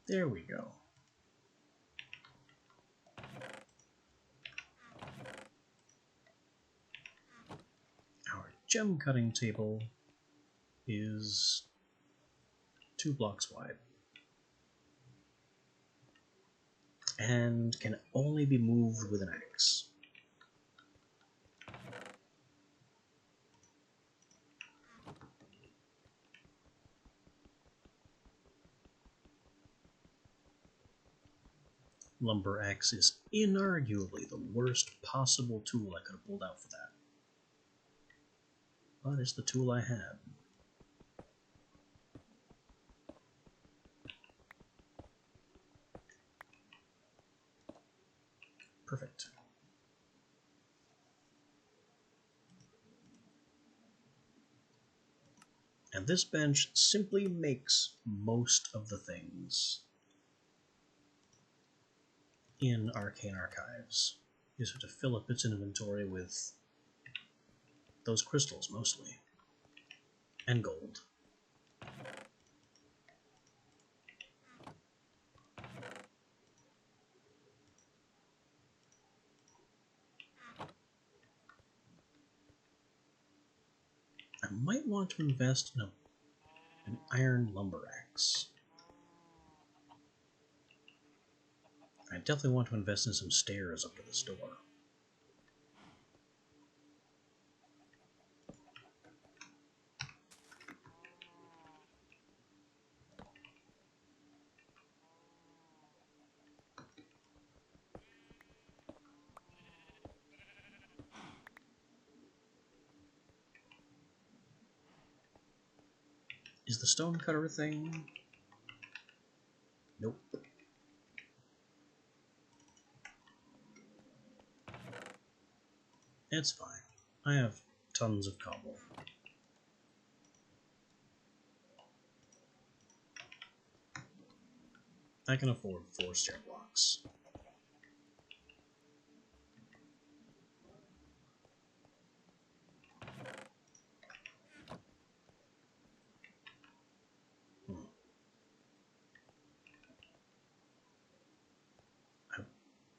There we go. Our gem cutting table is 2 blocks wide. And can only be moved with an axe. Lumber axe is inarguably the worst possible tool I could have pulled out for that. But it's the tool I had. Perfect. And this bench simply makes most of the things in Arcane Archives. You just have to fill up its inventory with those crystals mostly. And gold. I might want to invest in an iron lumber axe. I definitely want to invest in some stairs up to the store. Is the stonecutter a thing? Nope. It's fine. I have tons of cobble. I can afford 4 stair blocks.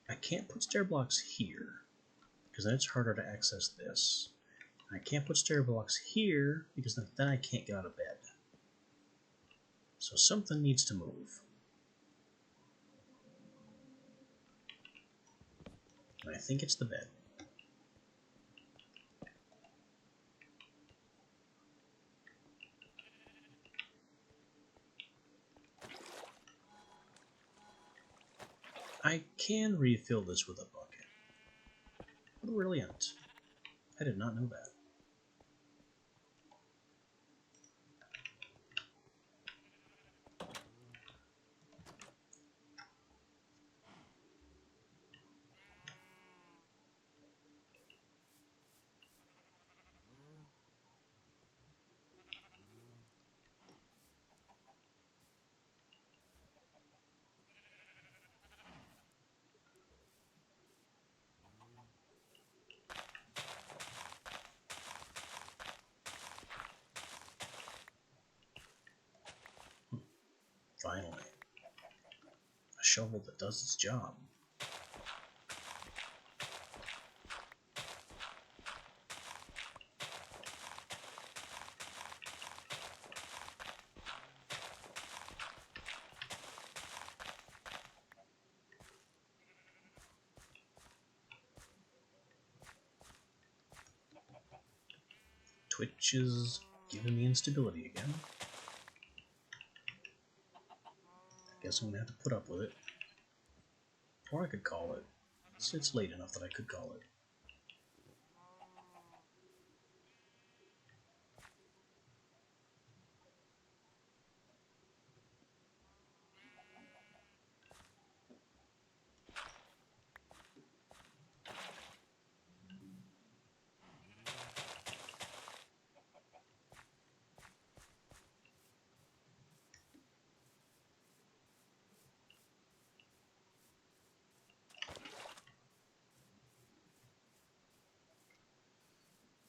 I can't put stair blocks here, because then it's harder to access this. I can't put stair blocks here, because then I can't get out of bed. So something needs to move. And I think it's the bed. I can refill this with a bucket. Brilliant. I did not know that. Finally. A shovel that does its job. Twitch is giving me instability again. I guess I'm gonna have to put up with it. Or I could call it. It's late enough that I could call it.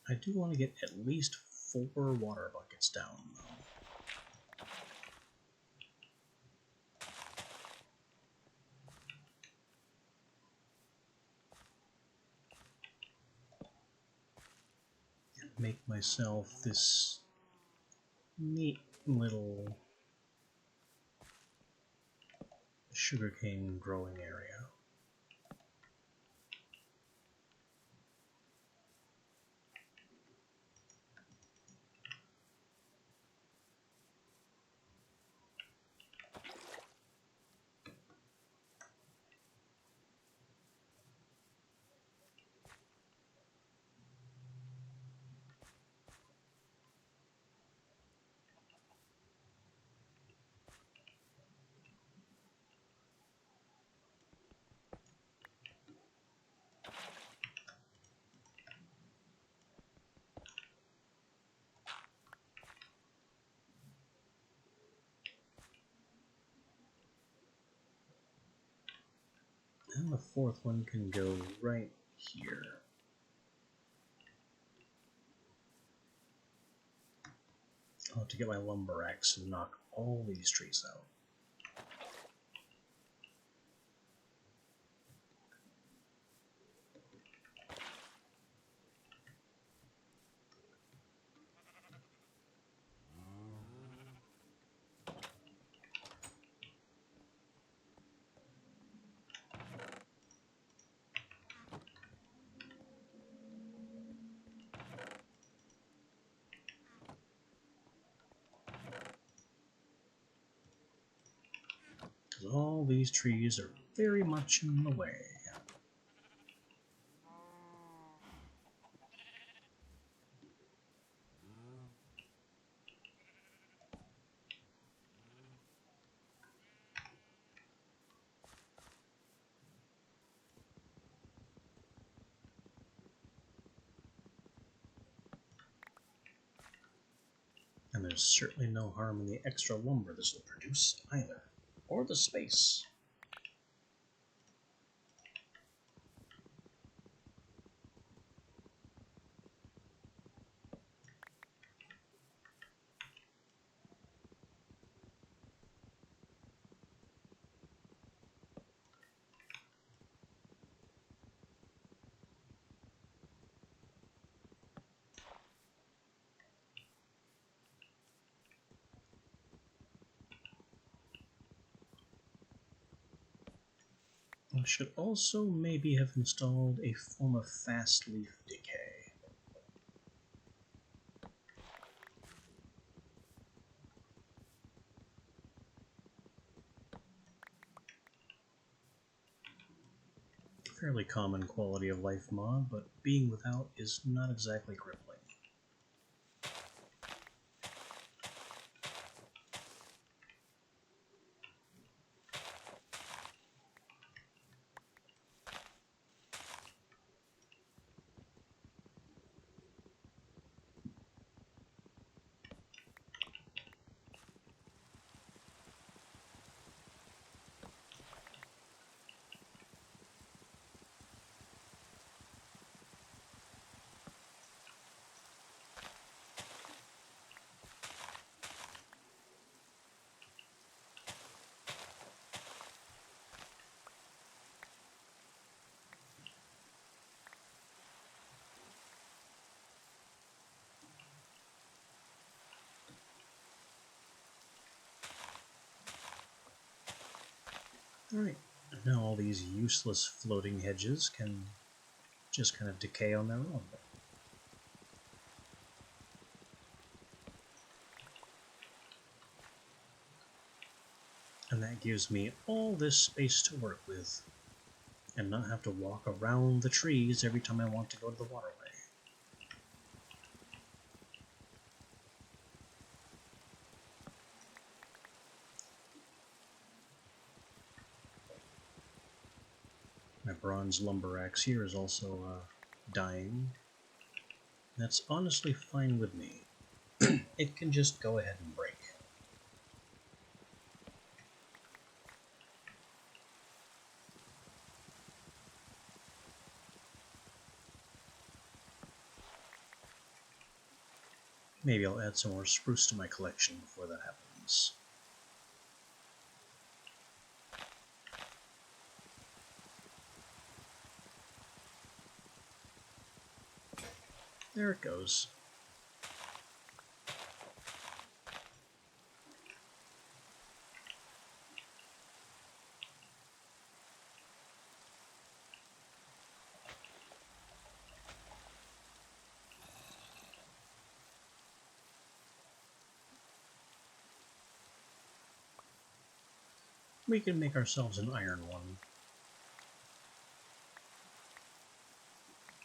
I do want to get at least 4 water buckets down, though. And make myself this neat little sugarcane growing area. And the fourth one can go right here. I'll have to get my lumber axe and knock all these trees out. Because all these trees are very much in the way. And there's certainly no harm in the extra lumber this will produce either. Or the space. I should also maybe have installed a form of fast leaf decay. Fairly common quality of life mod, but being without is not exactly crippling. Alright, now all these useless floating hedges can just kind of decay on their own. And that gives me all this space to work with, and not have to walk around the trees every time I want to go to the waterway. My bronze lumber axe here is also dying. That's honestly fine with me. It can just go ahead and break. Maybe I'll add some more spruce to my collection before that happens. There it goes. we can make ourselves an iron one,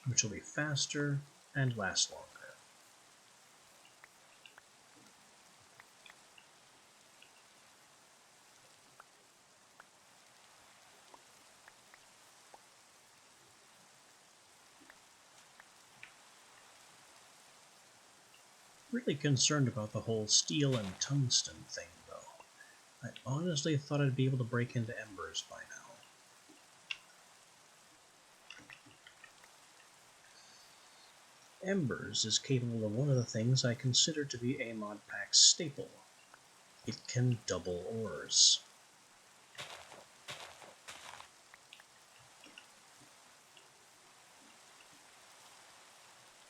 which will be faster and last longer. Really concerned about the whole steel and tungsten thing, though. I honestly thought I'd be able to break into embers by now. Embers is capable of one of the things I consider to be a mod pack staple. It can double ores.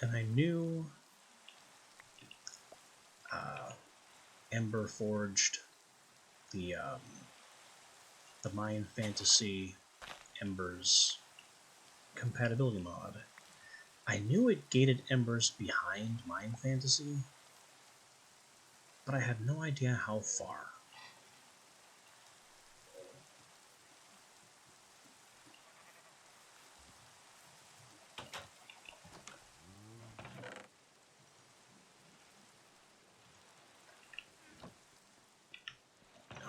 And I knew Ember forged the Mine Fantasy Embers compatibility mod. I knew it gated Embers behind Mine Fantasy, but I had no idea how far.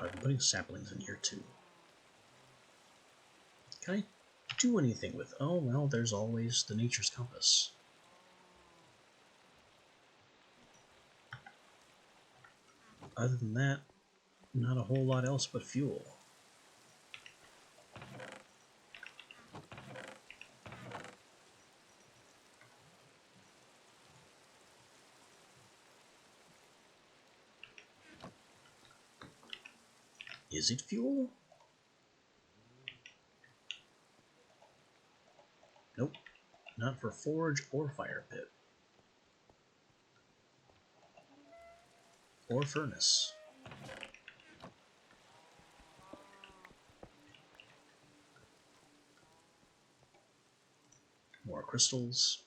I've been putting saplings in here too. Can I do anything with... Oh, well, there's always the Nature's Compass. Other than that, not a whole lot else but fuel. Is it fuel? Nope, not for forge or fire pit. Or furnace. More crystals.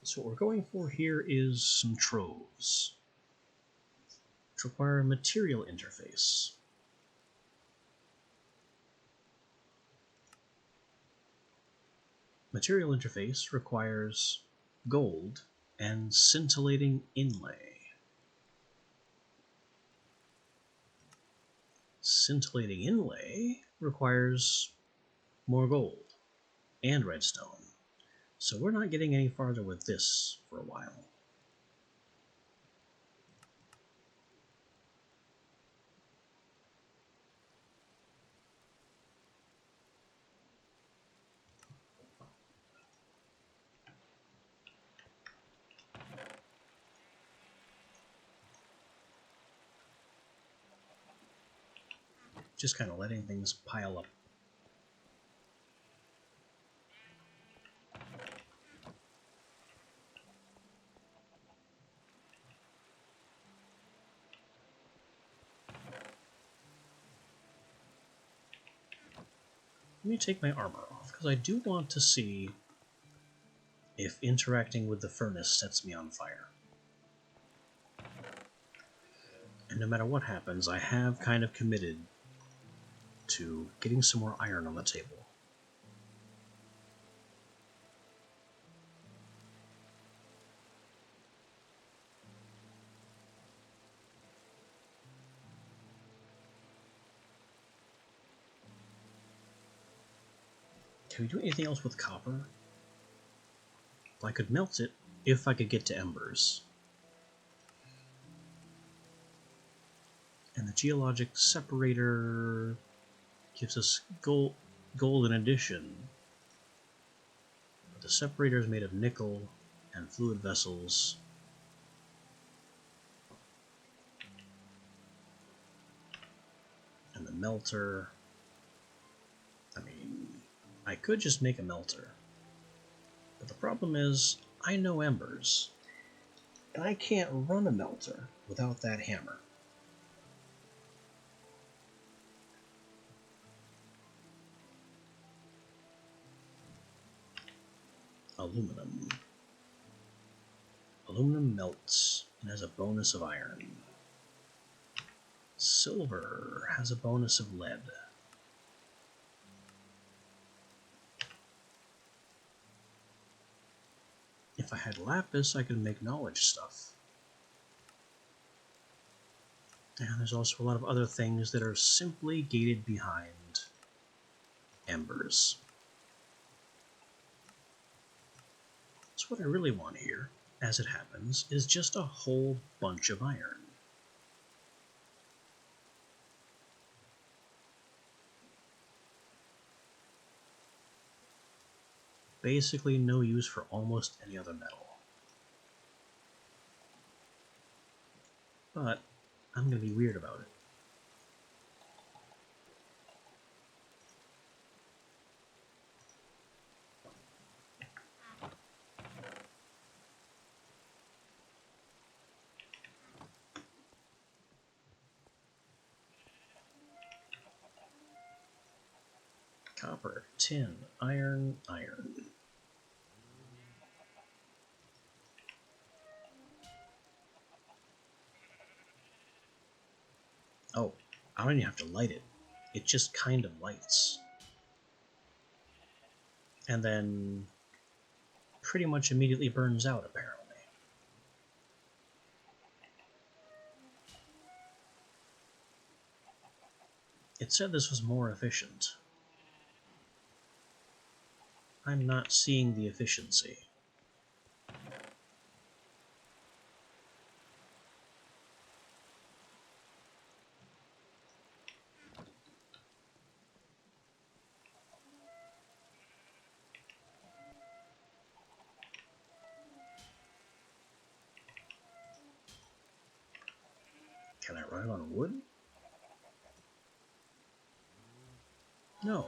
So what we're going for here is some troves, which require a material interface. Material interface requires gold and scintillating inlay. Scintillating inlay requires more gold and redstone. So we're not getting any farther with this for a while. Just kind of letting things pile up. Let me take my armor off, because I do want to see if interacting with the furnace sets me on fire. And no matter what happens, I have kind of committed to getting some more iron on the table. Can we do anything else with copper? Well, I could melt it if I could get to embers. And the geologic separator gives us gold in addition. But the separator is made of nickel and fluid vessels. And the melter... I mean, I could just make a melter. But the problem is, I know embers. And I can't run a melter without that hammer. aluminum. Aluminum melts and has a bonus of iron. Silver has a bonus of lead. If I had lapis, I could make knowledge stuff. And there's also a lot of other things that are simply gated behind embers. So what I really want here, as it happens, is just a whole bunch of iron. Basically no use for almost any other metal. But I'm going to be weird about it. Copper, tin, iron, iron. Oh, I don't even have to light it. It just kind of lights. And then pretty much immediately burns out, apparently. It said this was more efficient. I'm not seeing the efficiency. Can I run it on wood? No.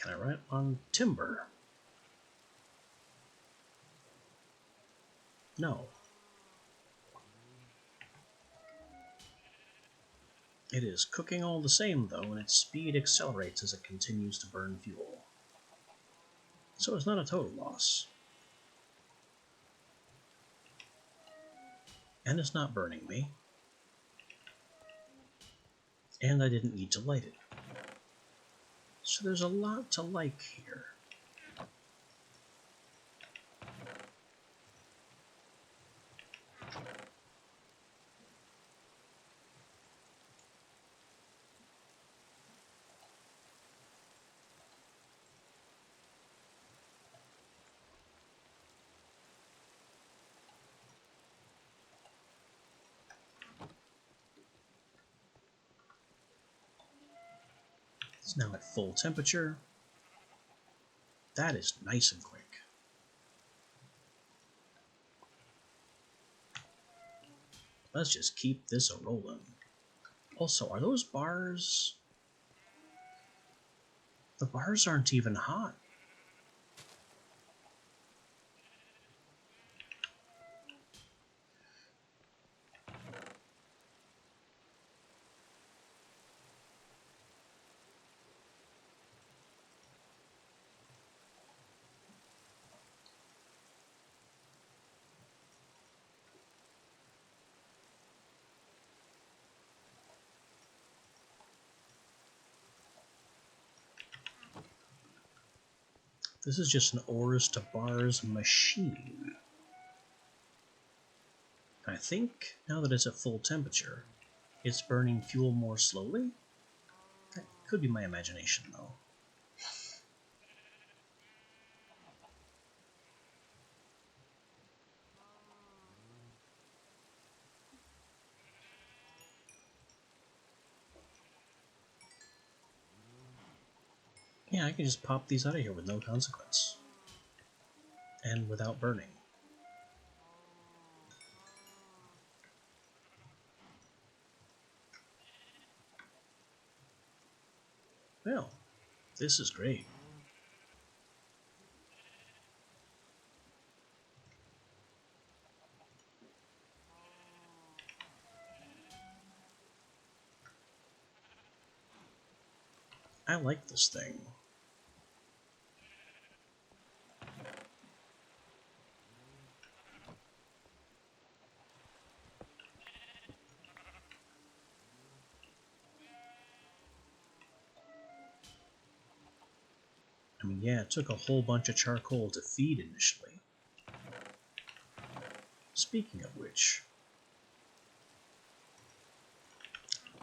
Can I run it on timber? No. It is cooking all the same, though, and its speed accelerates as it continues to burn fuel. So it's not a total loss. And it's not burning me. And I didn't need to light it. So there's a lot to like here. It's now at full temperature. That is nice and quick. Let's just keep this a-rolling. Also, are those bars... The bars aren't even hot. This is just an ores to bars machine. I think, now that it's at full temperature, it's burning fuel more slowly? That could be my imagination, though. Yeah, I can just pop these out of here with no consequence. And without burning. Well, this is great. I like this thing. I mean, yeah, it took a whole bunch of charcoal to feed initially. Speaking of which,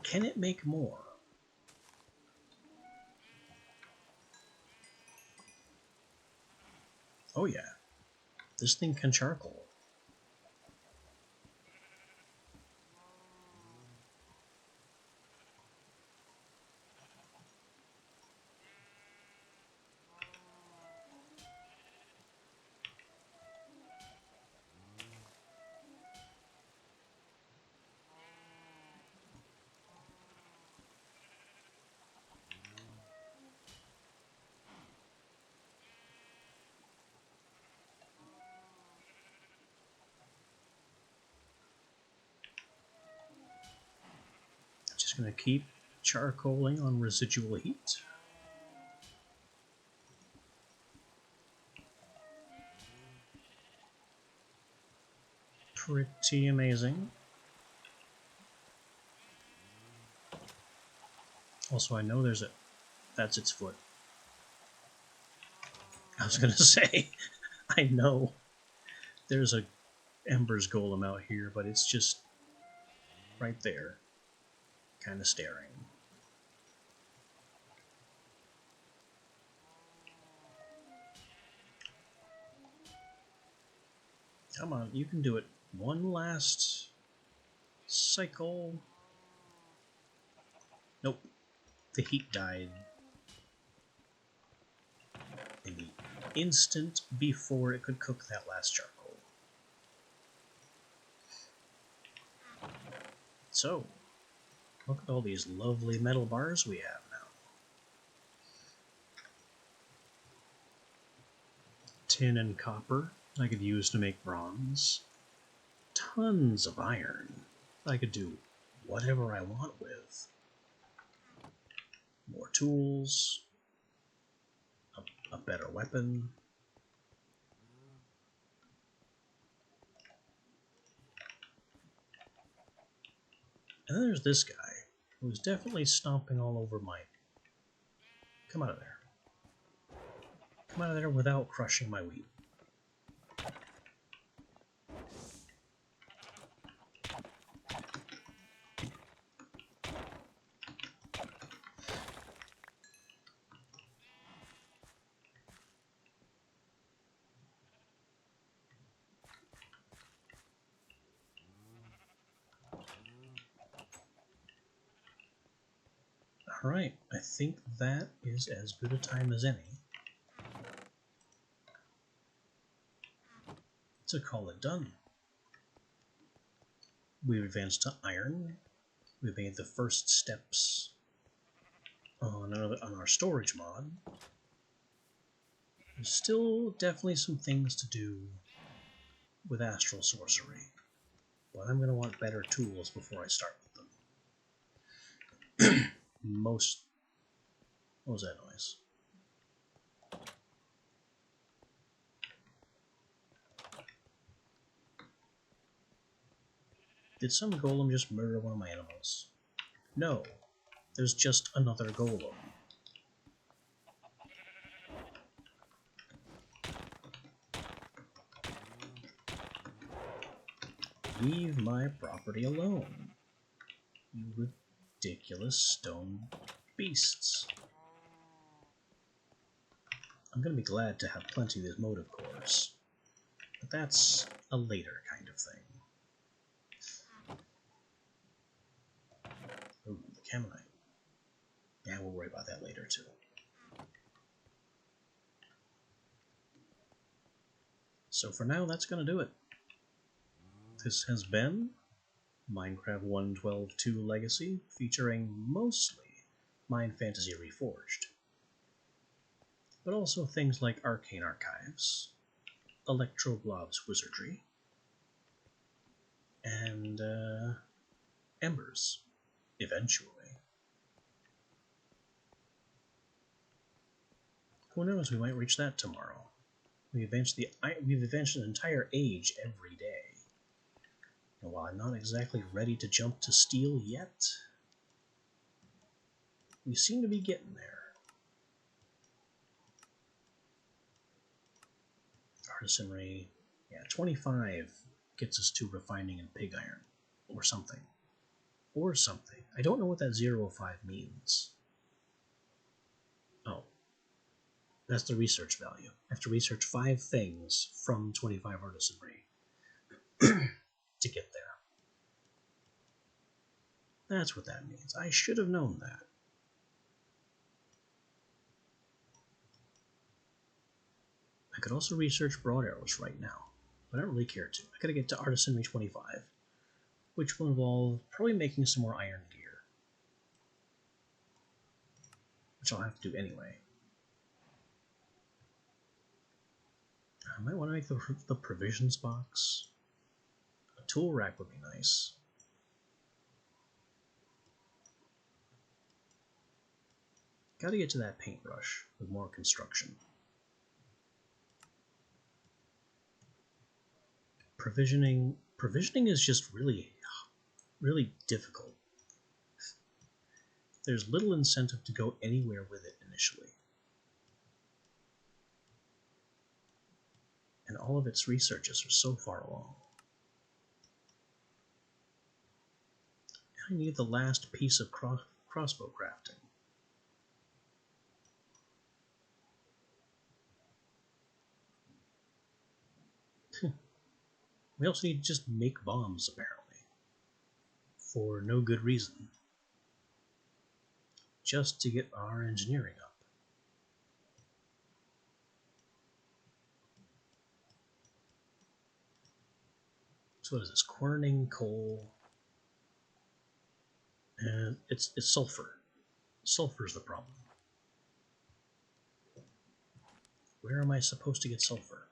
can it make more? Oh yeah, this thing can charcoal. Just gonna keep charcoaling on residual heat. Pretty amazing. Also, I know there's a... That's its foot. I was gonna say, I know there's a Embers Golem out here, but it's just right there, kind of staring. Come on, you can do it. One last cycle. Nope. The heat died in the instant before it could cook that last charcoal. So, look at all these lovely metal bars we have now. Tin and copper I could use to make bronze. Tons of iron I could do whatever I want with. More tools, a better weapon. And then there's this guy, who's definitely stomping all over my... Come out of there. Come out of there without crushing my wheat. Alright, I think that is as good a time as any to call it done. We've advanced to iron. We've made the first steps on our storage mod. There's still definitely some things to do with astral sorcery, but I'm going to want better tools before I start with them. What was that noise? Did some golem just murder one of my animals? No, there's just another golem. Leave my property alone, you ridiculous stone beasts. I'm going to be glad to have plenty of these motive cores, but that's a later kind of thing. Ooh, the Camonite. Yeah, we'll worry about that later too. So for now, that's going to do it. This has been Minecraft 1.12.2 Legacy, featuring mostly Mind Fantasy Reforged, but also things like Arcane Archives, Electroblob's Wizardry, and Embers, eventually. Who knows? We might reach that tomorrow. We've advanced an entire age every day. And while I'm not exactly ready to jump to steel yet, we seem to be getting there. Artisanry, yeah, 25 gets us to refining and pig iron, or something. Or something. I don't know what that 005 means. Oh. That's the research value. I have to research 5 things from 25 artisanry to get there. That's what that means. I should have known that. I could also research broad arrows right now, but I don't really care to. I gotta get to artisanry 25, which will involve probably making some more iron gear, which I'll have to do anyway. I might want to make the provisions box. A tool rack would be nice. Gotta get to that paintbrush with more construction. Provisioning is just really difficult. There's little incentive to go anywhere with it initially. And all of its researches are so far along. I need the last piece of crossbow crafting. We also need to just make bombs, apparently. For no good reason. Just to get our engineering up. So what is this? Querning coal. And it's sulfur. Sulfur's the problem. Where am I supposed to get sulfur?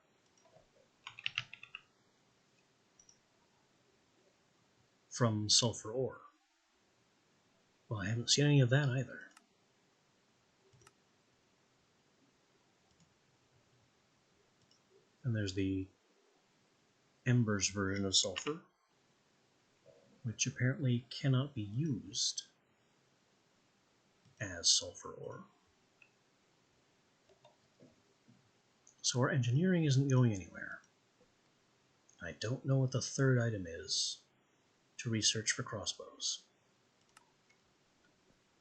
From sulfur ore. Well, I haven't seen any of that either. And there's the Embers version of sulfur, which apparently cannot be used as sulfur ore. So our engineering isn't going anywhere. I don't know what the third item is to research for crossbows.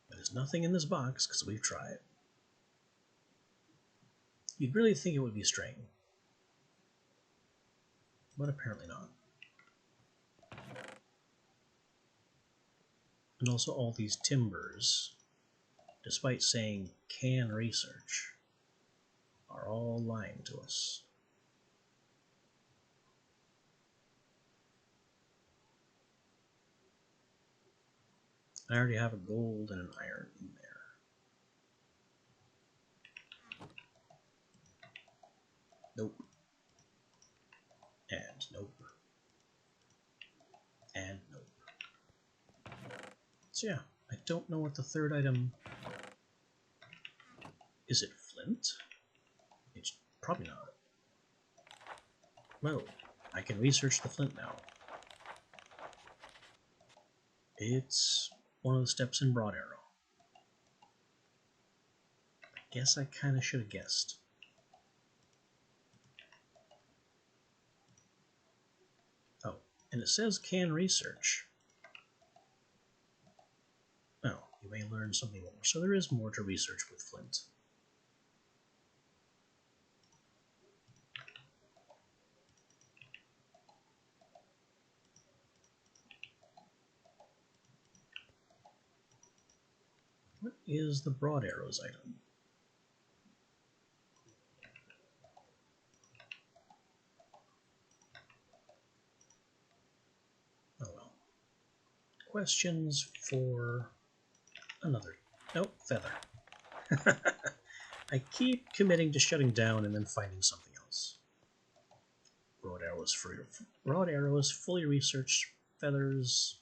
There's nothing in this box because we've tried. You'd really think it would be string, but apparently not. And also all these timbers, despite saying can research, are all lying to us. I already have a gold and an iron in there. Nope. And nope. And nope. So yeah, I don't know what the third item... Is it flint? It's probably not. No, I can research the flint now. It's one of the steps in Broad Arrow. I guess I kind of should have guessed. Oh, and it says can research. Oh, you may learn something more. So there is more to research with flint. What is the Broad Arrows item? Oh well. Questions for another. Nope, feather. I keep committing to shutting down and then finding something else. Broad arrows, fully researched feathers.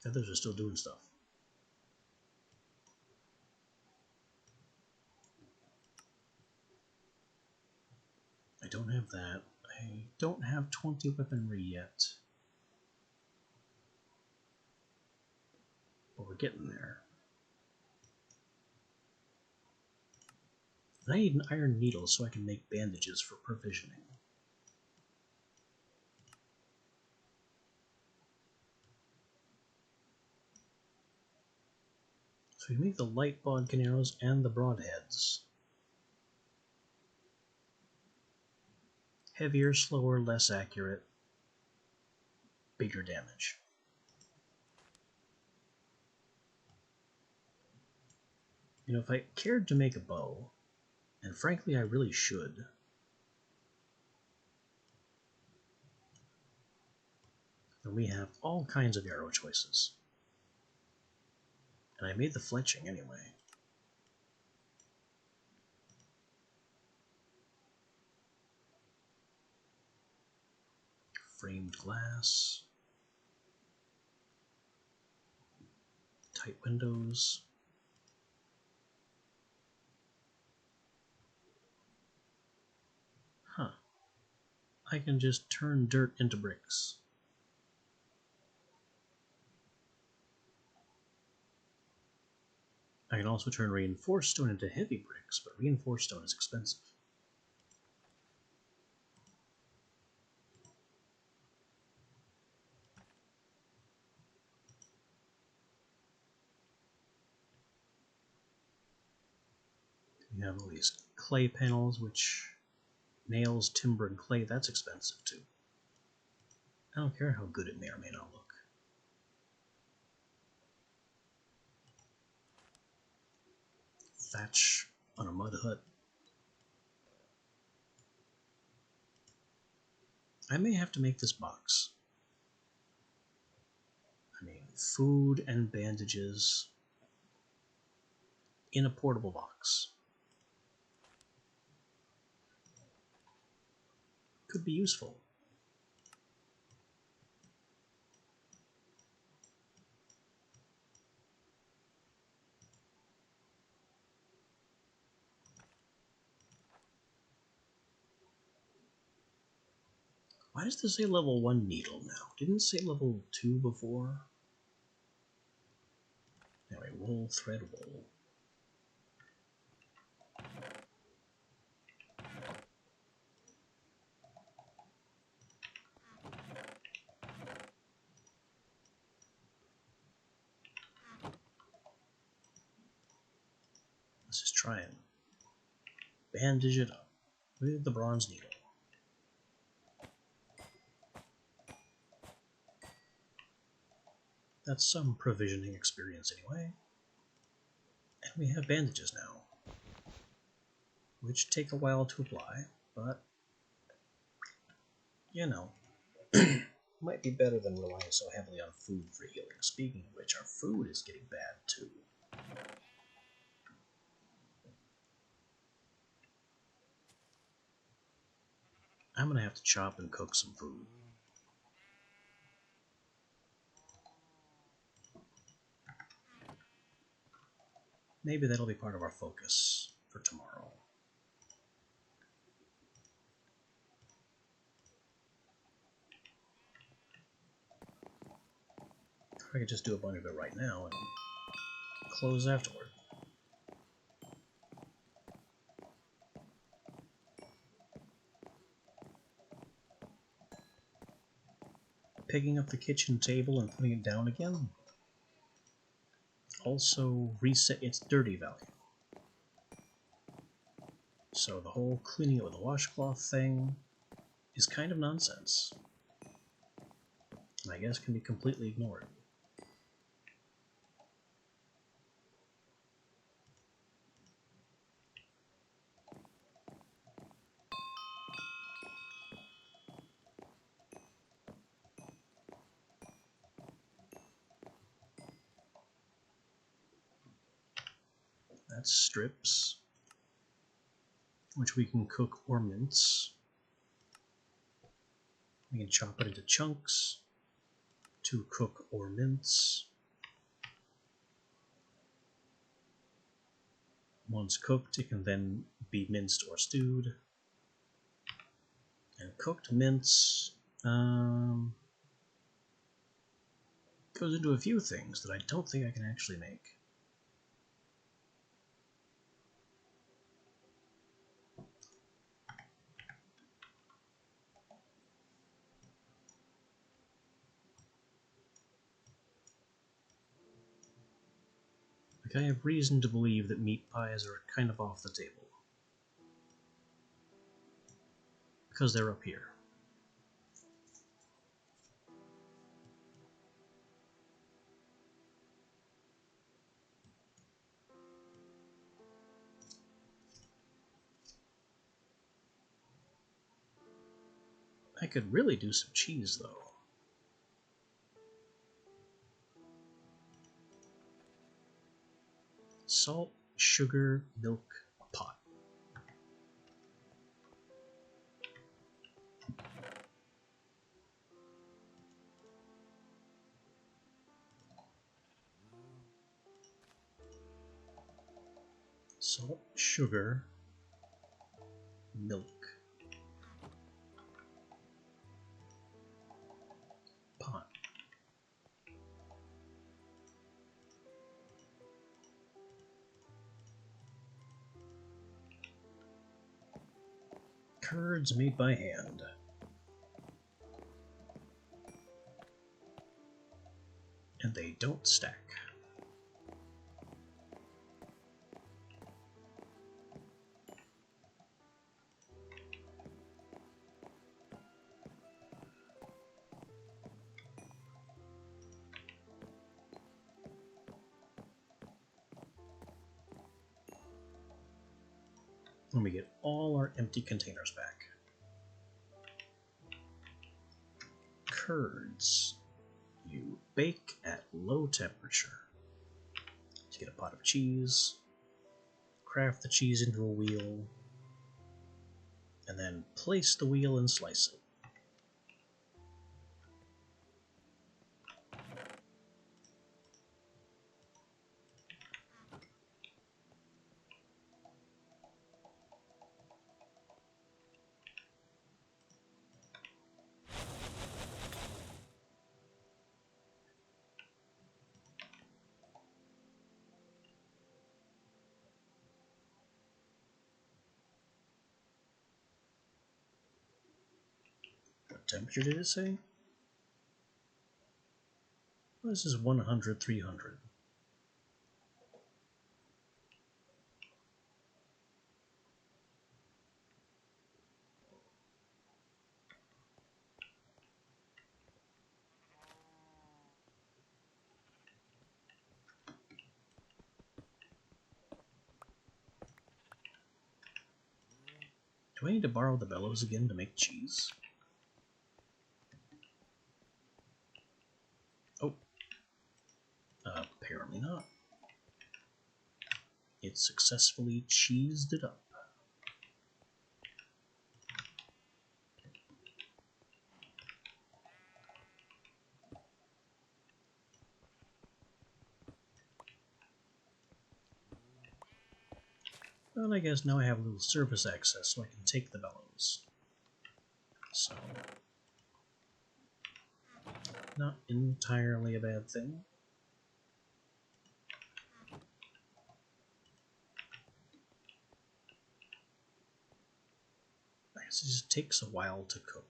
Feathers are still doing stuff. have that. I don't have 20 weaponry yet. But we're getting there. And I need an iron needle so I can make bandages for provisioning. So we make the light bodkin arrows and the broadheads. Heavier, slower, less accurate, bigger damage. You know, if I cared to make a bow, and frankly I really should, then we have all kinds of arrow choices. And I made the fletching anyway. Framed glass. Tight windows. Huh. I can just turn dirt into bricks. I can also turn reinforced stone into heavy bricks, but reinforced stone is expensive. We have all these clay panels, which nails, timber, and clay, that's expensive too. I don't care how good it may or may not look. Thatch on a mud hut. I may have to make this box. I mean, food and bandages in a portable box. Could be useful. Why does this say level 1 needle now? Didn't it say level 2 before? Anyway, wool, thread, wool. Let's just try and bandage it up with the bronze needle. That's some provisioning experience anyway. And we have bandages now, which take a while to apply, but, you know, might be better than relying so heavily on food for healing. Speaking of which, our food is getting bad too. I'm gonna have to chop and cook some food. Maybe that'll be part of our focus for tomorrow. I could just do a bunch of it right now and close afterward. Picking up the kitchen table and putting it down again also reset its dirty value. So the whole cleaning it with a washcloth thing is kind of nonsense. And I guess can be completely ignored. That's strips, which we can cook or mince. We can chop it into chunks to cook or mince. Once cooked, it can then be minced or stewed. And cooked mince goes into a few things that I don't think I can actually make. Like, I have reason to believe that meat pies are kind of off the table. Because they're up here. I could really do some cheese, though. Salt, sugar, milk, pot. Salt, sugar, milk, pot. Curds made by hand. And they don't stack. When we get all our empty containers back. Curds. You bake at low temperature. To get a pot of cheese, craft the cheese into a wheel, and then place the wheel and slice it. What temperature did it say? Well, this is 100, 300. Do I need to borrow the bellows again to make cheese? Oh. Apparently not. It successfully cheesed it up. Well, I guess now I have a little surface access so I can take the bellows. So, not entirely a bad thing. I guess it just takes a while to cook.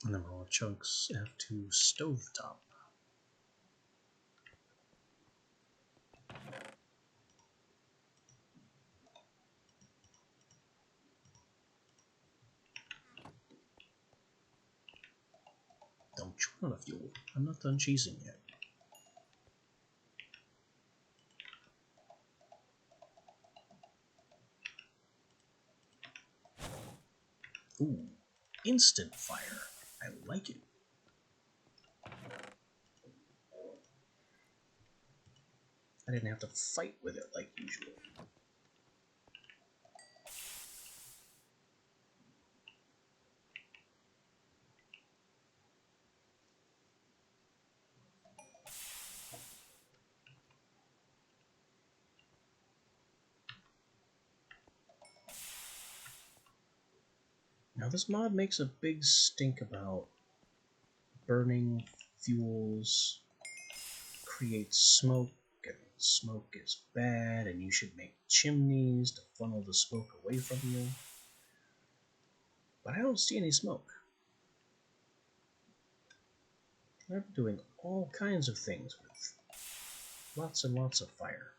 And then raw chunks F2 stovetop. Don't you want to fuel? I'm not done cheesing yet. Ooh, instant fire. I like it. I didn't have to fight with it like usual. Now this mod makes a big stink about burning fuels creates smoke, and smoke is bad, and you should make chimneys to funnel the smoke away from you. But I don't see any smoke. They're doing all kinds of things with lots and lots of fire.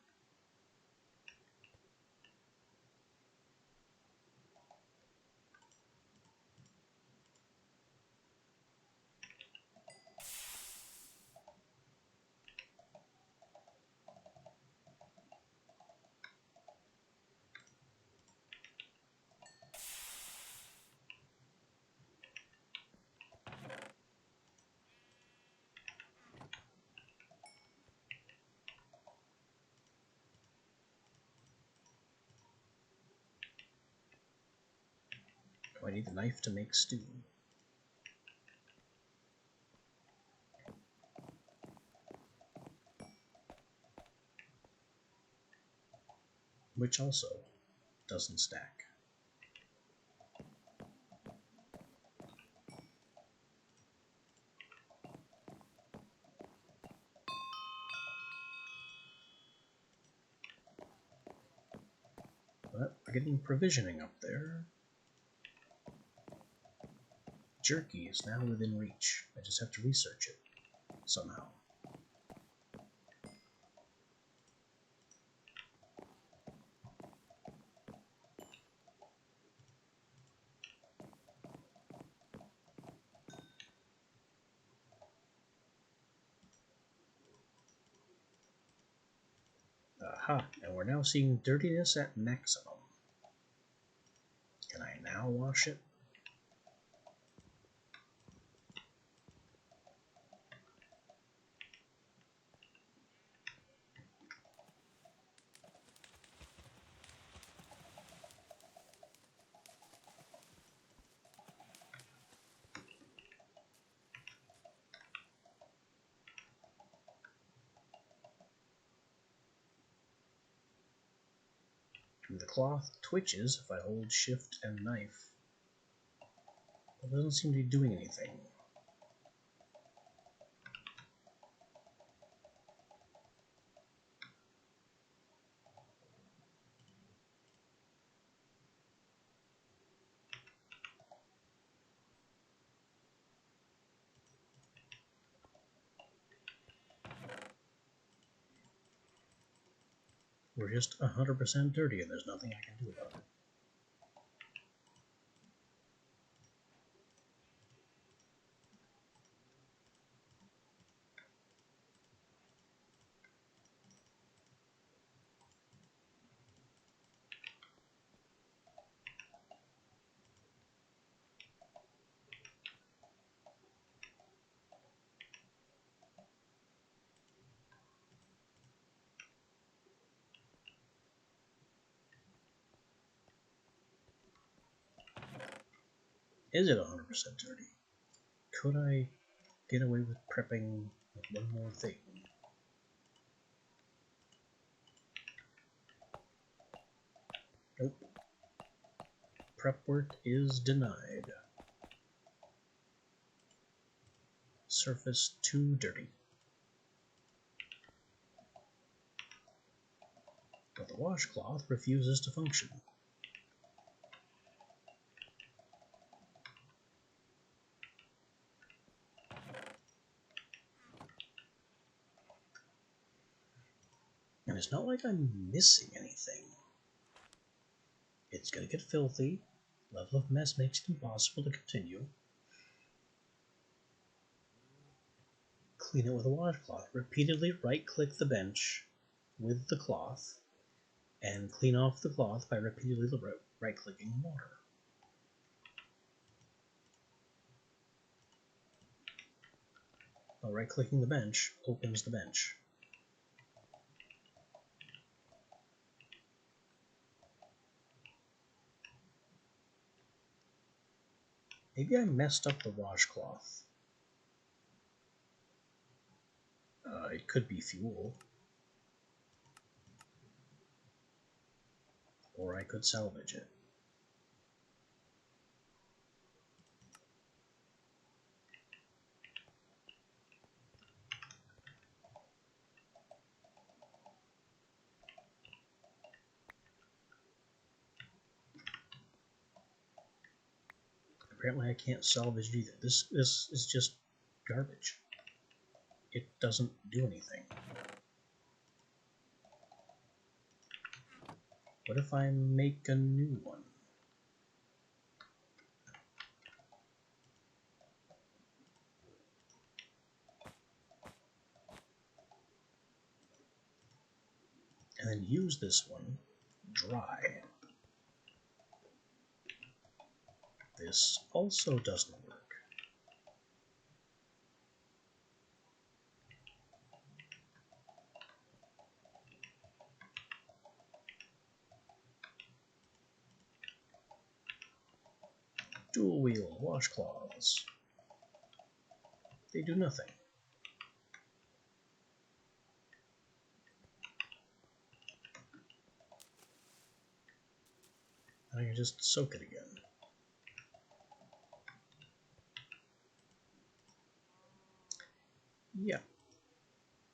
I need the knife to make stew. Which also doesn't stack. But we're getting provisioning up there. Jerky is now within reach. I just have to research it somehow. Aha, and we're now seeing dirtiness at maximum. Can I now wash it? And the cloth twitches if I hold shift and knife. It doesn't seem to be doing anything. We're just 100% dirty and there's nothing I can do about it. Is it 100% dirty? Could I get away with prepping with one more thing? Nope. Prep work is denied. Surface too dirty. But the washcloth refuses to function. And it's not like I'm missing anything. It's gonna get filthy. Level of mess makes it impossible to continue. Clean it with a washcloth. Repeatedly right-click the bench with the cloth and clean off the cloth by repeatedly right-clicking water. Well, right-clicking the bench opens the bench. Maybe I messed up the washcloth. It could be fuel. Or I could salvage it. Apparently I can't salvage it either. This is just garbage. It doesn't do anything. What if I make a new one? And then use this one dry. This also doesn't work. Dual wheel washcloths. They do nothing. I can just soak it again. Yeah.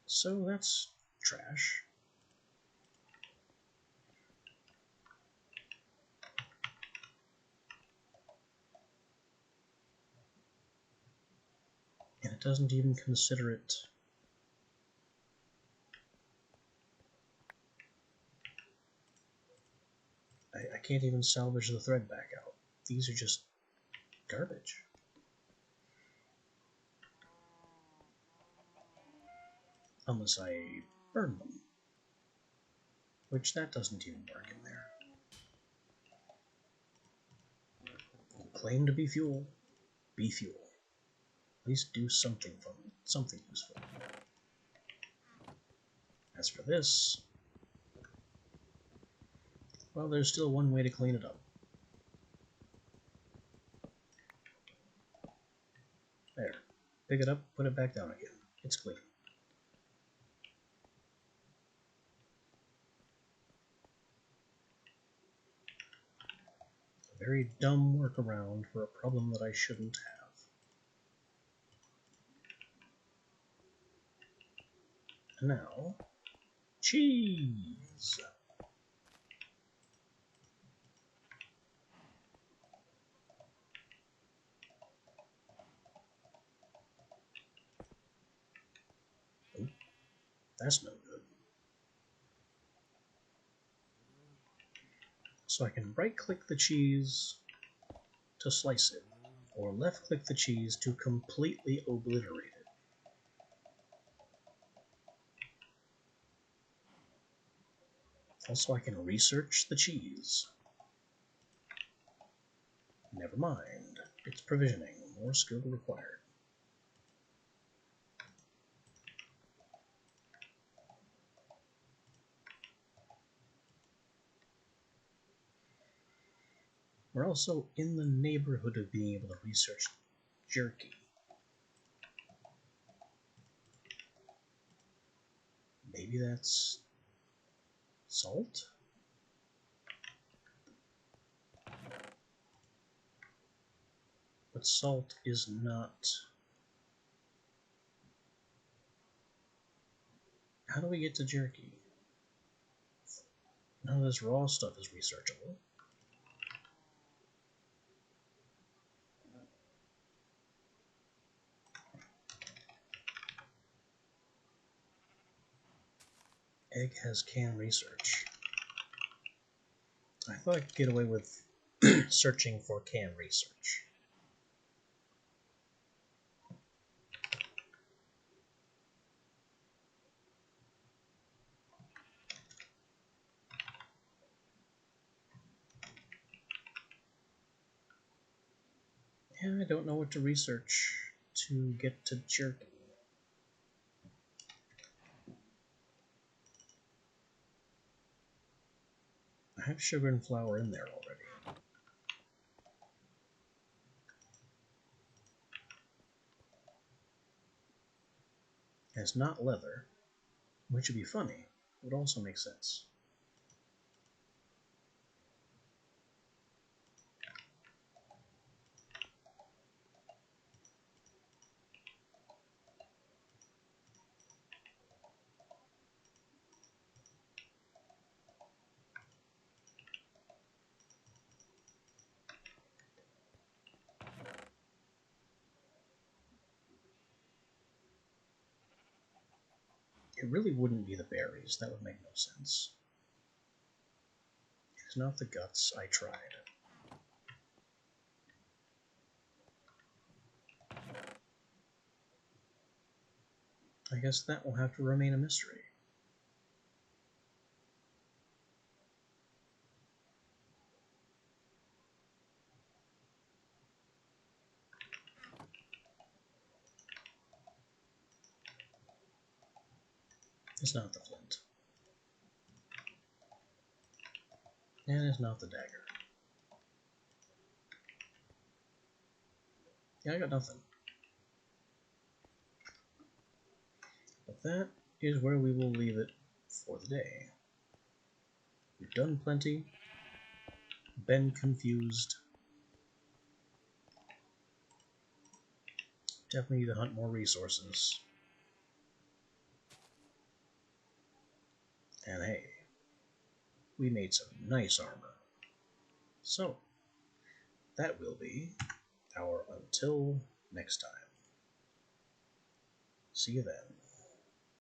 So that's trash. And it doesn't even consider it. I can't even salvage the thread back out. These are just garbage. Unless I burn them. Which that doesn't even work in there. Claim to be fuel. Be fuel. At least do something from it. Something useful. As for this, well, there's still one way to clean it up. There. Pick it up, put it back down again. It's clean. A very dumb workaround for a problem that I shouldn't have. And now, cheese! Oh, that's no good. So I can right-click the cheese to slice it, or left-click the cheese to completely obliterate it. Also, I can research the cheese. Never mind. It's provisioning. More skill required. We're also in the neighborhood of being able to research jerky. Maybe that's salt? But salt is not... How do we get to jerky? None of this raw stuff is researchable. Egg has can research. I thought I could get away with searching for can research. Yeah, I don't know what to research to get to jerky. have sugar and flour in there already. And it's not leather, which would be funny. It would also make sense. It really wouldn't be the berries. That would make no sense. It's not the guts. I tried. I guess that will have to remain a mystery. It's not the flint. And it's not the dagger. Yeah, I got nothing. But that is where we will leave it for the day. We've done plenty, been confused. Definitely need to hunt more resources. And hey, we made some nice armor. So, that will be our until next time. See you then.